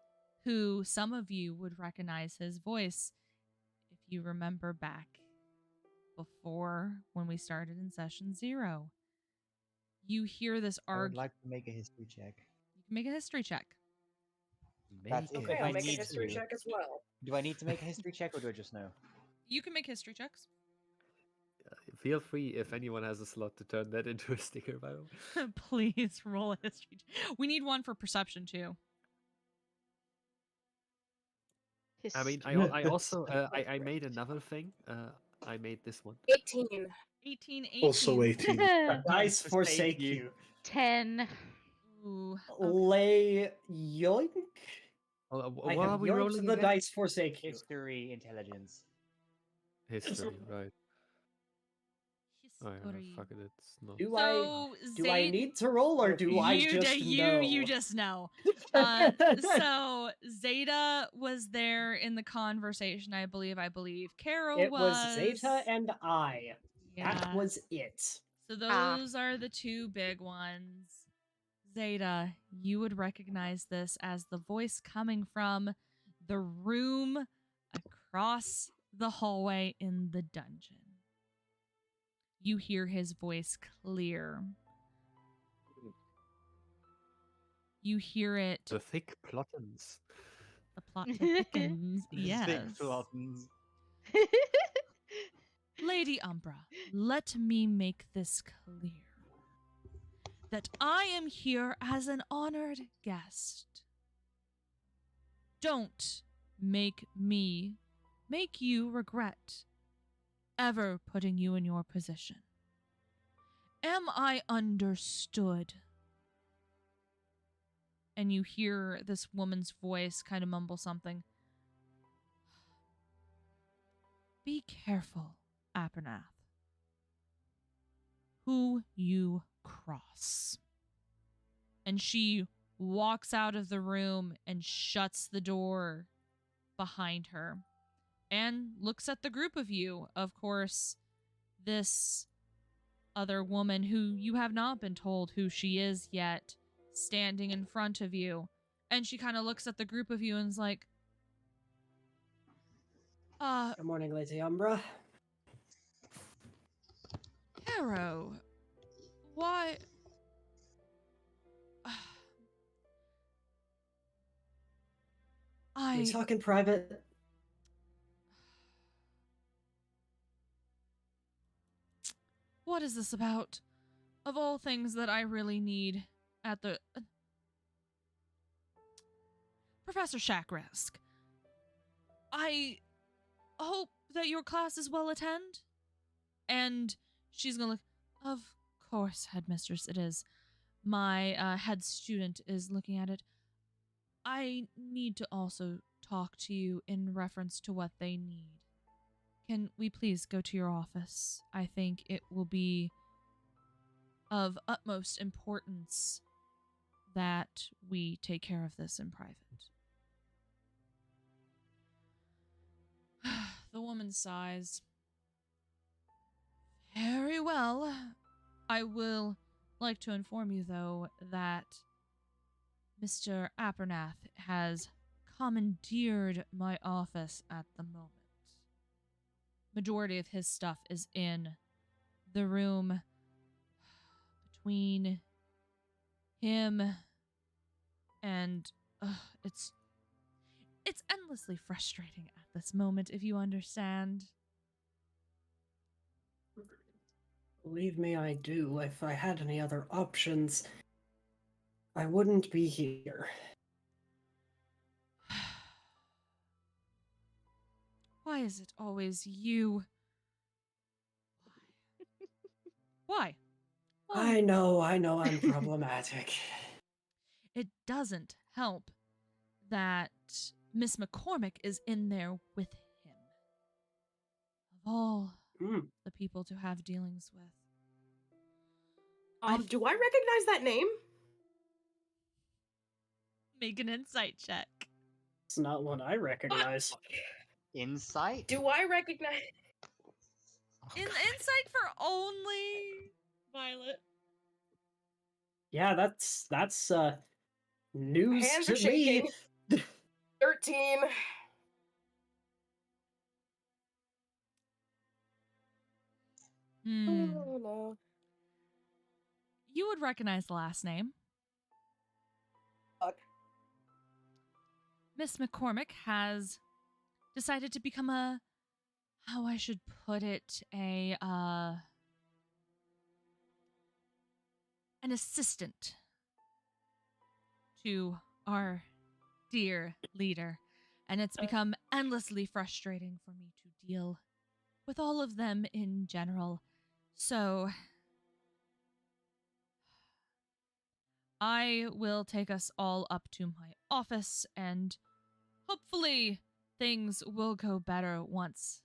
who some of you would recognize his voice if you remember back before when we started in session 0. You hear this I would argument. like to make a history check. You can make a history check. That's Okay, if I'll I make a need history to. check as well. Do I need to make a history check or do I just know? You can make history checks. Feel free if anyone has a slot to turn that into a sticker, by the way. Please roll a history. We need one for perception too. I mean, I also I made another thing. I made this one. 18. 18, 18. Also 18. The dice Forsake forsake you. you. 10. Ooh. Lay yoink. I What are have we yoinked rolling the again? dice forsake you. History, intelligence. History, right. Oh, yeah, History. fuck it, it's not. Do So I need to roll or do I just know? You just know. So Zeta was there in the conversation, I believe. Carol It was Zeta and I. Yeah. That was it. So those are the two big ones. Zeta, you would recognize this as the voice coming from the room across the hallway in the dungeon. You hear his voice clear. You hear it. The thick plottins. The plot thickens. Yes. Thick plottins. Lady Umbra, let me make this clear. That I am here as an honored guest. Don't make you regret ever putting you in your position. Am I understood? And you hear this woman's voice kind of mumble something. Be careful, Apernath, who you cross. And she walks out of the room and shuts the door behind her and looks at the group of you. Of course, this other woman who you have not been told who she is yet, standing in front of you. And she kind of looks at the group of you and is like, Good morning, Lady Umbra. Caro, why... We talk in private. What is this about? Of all things that I really need at the... Professor Shakrask, I hope that your class is well attend. And she's gonna look... Of course, headmistress, it is. My head student is looking at it. I need to also talk to you in reference to what they need. Can we please go to your office? I think it will be of utmost importance that we take care of this in private. The woman sighs. Very well. I will like to inform you, though, that Mr. Apernath has commandeered my office at the moment. Majority of his stuff is in the room between him and it's endlessly frustrating at this moment, if you understand. Believe me, I do. If I had any other options, I wouldn't be here. Why is it always you? Why? Why? I know, I'm problematic. It doesn't help that Miss McCormick is in there with him. Of all the people to have dealings with. Do I recognize that name? Make an insight check. It's not one I recognize. Insight? Do I recognize... Insight for only Violet. Yeah, that's news Hands to are shaking. me. 13. Oh, no. You would recognize the last name. Fuck. Miss McCormick has decided to become how I should put it, an assistant to our dear leader. And it's become endlessly frustrating for me to deal with all of them in general. So I will take us all up to my office, and hopefully things will go better once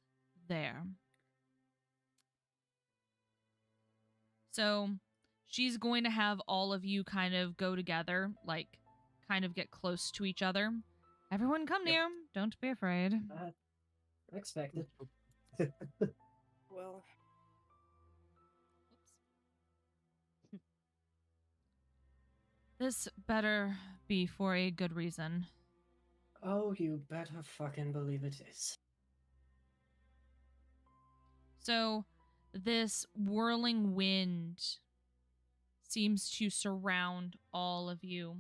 there. So she's going to have all of you kind of go together, like kind of get close to each other. Everyone come near. Don't be afraid. Expected. Well, Oops. This better be for a good reason. Oh, you better fucking believe it is. So this whirling wind seems to surround all of you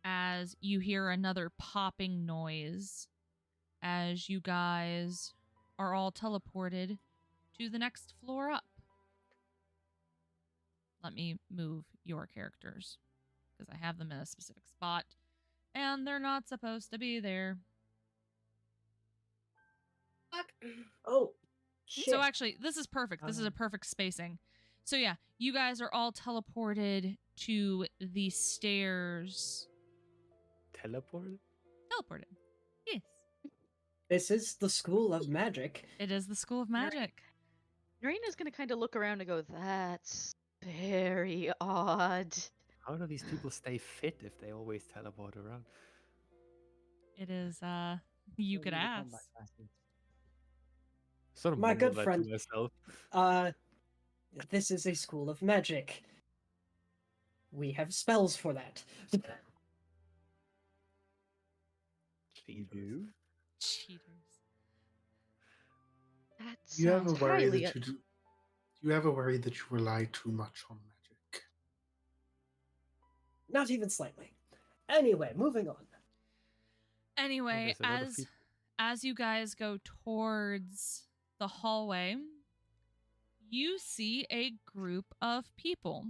as you hear another popping noise as you guys are all teleported to the next floor up. Let me move your characters because I have them in a specific spot and they're not supposed to be there. fuck. Oh, shit. So actually, this is perfect. This is a perfect spacing. So yeah, you guys are all teleported to the stairs. Teleported? Teleported. Yes. This is the School of Magic. It is the School of Magic. Neraina's gonna kind of look around and go, "That's very odd." How do these people stay fit if they always teleport around? It is, you could ask. Sort of My mumble good that friend. to myself. This is a School of Magic. We have spells for that. Cheaters. Cheaters. That Do you ever sounds worry highly. that do you ever worry that you rely too much on magic? Not even slightly. Anyway, moving on. Anyway, there's a lot of people. as you guys go towards the hallway, you see a group of people.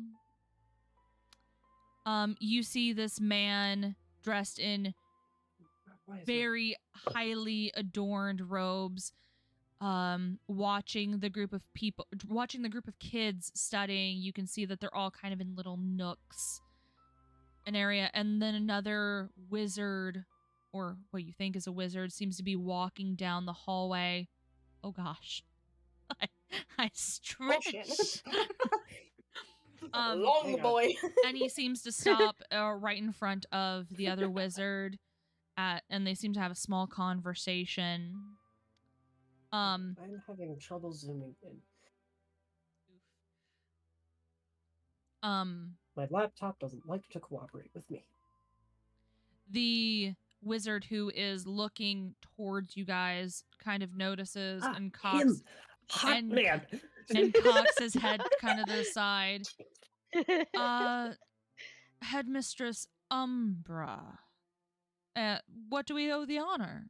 You see this man dressed in very highly adorned robes, watching the group of kids studying. You can see that they're all kind of in little nooks, an area, and then another wizard, or what you think is a wizard, seems to be walking down the hallway. Oh gosh. I stretched. Long boy. And he seems to stop right in front of the other wizard, and they seem to have a small conversation. I'm having trouble zooming in. My laptop doesn't like to cooperate with me. The wizard who is looking towards you guys kind of notices and cocks Him! Hot and- man! and cocks his head kind of to the side. Headmistress Umbra. What do we owe the honor?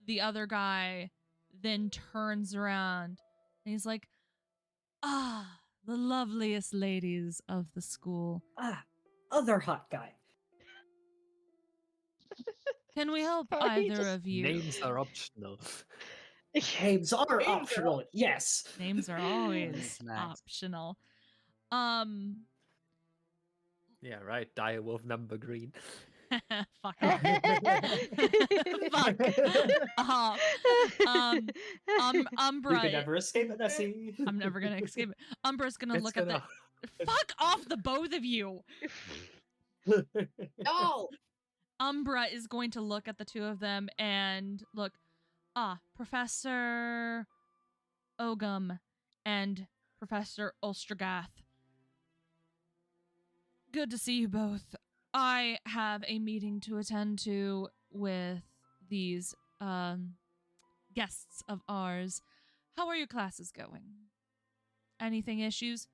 The other guy then turns around and he's like, the loveliest ladies of the school. Other hot guy. Can we help Sorry, either just- of you? Names are optional. Names are optional, yes. Names are always Nice. optional. Yeah, right. Direwolf number green. Fuck off. Fuck off. Umbra. You can never escape it, Nessie. I'm never gonna escape it. Umbra's gonna It's look at gonna- the. Fuck off, the both of you. No. Umbra is going to look at the two of them and look. Professor Ogum and Professor Ulstragath. Good to see you both. I have a meeting to attend to with these guests of ours. How are your classes going? Anything issues?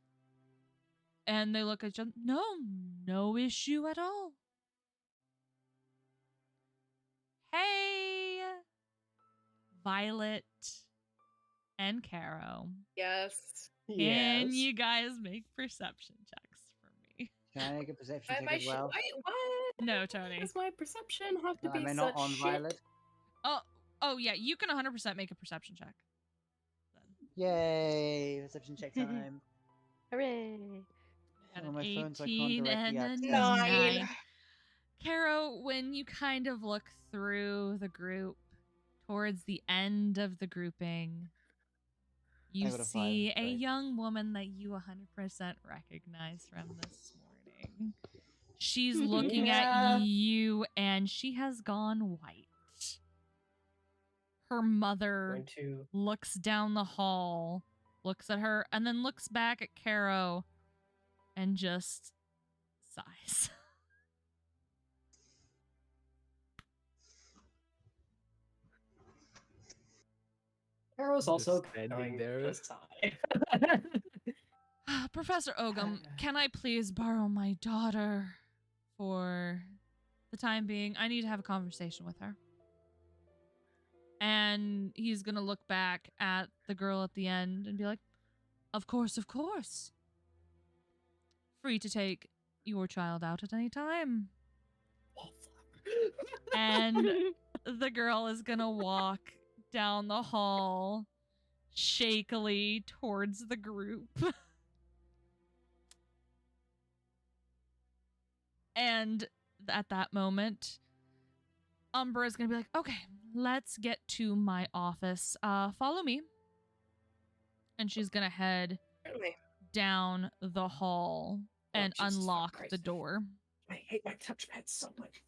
And they look at each other. No issue at all. Hey, Violet and Caro. Yes. Can you guys make perception checks for me? Can I make a perception Why am check I as well? Wait, what? No, Tony. Does my perception have to Am be I such not on shit? Violet? Oh, Oh, yeah, you can 100% make a perception check. Yay! Perception check time. Hooray! Got On an my phone, so I can't 18 directly and a access. 9. Caro, when you kind of look through the group towards the end of the grouping, you got a 5, see a right. young woman that you 100% recognize from this morning. She's looking Yeah. at you and she has gone white. Her mother Going to looks down the hall, looks at her, and then looks back at Caro and just sighs. Arrow's Just also standing going there. to sigh. Professor Ogum, can I please borrow my daughter for the time being? I need to have a conversation with her. And he's going to look back at the girl at the end and be like, of course, of course. Free to take your child out at any time. And the girl is going to walk down the hall shakily towards the group. And at that moment, Umbra is going to be like, okay, let's get to my office. Follow me. And she's going to head down the hall and Jesus unlock Christ. the door. I hate my touchpad so much.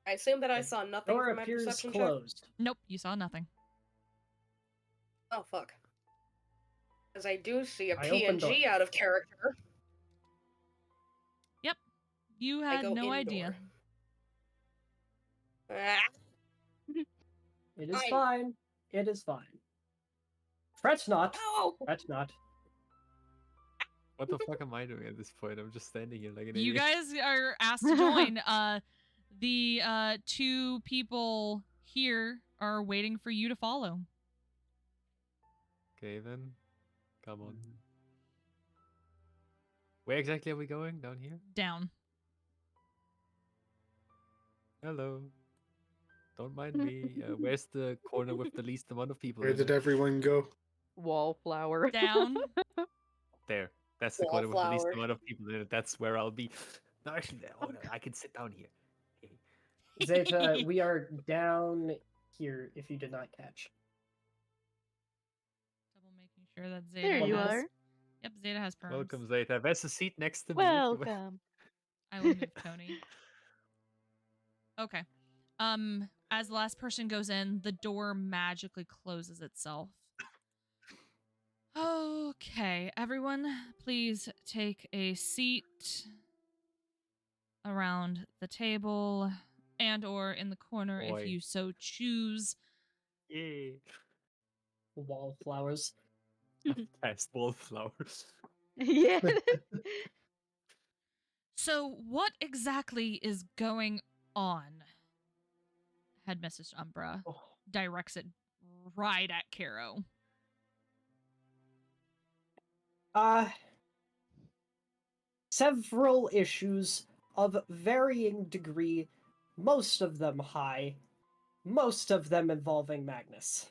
I assume that I saw nothing Door from my appears perception check. closed. Nope, you saw nothing. Oh, fuck. Because I do see a I opened PNG door. out of character. Yep, you I had go no indoor. idea. Ah, It is Fine. fine. It is fine. Fret not. no! Fret not. What the fuck am I doing at this point? I'm just standing here like an You idiot. guys are asked to join. The two people here are waiting for you to follow. Okay then. Come on. Where exactly are we going? Down here? Down. Hello. Don't mind me. Where's the corner with the least amount of people Where in did it? everyone go? Wallflower. Down. There. That's the corner with the least Wallflower. amount of people in it. That's where I'll be. No, actually, hold on. I can sit down here. Okay. Zeta, we are down here if you did not catch. Double making sure that Zeta There you has... are. Yep, Zeta has perms. Welcome, Zeta. There's a seat next to me. Welcome. I will move Tony. Okay. As the last person goes in, the door magically closes itself. Okay, everyone, please take a seat around the table and or in the corner Boy. if you so choose. Yay. Wallflowers. Past wallflowers. Yeah. So, what exactly is going on? Headmistress Umbra Oh. directs it right at Caro. Several issues of varying degree, most of them high, most of them involving Magnus.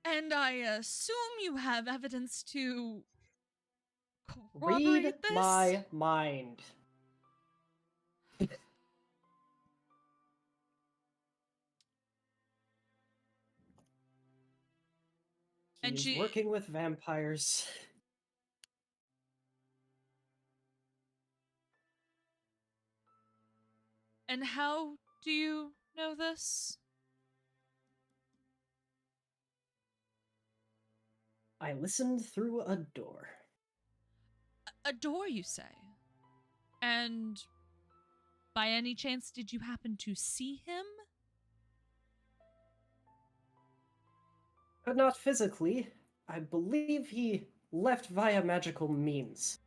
And I assume you have evidence to corroborate Read this? my mind. And He's she- working with vampires. And how do you know this? I listened through a door. A door, you say? And by any chance, did you happen to see him? But not physically. I believe he left via magical means.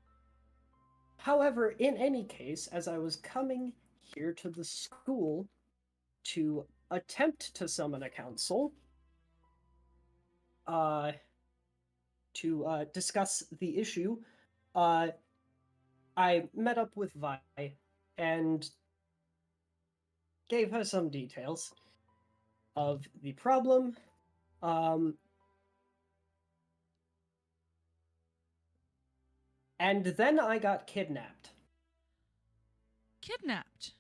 However, in any case, as I was coming here to the school to attempt to summon a council, to discuss the issue, I met up with Vi and gave her some details of the problem. And then I got kidnapped. Kidnapped.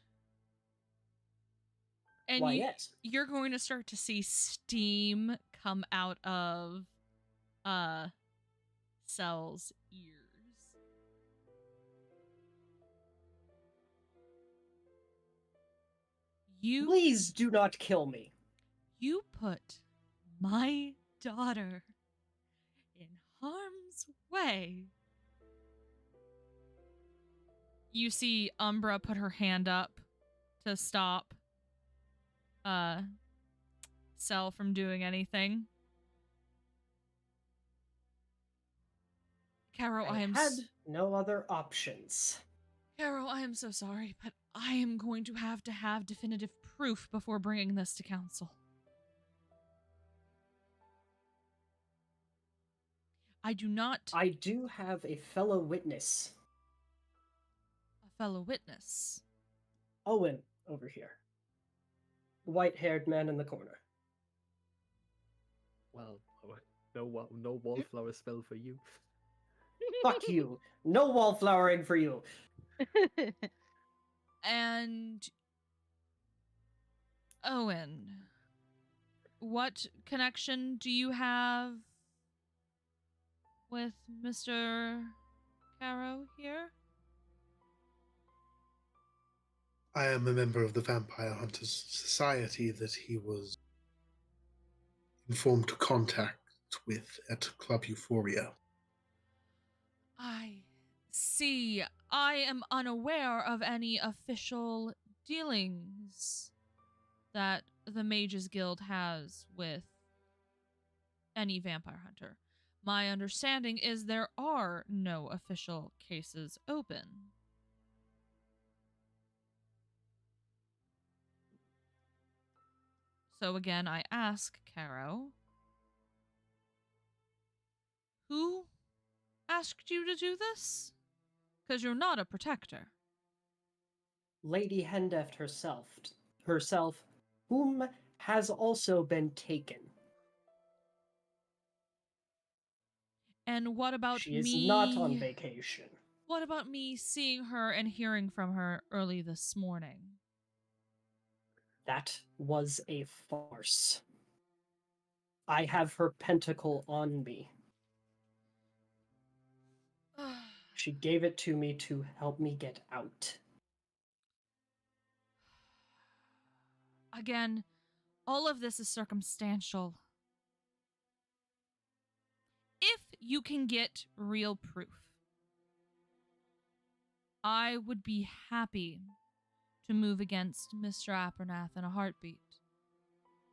And Why, yes. you're going to start to see steam come out of Cell's ears. Please do not kill me. You put my daughter in harm's way. You see Umbra put her hand up to stop Cell from doing anything. Caro, I had no other options. Caro, I am so sorry, but I am going to have definitive proof before bringing this to council. I do not... I do have a fellow witness. A fellow witness? Owen, over here. The white-haired man in the corner. Well, no wallflower spell for you. Fuck you. No wallflowering for you. And... Owen, what connection do you have with Mr. Caro here? I am a member of the Vampire Hunters Society that he was informed to contact with at Club Euphoria. I see. I am unaware of any official dealings that the Mages Guild has with any vampire hunter. My understanding is there are no official cases open. So again, I ask Caro, who asked you to do this? Because you're not a protector. Lady Hendeft herself, whom has also been taken. And what about She me? is not on vacation. What about me seeing her and hearing from her early this morning? That was a farce. I have her pentacle on me. She gave it to me to help me get out. Again, all of this is circumstantial. If you can get real proof, I would be happy to move against Mr. Apernath in a heartbeat.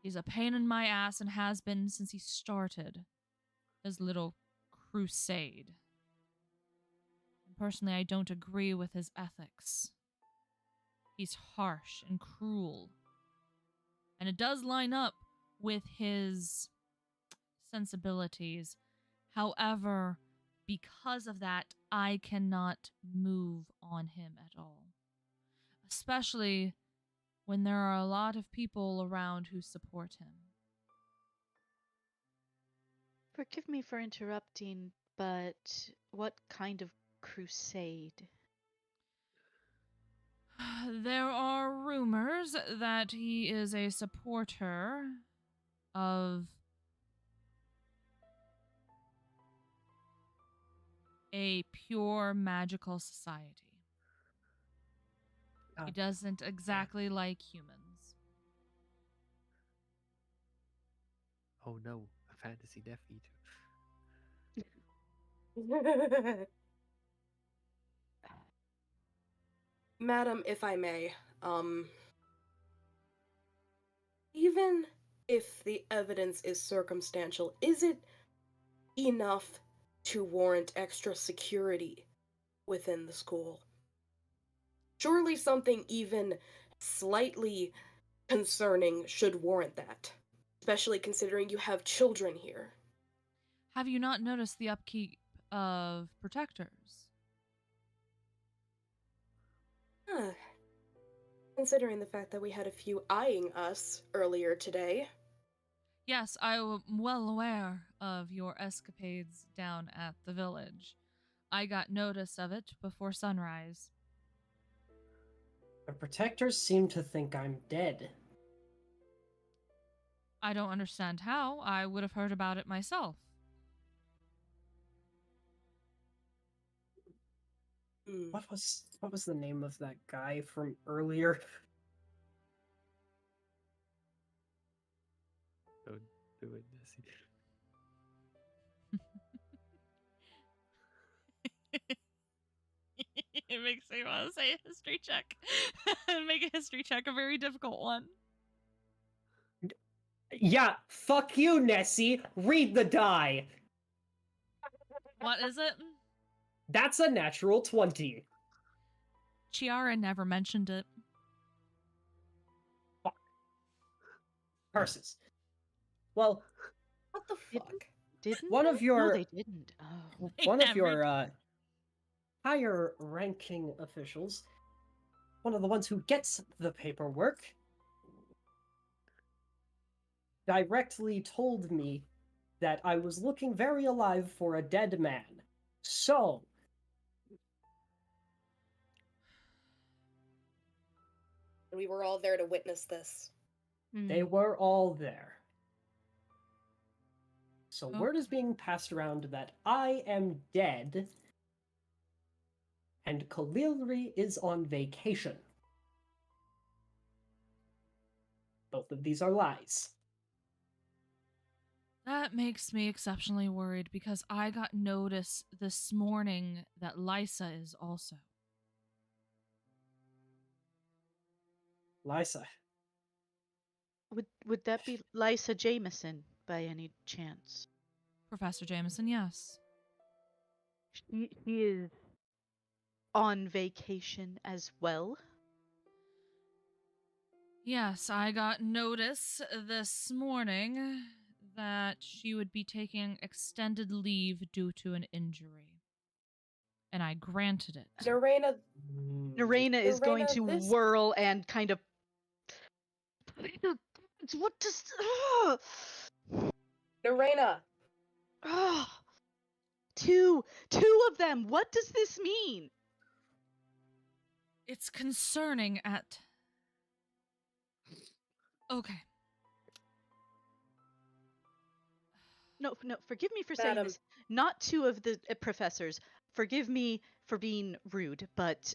He's a pain in my ass and has been since he started his little crusade. And personally, I don't agree with his ethics. He's harsh and cruel. And it does line up with his sensibilities. However, because of that, I cannot move on him at all. Especially when there are a lot of people around who support him. Forgive me for interrupting, but what kind of crusade? There are rumors that he is a supporter of a pure magical society. He doesn't exactly like humans. Oh no, a fantasy Death Eater. Madam, if I may, even if the evidence is circumstantial, is it enough to warrant extra security within the school? Surely something even slightly concerning should warrant that, especially considering you have children here. Have you not noticed the upkeep of protectors? Huh. Considering the fact that we had a few eyeing us earlier today. Yes, I'm well aware of your escapades down at the village. I got notice of it before sunrise. The protectors seem to think I'm dead. I don't understand how. I would have heard about it myself. What was the name of that guy from earlier? Don't do it, Nessie. It makes me want to say a history check. Make a history check, a very difficult one. Yeah, fuck you, Nessie. Read the die. What is it? That's a natural 20. Chiara never mentioned it. Fuck. Curses. Well, What the fuck? Didn't one of they? your- No, they didn't. Oh. one of Never your higher ranking officials, one of the ones who gets the paperwork, directly told me that I was looking very alive for a dead man. So, We were all there to witness this. they Hmm. were all there. So word is Okay. being passed around that I am dead, and Kalilri is on vacation. Both of these are lies. That makes me exceptionally worried because I got notice this morning that Lysa is also. Lysa. Would that be Lysa Jameson by any chance? Professor Jameson, yes. She is on vacation as well. Yes, I got notice this morning that she would be taking extended leave due to an injury. And I granted it. Neraina, Neraina is going Neraina, to this- whirl and kind of. What does? Neraina, Ugh. Two of them. What does this mean? It's concerning at. Okay. No. Forgive me for saying Madam. this. Not two of the professors. Forgive me for being rude, but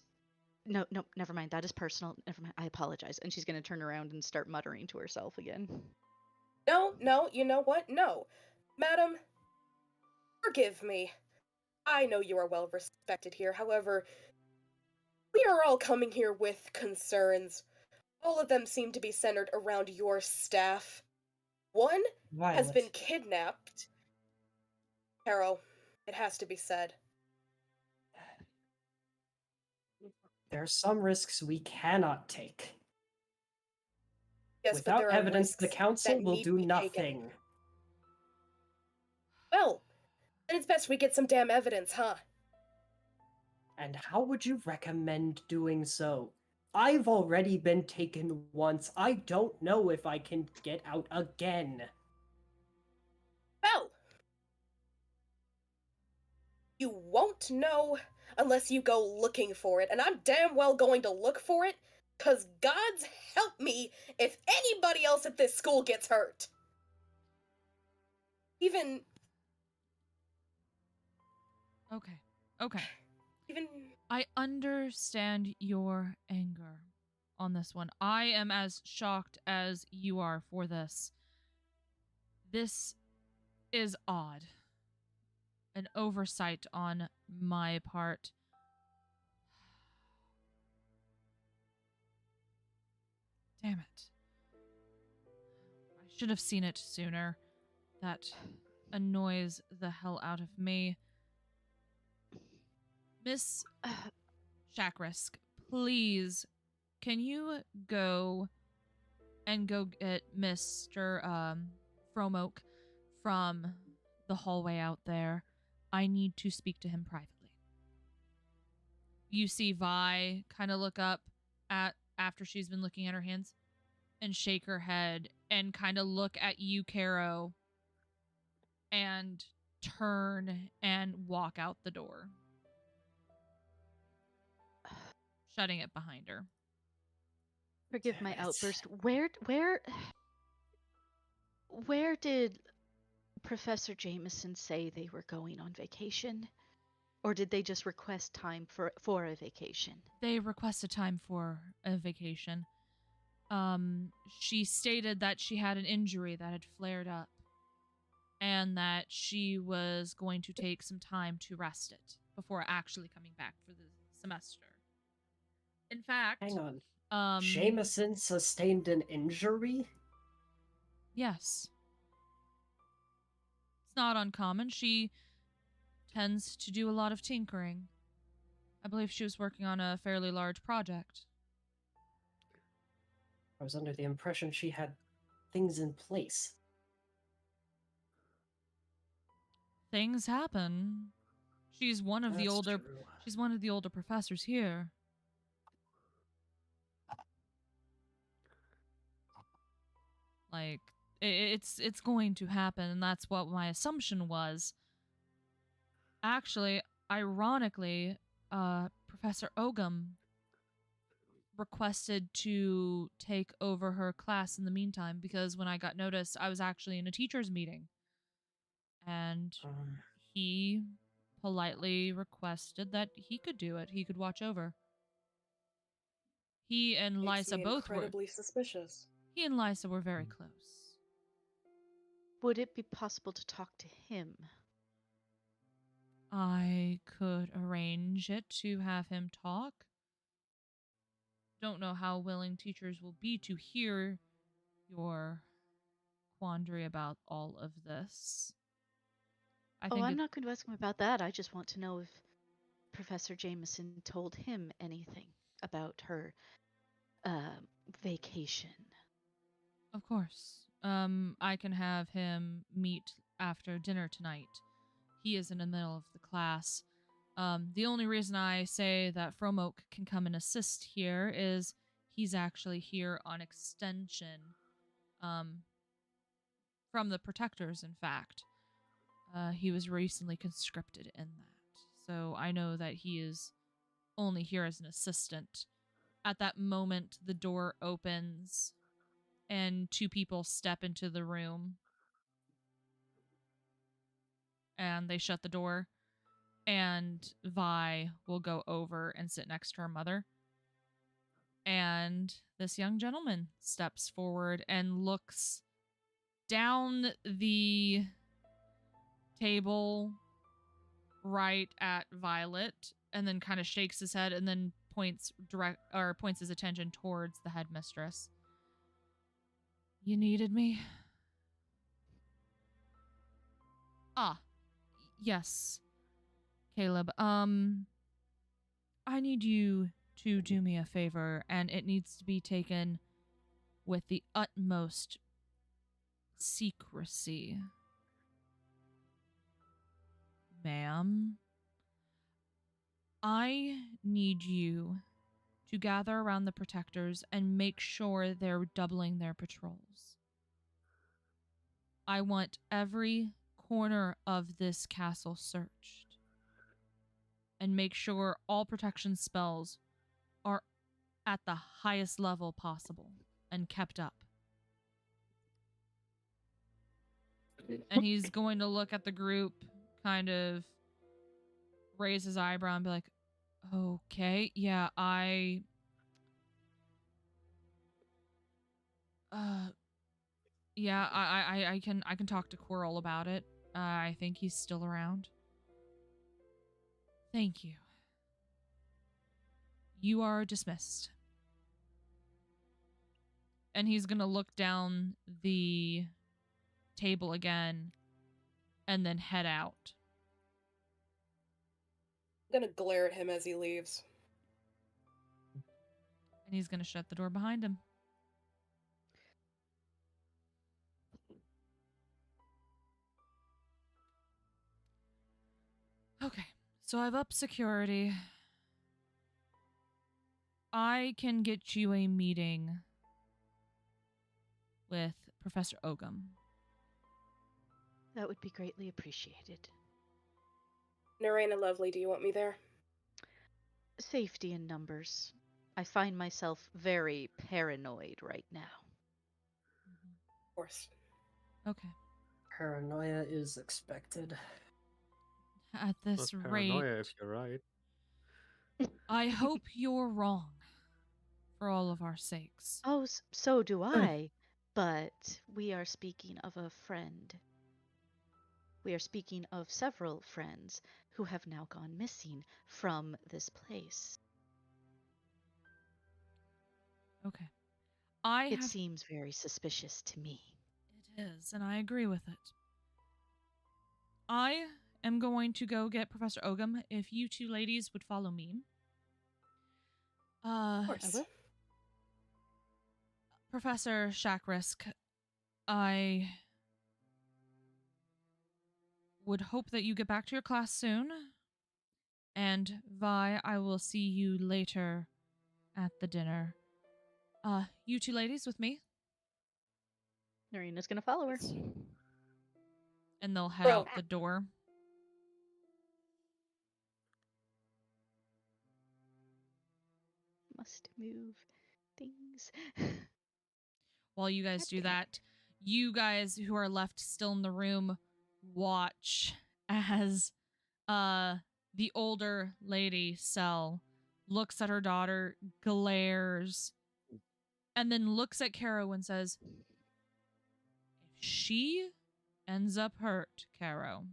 no, never mind. That is personal. Never mind. I apologize. And she's gonna turn around and start muttering to herself again. No, you know what? No. Madam, forgive me. I know you are well respected here, however, we are all coming here with concerns. All of them seem to be centered around your staff. One has been kidnapped. Harrow, it has to be said. There are some risks we cannot take. Yes, but Without there are evidence, the risks council that will need do to be taken. nothing. Well, then it's best we get some damn evidence, huh? And how would you recommend doing so? I've already been taken once. I don't know if I can get out again. Well, you won't know unless you go looking for it, and I'm damn well going to look for it, 'cause God's help me if anybody else at this school gets hurt. Even Okay. I understand your anger on this one. I am as shocked as you are for this. This is odd. An oversight on my part. Damn it. I should have seen it sooner. That annoys the hell out of me. Miss Shackrisk, please, can you go get Mr. Fromoke from the hallway out there? I need to speak to him privately. you see Vi kind of look up at after she's been looking at her hands and shake her head and kind of look at you, Caro, and turn and walk out the door, shutting it behind her. Forgive Damn my it. outburst. Where did Professor Jameson say they were going on vacation? Or did they just request time for a vacation? They requested time for a vacation. She stated that she had an injury that had flared up and that she was going to take some time to rest it before actually coming back for the semester. In fact, Hang on. Jameson sustained an injury? yes. It's not uncommon. She tends to do a lot of tinkering. I believe she was working on a fairly large project. I was under the impression she had things in place. Things happen. She's one of the That's older true. she's one of the older professors here. Like it's going to happen, and that's what my assumption was. Actually, ironically, Professor Ogum requested to take over her class in the meantime because when I got noticed, I was actually in a teacher's meeting. And he politely requested that he could do it. He could watch over. He and Makes Lysa me both were. incredibly suspicious. He and Lysa were very close. Would it be possible to talk to him? I could arrange it to have him talk. Don't know how willing teachers will be to hear your quandary about all of this. I'm not going to ask him about that. I just want to know if Professor Jameson told him anything about her vacation. Of course. I can have him meet after dinner tonight. He is in the middle of the class. The only reason I say that Fromok can come and assist here is he's actually here on extension. From the Protectors, in fact. He was recently conscripted in that. So I know that he is only here as an assistant. At that moment, the door opens and two people step into the room. And they shut the door. And Vi will go over and sit next to her mother. And this young gentleman steps forward and looks down the table right at Violet and then kind of shakes his head and then points his attention towards the headmistress. You needed me? Yes. Caleb, I need you to do me a favor, and it needs to be taken with the utmost secrecy. Ma'am, I need you to gather around the Protectors and make sure they're doubling their patrols. I want every corner of this castle searched. And make sure all protection spells are at the highest level possible and kept up. And he's going to look at the group, kind of raise his eyebrow and be like, okay, yeah, I can talk to Quirrell about it. I think he's still around. Thank you. You are dismissed. And he's gonna look down the table again and then head out. I'm gonna glare at him as he leaves. And he's gonna shut the door behind him. Okay, so I've upped security. I can get you a meeting with Professor Ogum. That would be greatly appreciated. Neraina, lovely, do you want me there? Safety in numbers. I find myself very paranoid right now. Of course. Okay. Paranoia is expected. At this Not rate, paranoia if you're right. I hope you're wrong for all of our sakes. Oh, so do I. But we are speaking of a friend. We are speaking of several friends who have now gone missing from this place. Okay. It seems very suspicious to me. It is, and I agree with it. I am going to go get Professor Ogum. If you two ladies would follow me. Of course. I will. Professor Shakrisk, I would hope that you get back to your class soon. And Vi, I will see you later at the dinner. You two ladies with me? Neraina's gonna follow her. And they'll head Bro. out the door. Must move things. While you guys do that, you guys who are left still in the room watch as the older lady, Sel, looks at her daughter, glares, and then looks at Caro and says, if she ends up hurt, Caro,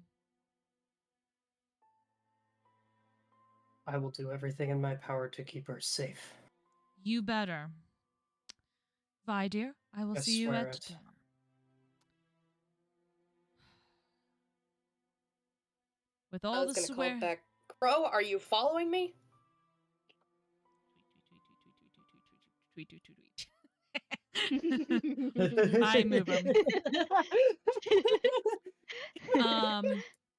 I will do everything in my power to keep her safe. you better. Vi, dear, I will I see you swear at it. dinner. With I all was the gonna call swear... back. Crow, are you following me? Tweet. I move him.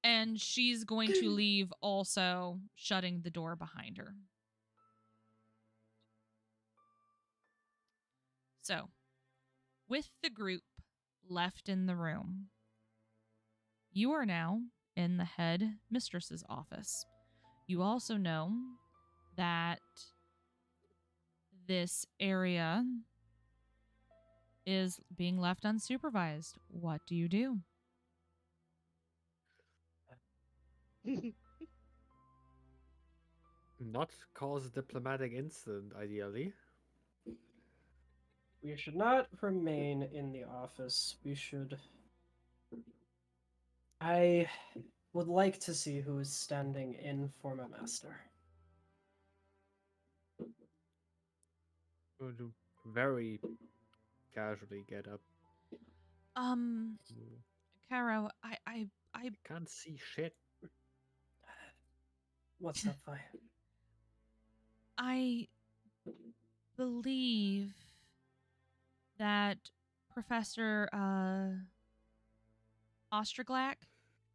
And she's going to leave also, shutting the door behind her. So, with the group left in the room, you are now in the head mistress's office. You also know that this area is being left unsupervised. What do you do? Not cause a diplomatic incident, ideally. We should not remain in the office. We should... I would like to see who is standing in for my master. Going to very casually get up. Caro, I Can't see shit. What's up, Vi? I believe that Professor Ostroglack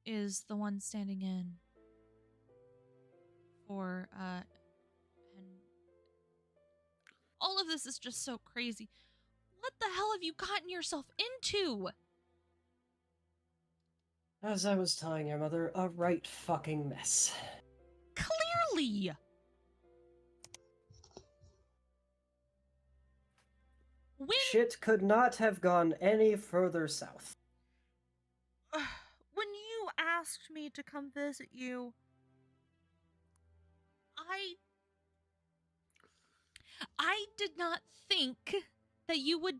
is the one standing in for and all of this is just so crazy. What the hell have you gotten yourself into? As I was telling your mother, a right fucking mess. Clearly. When Shit could not have gone any further south. when you asked me to come visit you, I did not think that you would.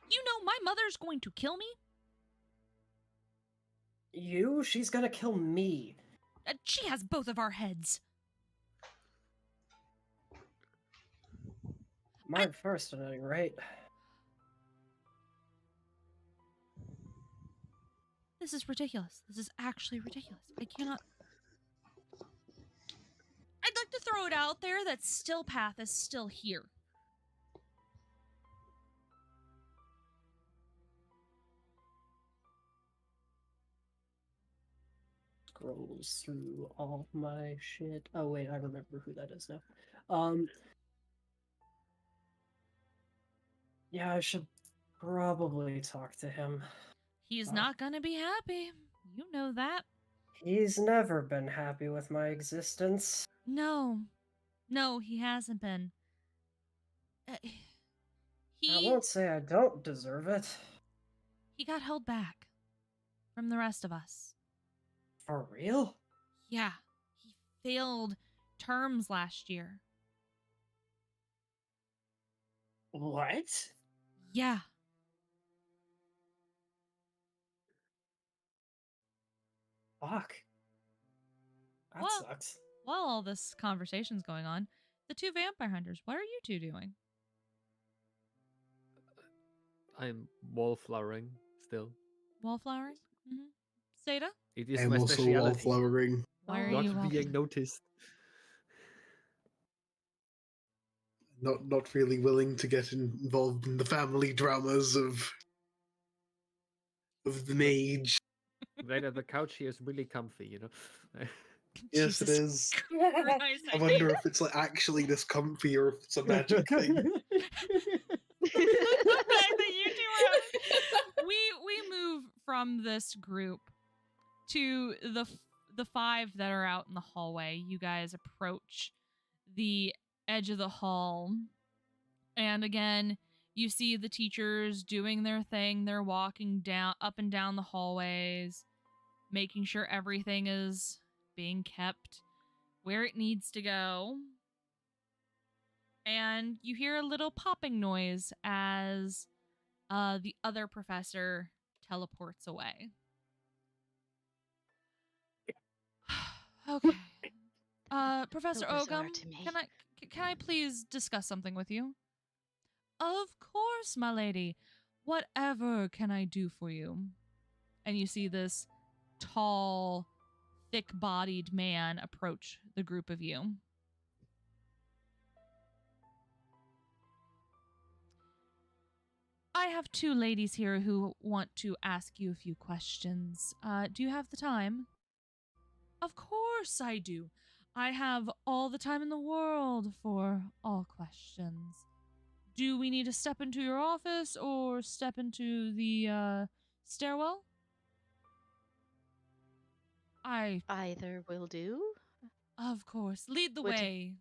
You know, my mother's going to kill me. You? She's gonna kill me. She has both of our heads. Mine first, at any rate. This is ridiculous. This is actually ridiculous. I cannot. I'd like to throw it out there that Stillpath is still here. scrolls through all my shit. Oh wait, I remember who that is now. Yeah, I should probably talk to him. He's not gonna be happy. You know that. He's never been happy with my existence. No. No, he hasn't been. I He won't say I don't deserve it. got held back from the rest of us. For real? Yeah. He failed terms last year. What? Yeah. Fuck. That Well- sucks. While all this conversation's going on, the two vampire hunters, what are you two doing? I'm wallflowering still. Wallflowering? Mm-hmm. Seda? It is I am my also speciality. wallflowering. Why are Not you being wallflowering? noticed. Not really willing to get involved in the family dramas of the mage. Right, the couch here is really comfy, you know. Yes, it Jesus is. Christ, I wonder if it's like actually this comfy or if it's a magic thing. the fact that you two are we move from this group to the five that are out in the hallway. You guys approach the edge of the hall, and again you see the teachers doing their thing. They're walking down up and down the hallways, making sure everything is being kept where it needs to go. And you hear a little popping noise as the other professor teleports away. Okay. Professor So bizarre Ogum, to me. can I please discuss something with you? Of course, my lady. Whatever can I do for you? And you see this tall, thick-bodied man approach the group of you. I have two ladies here who want to ask you a few questions. Do you have the time? Of course I do. I have all the time in the world for all questions. Do we need to step into your office or step into the stairwell? Either will do. Of course. Lead the Would- way.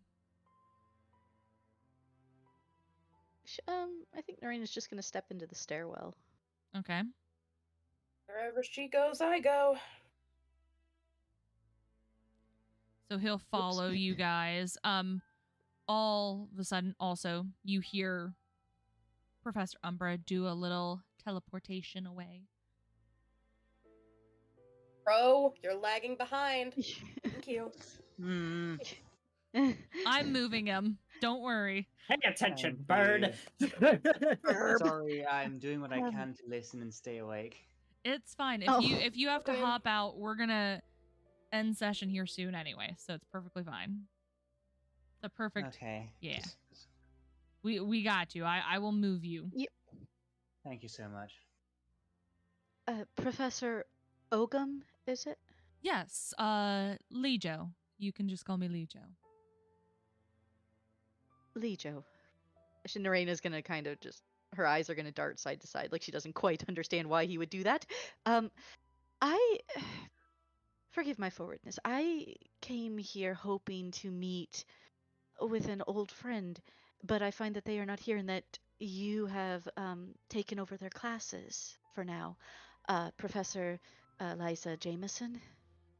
I think Neraina's just gonna step into the stairwell. Okay. Wherever she goes, I go. So he'll follow you guys. All of a sudden, also, you hear Professor Umbra do a little teleportation away. Bro, you're lagging behind. Thank you. Hmm. I'm moving him. Don't worry. Pay attention, Thank bird. Sorry, I'm doing what I can to listen and stay awake. It's fine. Oh. If you have to Okay. hop out, we're gonna end session here soon anyway, so it's perfectly fine. The perfect. Okay. Yeah. Just- We got you. I will move you. Thank you so much. Professor Ogum, is it? Yes. Lejo. You can just call me Lejo. Lejo. Neraina's gonna kind of just, her eyes are gonna dart side to side, like she doesn't quite understand why he would do that. I forgive my forwardness. I came here hoping to meet with an old friend, but I find that they are not here and that you have taken over their classes for now. Professor Liza Jameson.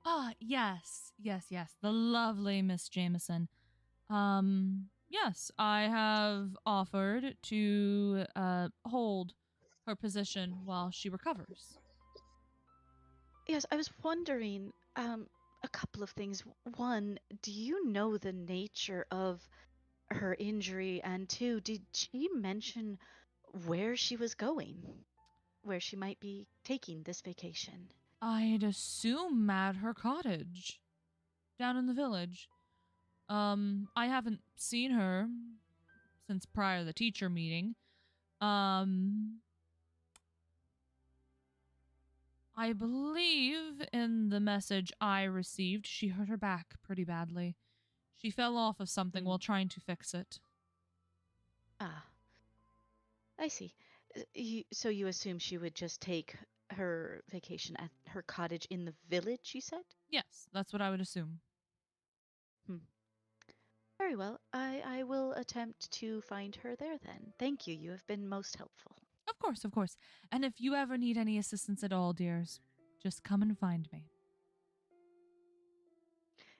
Ah, yes. The lovely Miss Jameson. Yes, I have offered to hold her position while she recovers. Yes, I was wondering a couple of things. One, do you know the nature of her injury? And two, did she mention where she was going? Where she might be taking this vacation? I'd assume at her cottage down in the village. I haven't seen her since prior to the teacher meeting. I I believe in the message I received, she hurt her back pretty badly. She fell off of something while trying to fix it. Ah, I see. So you assume she would just take her vacation at her cottage in the village, you said? Yes, that's what I would assume. Very well. I will attempt to find her there then. Thank you. You have been most helpful. Of course, of course. And if you ever need any assistance at all, dears, just come and find me.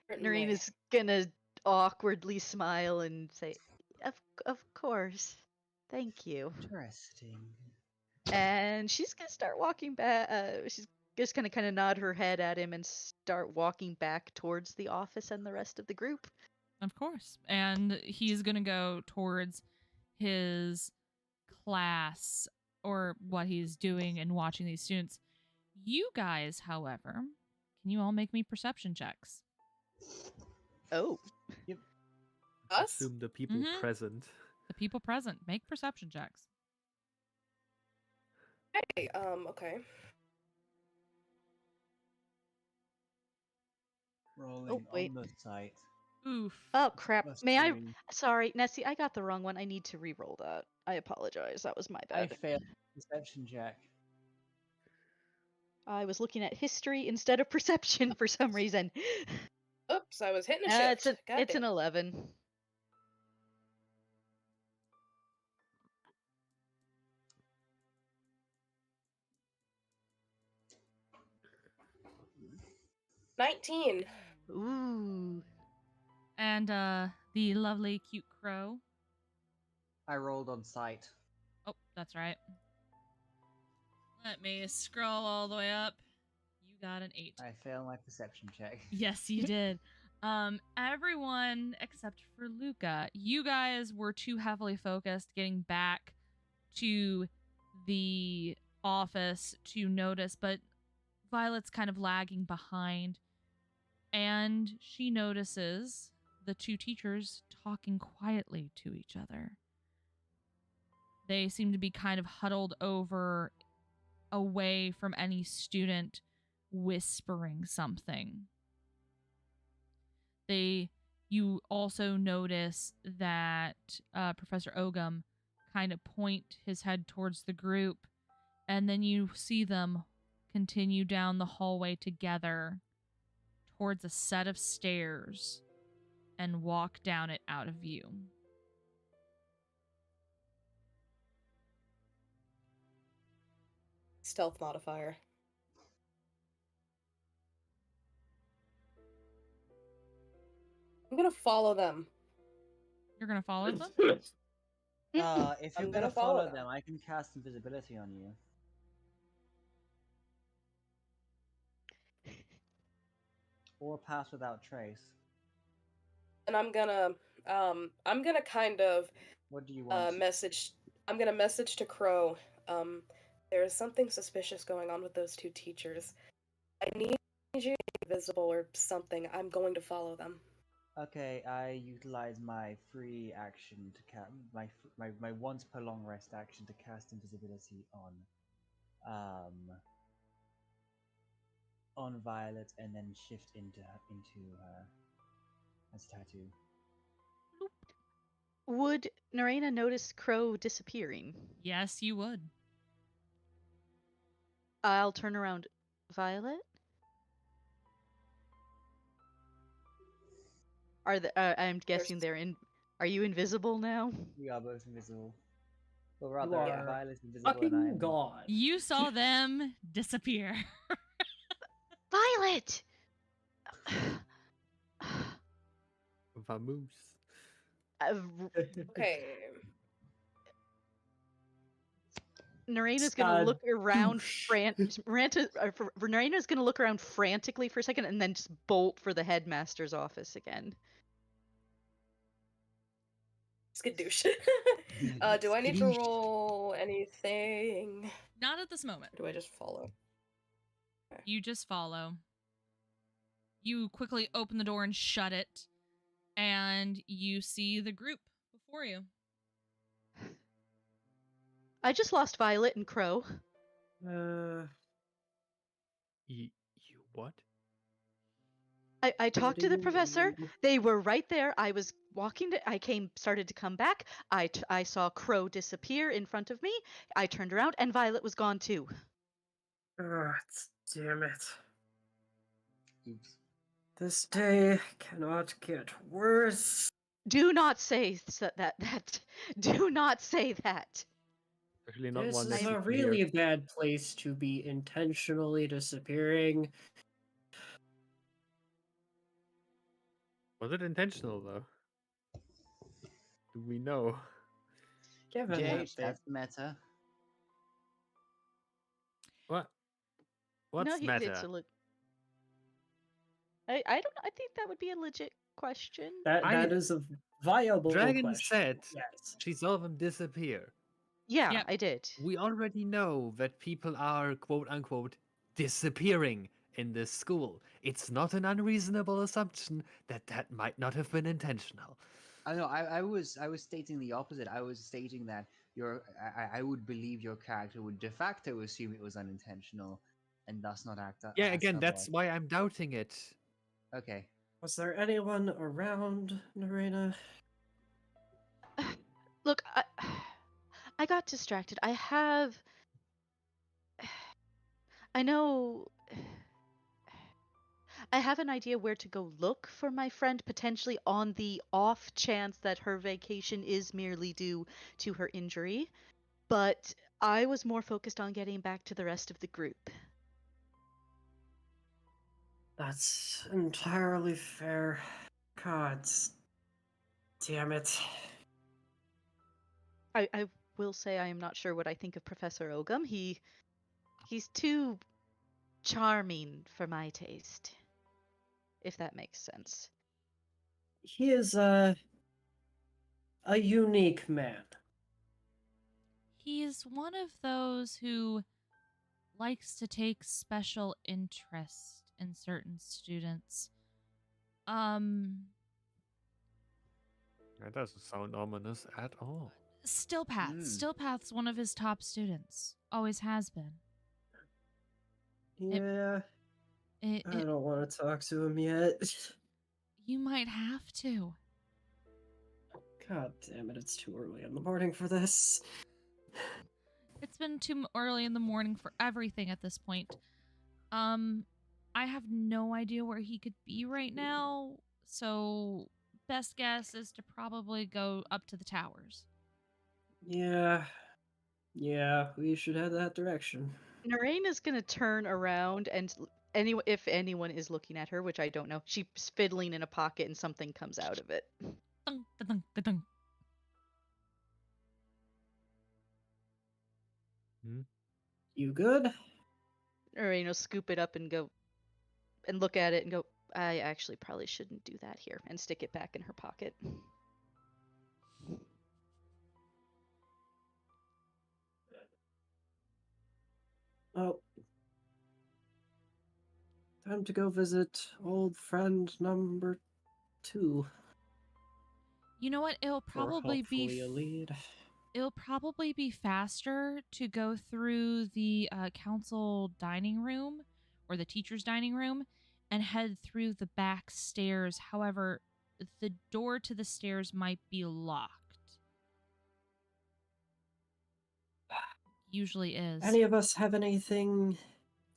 Certainly. Neraina's gonna awkwardly smile and say, of course. Thank you. Interesting. And she's gonna start walking back. She's just gonna kind of nod her head at him and start walking back towards the office and the rest of the group. Of course. And he's going to go towards his class or what he's doing and watching these students. You guys, however, can you all make me perception checks? Oh. Us? Assume the people Mhm. present. The people present, make perception checks. Hey, okay. Rolling wait. on the site. Oof. Oh crap. Plus May I? 3. Sorry, Nessie, I got the wrong one. I need to re-roll that. I apologize. That was my I bad. failed perception check. I was looking at history instead of perception for some reason. Oops, I was hitting a shift. It's an Goddamn. 11. $19. Ooh. And the lovely cute crow. I rolled on sight. Oh, that's right. Let me scroll all the way up. You got an 8. I failed my perception check. Yes, you did. Everyone except for Luka. You guys were too heavily focused getting back to the office to notice, but Violet's kind of lagging behind. And she notices the two teachers talking quietly to each other. They seem to be kind of huddled over away from any student whispering something. You also notice that Professor Ogum kind of point his head towards the group, and then you see them continue down the hallway together towards a set of stairs and walk down it out of view. Stealth modifier. I'm gonna follow them. You're gonna follow them? If I'm you're gonna gonna follow follow them. them, I can cast invisibility on you. Or pass without trace. And I'm gonna kind of What do you want? I'm gonna message to Crow. There is something suspicious going on with those two teachers. I need you to be visible or something. I'm going to follow them. Okay, I utilize my free action to cast my once per long rest action to cast invisibility on Violet, and then shift into her as a tattoo. Would Neraina notice Crow disappearing? Yes, you would. I'll turn around. Violet? I'm guessing they're in. Are you invisible now? We are both invisible. Well, You rather, are Violet's invisible and I fucking am. gone. You saw them disappear. Violet! Vamoose. Okay. Neraina's gonna look around Neraina's gonna look around frantically for a second and then just bolt for the headmaster's office again. Skadoosh. Do I need to roll anything? Not at this moment. Or do I just follow? You just follow. You quickly open the door and shut it, and you see the group before you. I just lost Violet and Crow. You what? I talked to the do professor. you- They were right there. I was walking. Started to come back. I saw Crow disappear in front of me. I turned around, and Violet was gone too. Ah, damn it. Oops. This day cannot get worse. Do not say that. Do not say that. Especially not This one is that a you can really hear. bad place to be intentionally disappearing. Was it intentional though? Do we know? Given that JH, they that's the meta. What? What's No, it's meta? a I don't. I think that would be a legit question. that is a viable Dragon question. said Yes. she saw them disappear. Yeah, Yep. I did. We already know that people are quote unquote disappearing in this school. It's not an unreasonable assumption that that might not have been intentional. I know. I was stating the opposite. I was stating that I would believe your character would de facto assume it was unintentional, and thus not act. Yeah, as again, that's otherwise. why I'm doubting it. Okay. Was there anyone around, Neraina? Look, I got distracted. I know. I have an idea where to go look for my friend, potentially on the off chance that her vacation is merely due to her injury. But I was more focused on getting back to the rest of the group. That's entirely fair. God damn it. I will say I am not sure what I think of Professor Ogum. He's too charming for my taste, if that makes sense. He is a unique man. He is one of those who likes to take special interest in certain students. That doesn't sound ominous at all. Stillpath. Stillpath's one of his top students. Always has been. Yeah. I It don't want to talk to him yet. you might have to. God damn it, it's too early in the morning for this. It's been too early in the morning for everything at this point. I have no idea where he could be right now, so best guess is to probably go up to the towers. Yeah, we should head that direction. Neraina's gonna turn around and if anyone is looking at her, which I don't know, she's fiddling in a pocket and something comes out of it. Dun, dun, dun, dun, dun. You good? Neraina scoop it up and go and look at it and go, I actually probably shouldn't do that here, and stick it back in her pocket. Oh. Time to go visit old friend number 2. You know what? Or hopefully a lead. It'll probably be faster to go through the council dining room or the teacher's dining room and head through the back stairs. However, the door to the stairs might be locked. Usually is. Any of us have anything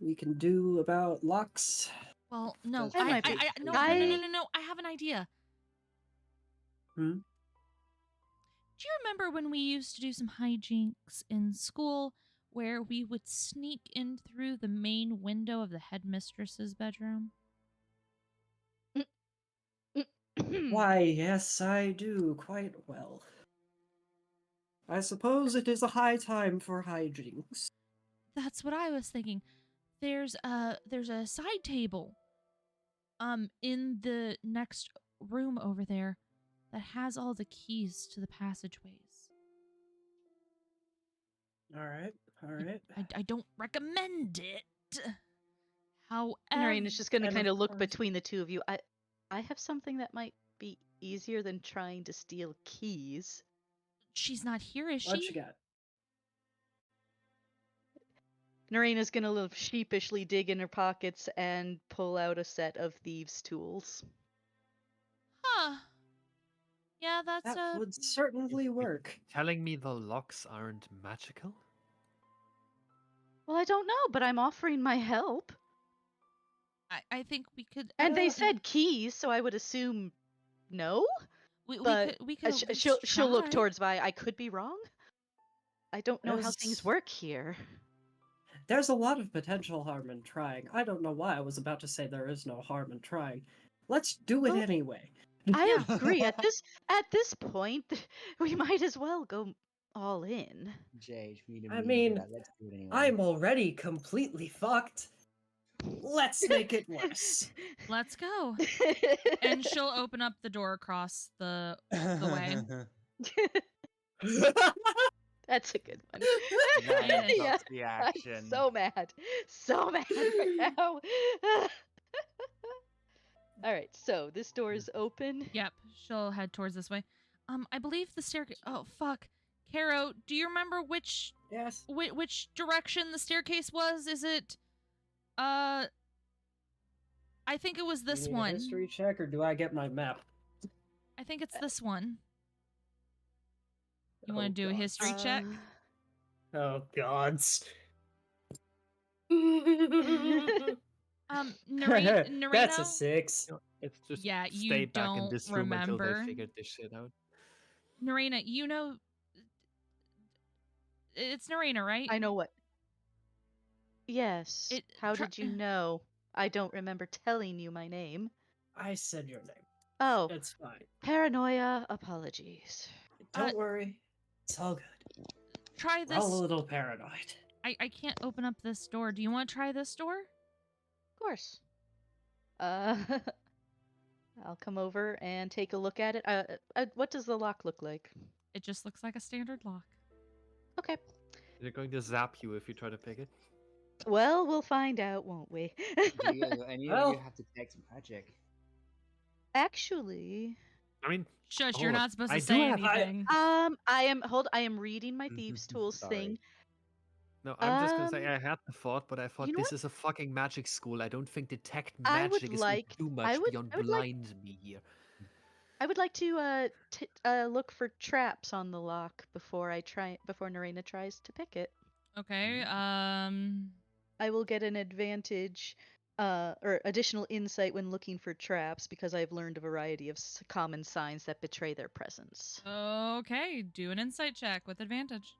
we can do about locks? Well, no. That might be- No. I have an idea. Hmm? Do you remember when we used to do some hijinks in school where we would sneak in through the main window of the headmistress's bedroom? Why, yes, I do quite well. I suppose it is a high time for hijinks. That's what I was thinking. There's a side table in the next room over there that has all the keys to the passageways. All right. I don't recommend it. However, Neraina's just gonna and kind of of look course- between the two of you. I have something that might be easier than trying to steal keys. she's not here, is What she? you got? Neraina's gonna little sheepishly dig in her pockets and pull out a set of thieves' tools. Huh. Yeah, that's That a. would certainly work. Telling me the locks aren't magical? Well, I don't know, but I'm offering my help. I think we could. And they said keys, so I would assume no. we But could at least she'll look try. towards Vi. I could be wrong. I don't know how things There's- work here. There's a lot of potential harm in trying. I don't know why I was about to say there is no harm in trying. Let's do it Well, anyway. I agree. At this point, we might as well go all in. Jade, we need I to mean, let's do it anyway. I'm already completely fucked. Let's make it worse. Let's go. And she'll open up the door across the way. That's a good one. That is Yeah, the I'm action. so mad right now. All right, so this door is open. Yep, she'll head towards this way. I believe the staircase. Oh fuck, Caro, do you remember which Yes. which direction the staircase was? Is it? I think it was Do this you need a one. history check, or do I get my map? I think it's this one. You Oh, want to do a God. history check? Oh gods. Neraina. That's a 6. It's just Yeah, you stay back in don't this room until remember. they figured this shit out. Neraina, you know. It's Neraina, right? I know what. Yes. How did you know? I don't remember telling you my name. I said your name. Oh, It's fine. paranoia. Apologies. Don't worry. It's all good. Try We're this. all a little paranoid. I can't open up this door. Do you want to try this door? Of course. I'll come over and take a look at it. What does the lock look like? It just looks like a standard lock. Okay. They're going to zap you if you try to pick it. Well, we'll find out, won't we? Do you, any of you have to take some magic? Actually, I mean, Shush, hold you're up. not supposed I to do say have- anything. I am reading my thieves tools Sorry. thing. No, I'm just gonna say Um, I had the thought, but I thought you know this what? is a fucking magic school. I don't think detect I would magic is like- too much I would- beyond I would like- blind me here. I would like to look for traps on the lock before Neraina tries to pick it. Okay. I will get an advantage or additional insight when looking for traps because I've learned a variety of common signs that betray their presence. Okay. Do an insight check with advantage.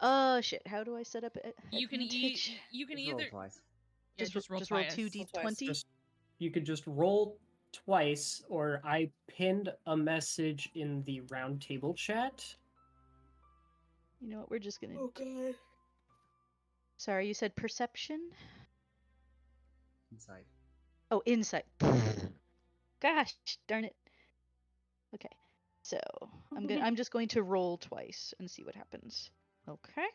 Oh shit! How do I set up it? You can advantage? You can Just either. roll twice. Yeah, just roll twice. 2d20. You could just roll twice, or I pinned a message in the round table chat. You know what? We're just gonna. Okay. Sorry, you said perception. Inside. Oh, insight. Gosh, darn it. Okay, so I'm just going to roll twice and see what happens. Okay.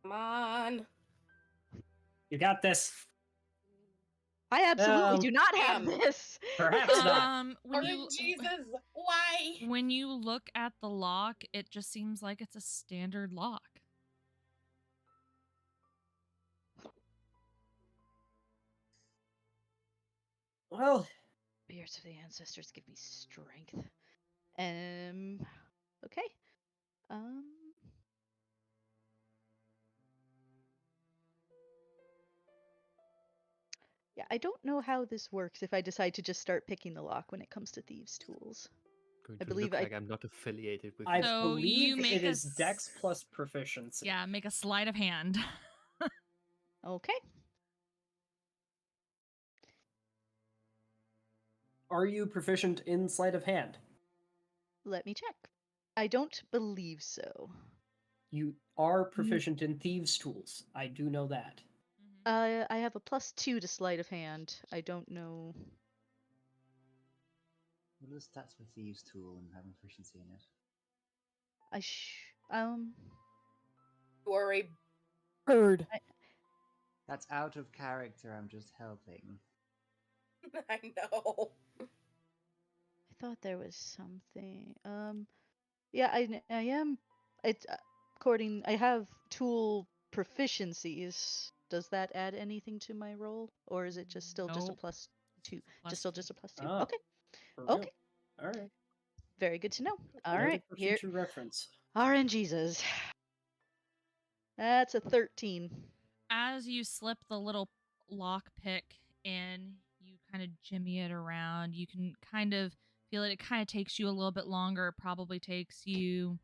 Come on. You got this. I absolutely do not have damn. this. Perhaps not. When Oh, you Jesus, why? when you look at the lock, it just seems like it's a standard lock. Well, Beards of the ancestors give me strength. Okay. Yeah, I don't know how this works if I decide to just start picking the lock when it comes to thieves' tools. Going I to believe look I- like I'm not affiliated with I you. So you believe make it a is Dex plus proficiency. Yeah, make a sleight of hand. Okay. Are you proficient in sleight of hand? Let me check. I don't believe so. You are proficient in thieves' tools. I do know that. I have a +2 to sleight of hand. I don't know. What are the stats for Thieves' Tool and having proficiency in it? You are a bird. That's out of character, I'm just helping. I know. I thought there was something. Yeah, I am. It's according. I have tool proficiencies. Does that add anything to my roll, or is it just still just a Nope. +2? Plus Still two. just a +2. Ah, Okay. for Okay. real. All right. Very good to know. All Noted right. for Here. future reference. RNGesus. That's a 13. As you slip the little lock pick in, you kind of jimmy it around. You can kind of feel it. It kind of takes you a little bit longer. It probably takes you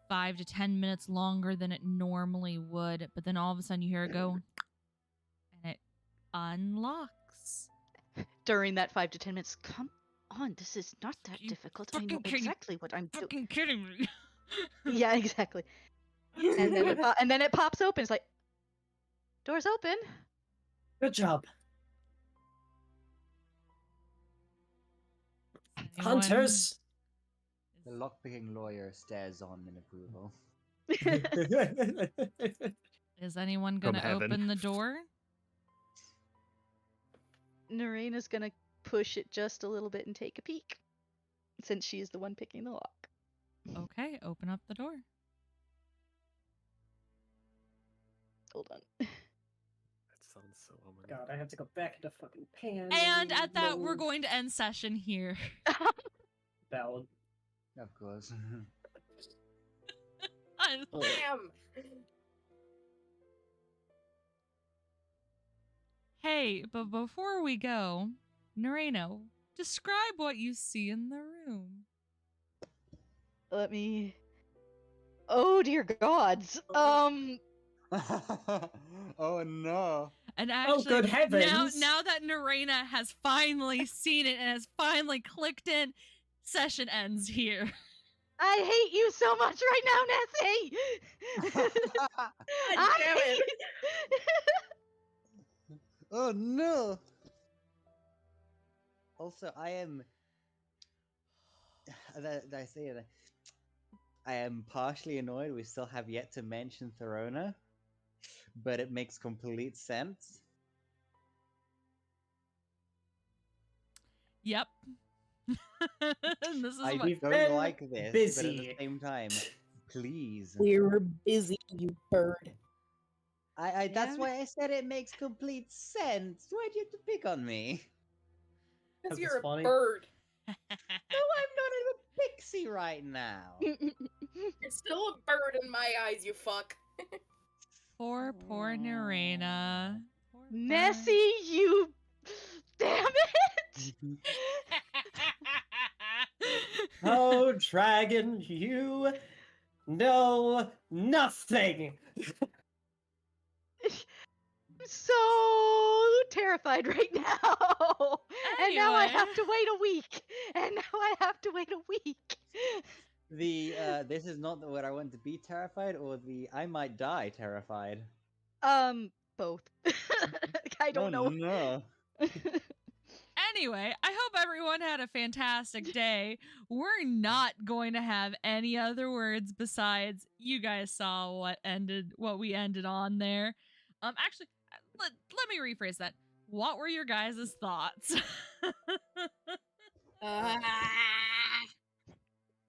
5 to 10 minutes longer than it normally would. But then all of a sudden you hear it go, and it unlocks. During that 5 to 10 minutes, come on, this is not that You difficult. I know fucking kidding- exactly what I'm doing. Fucking kidding me. Yeah, exactly. And then it pops open. It's like, doors open. Good job. Anyone- Hunters! The lockpicking lawyer stares on in approval. Is anyone From gonna heaven. open the door? Neraina's gonna push it just a little bit and take a peek, since she's the one picking the lock. Okay, open up the door. Hold on. That sounds so ominous. God, I have to go back into fucking pan. And at that, we're going to end session here. Valid. Of course. Damn. Hey, but before we go, Neraina, describe what you see in the room. Let me. Oh dear gods. Oh no. And actually, good heavens. now that Neraina has finally seen it and has finally clicked in, session ends here. I hate you so much right now, Nessie. God damn it. Oh no. Also, I am. Did I say it? I am partially annoyed we still have yet to mention Therona, but it makes complete sense. Yep. This is I what We've don't been like this, but at busy. the same time, please. We were busy, you bird. That's Yeah. why I said it makes complete sense. Why'd you have to pick on me? Because That's you're funny. a bird. No, I'm not a pixie right now. You're still a bird in my eyes, you fuck. poor Neraina. Poor Nessie, you. Damn it! Oh, dragon, you know nothing. I'm so terrified right now. And now I Anyway. have to wait a week. And now I have to wait a week. This is not what I want to be terrified, or the I might die terrified. Both. I don't know. No. Anyway, I hope everyone had a fantastic day. We're not going to have any other words besides you guys saw what we ended on there. Actually, let me rephrase that. What were your guys' thoughts?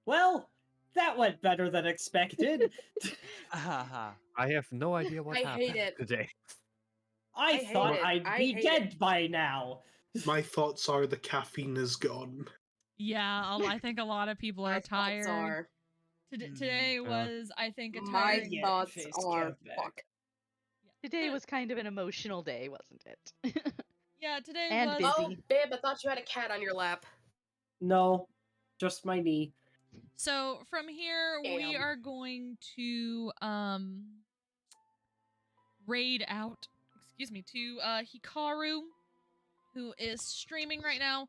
Well, that went better than expected. Haha. I have no idea what I happened hate it. today. I hate thought it. I'd I be hate dead by now. My thoughts are the caffeine is gone. Yeah, I think a lot of people My are thoughts tired. are. Today was, I think, a My tiring. Yeah, thoughts face are. cam back. Fuck. Today was kind of an emotional day, wasn't it? Yeah, today And was. busy. Oh, babe, I thought you had a cat on your lap. No, just my knee. So from here, we Damn. are going to raid out, to Hikaru, who is streaming right now.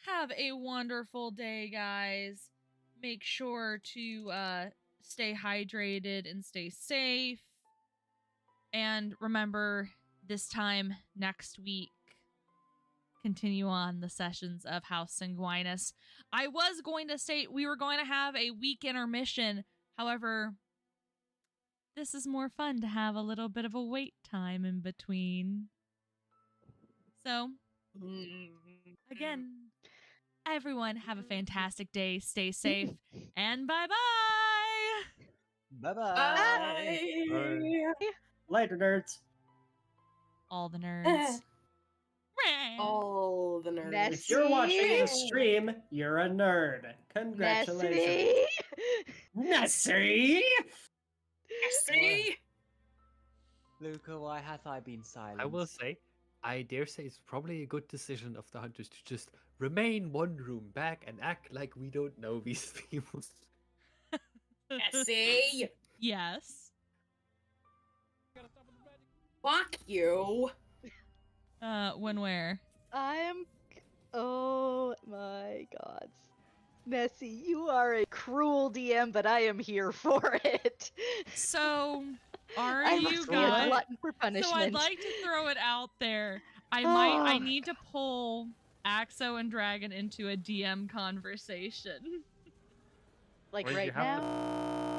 Have a wonderful day, guys. Make sure to stay hydrated and stay safe. And remember, this time next week, continue on the sessions of House Sanguinus. I was going to state we were going to have a week intermission. However, this is more fun to have a little bit of a wait time in between. So, again, everyone have a fantastic day. Stay safe, and bye-bye. Bye-bye. Bye. Later, nerds. All the nerds. All the nerds. If you're watching the Nessie! stream, you're a nerd. Congratulations. Nessie! Nessie! See? Luca, why hath I been silent? I will say, I dare say it's probably a good decision of the hunters to just remain one room back and act like we don't know these people. See? Yes. Fuck you. When where? Oh my gods. Nessie, you are a cruel DM, but I am here for it. So, are I you must be a guys? glutton for punishment. So I'd like to throw it out there. I Oh. need to pull Axo and Dragon into a DM conversation. Like Or you right have now?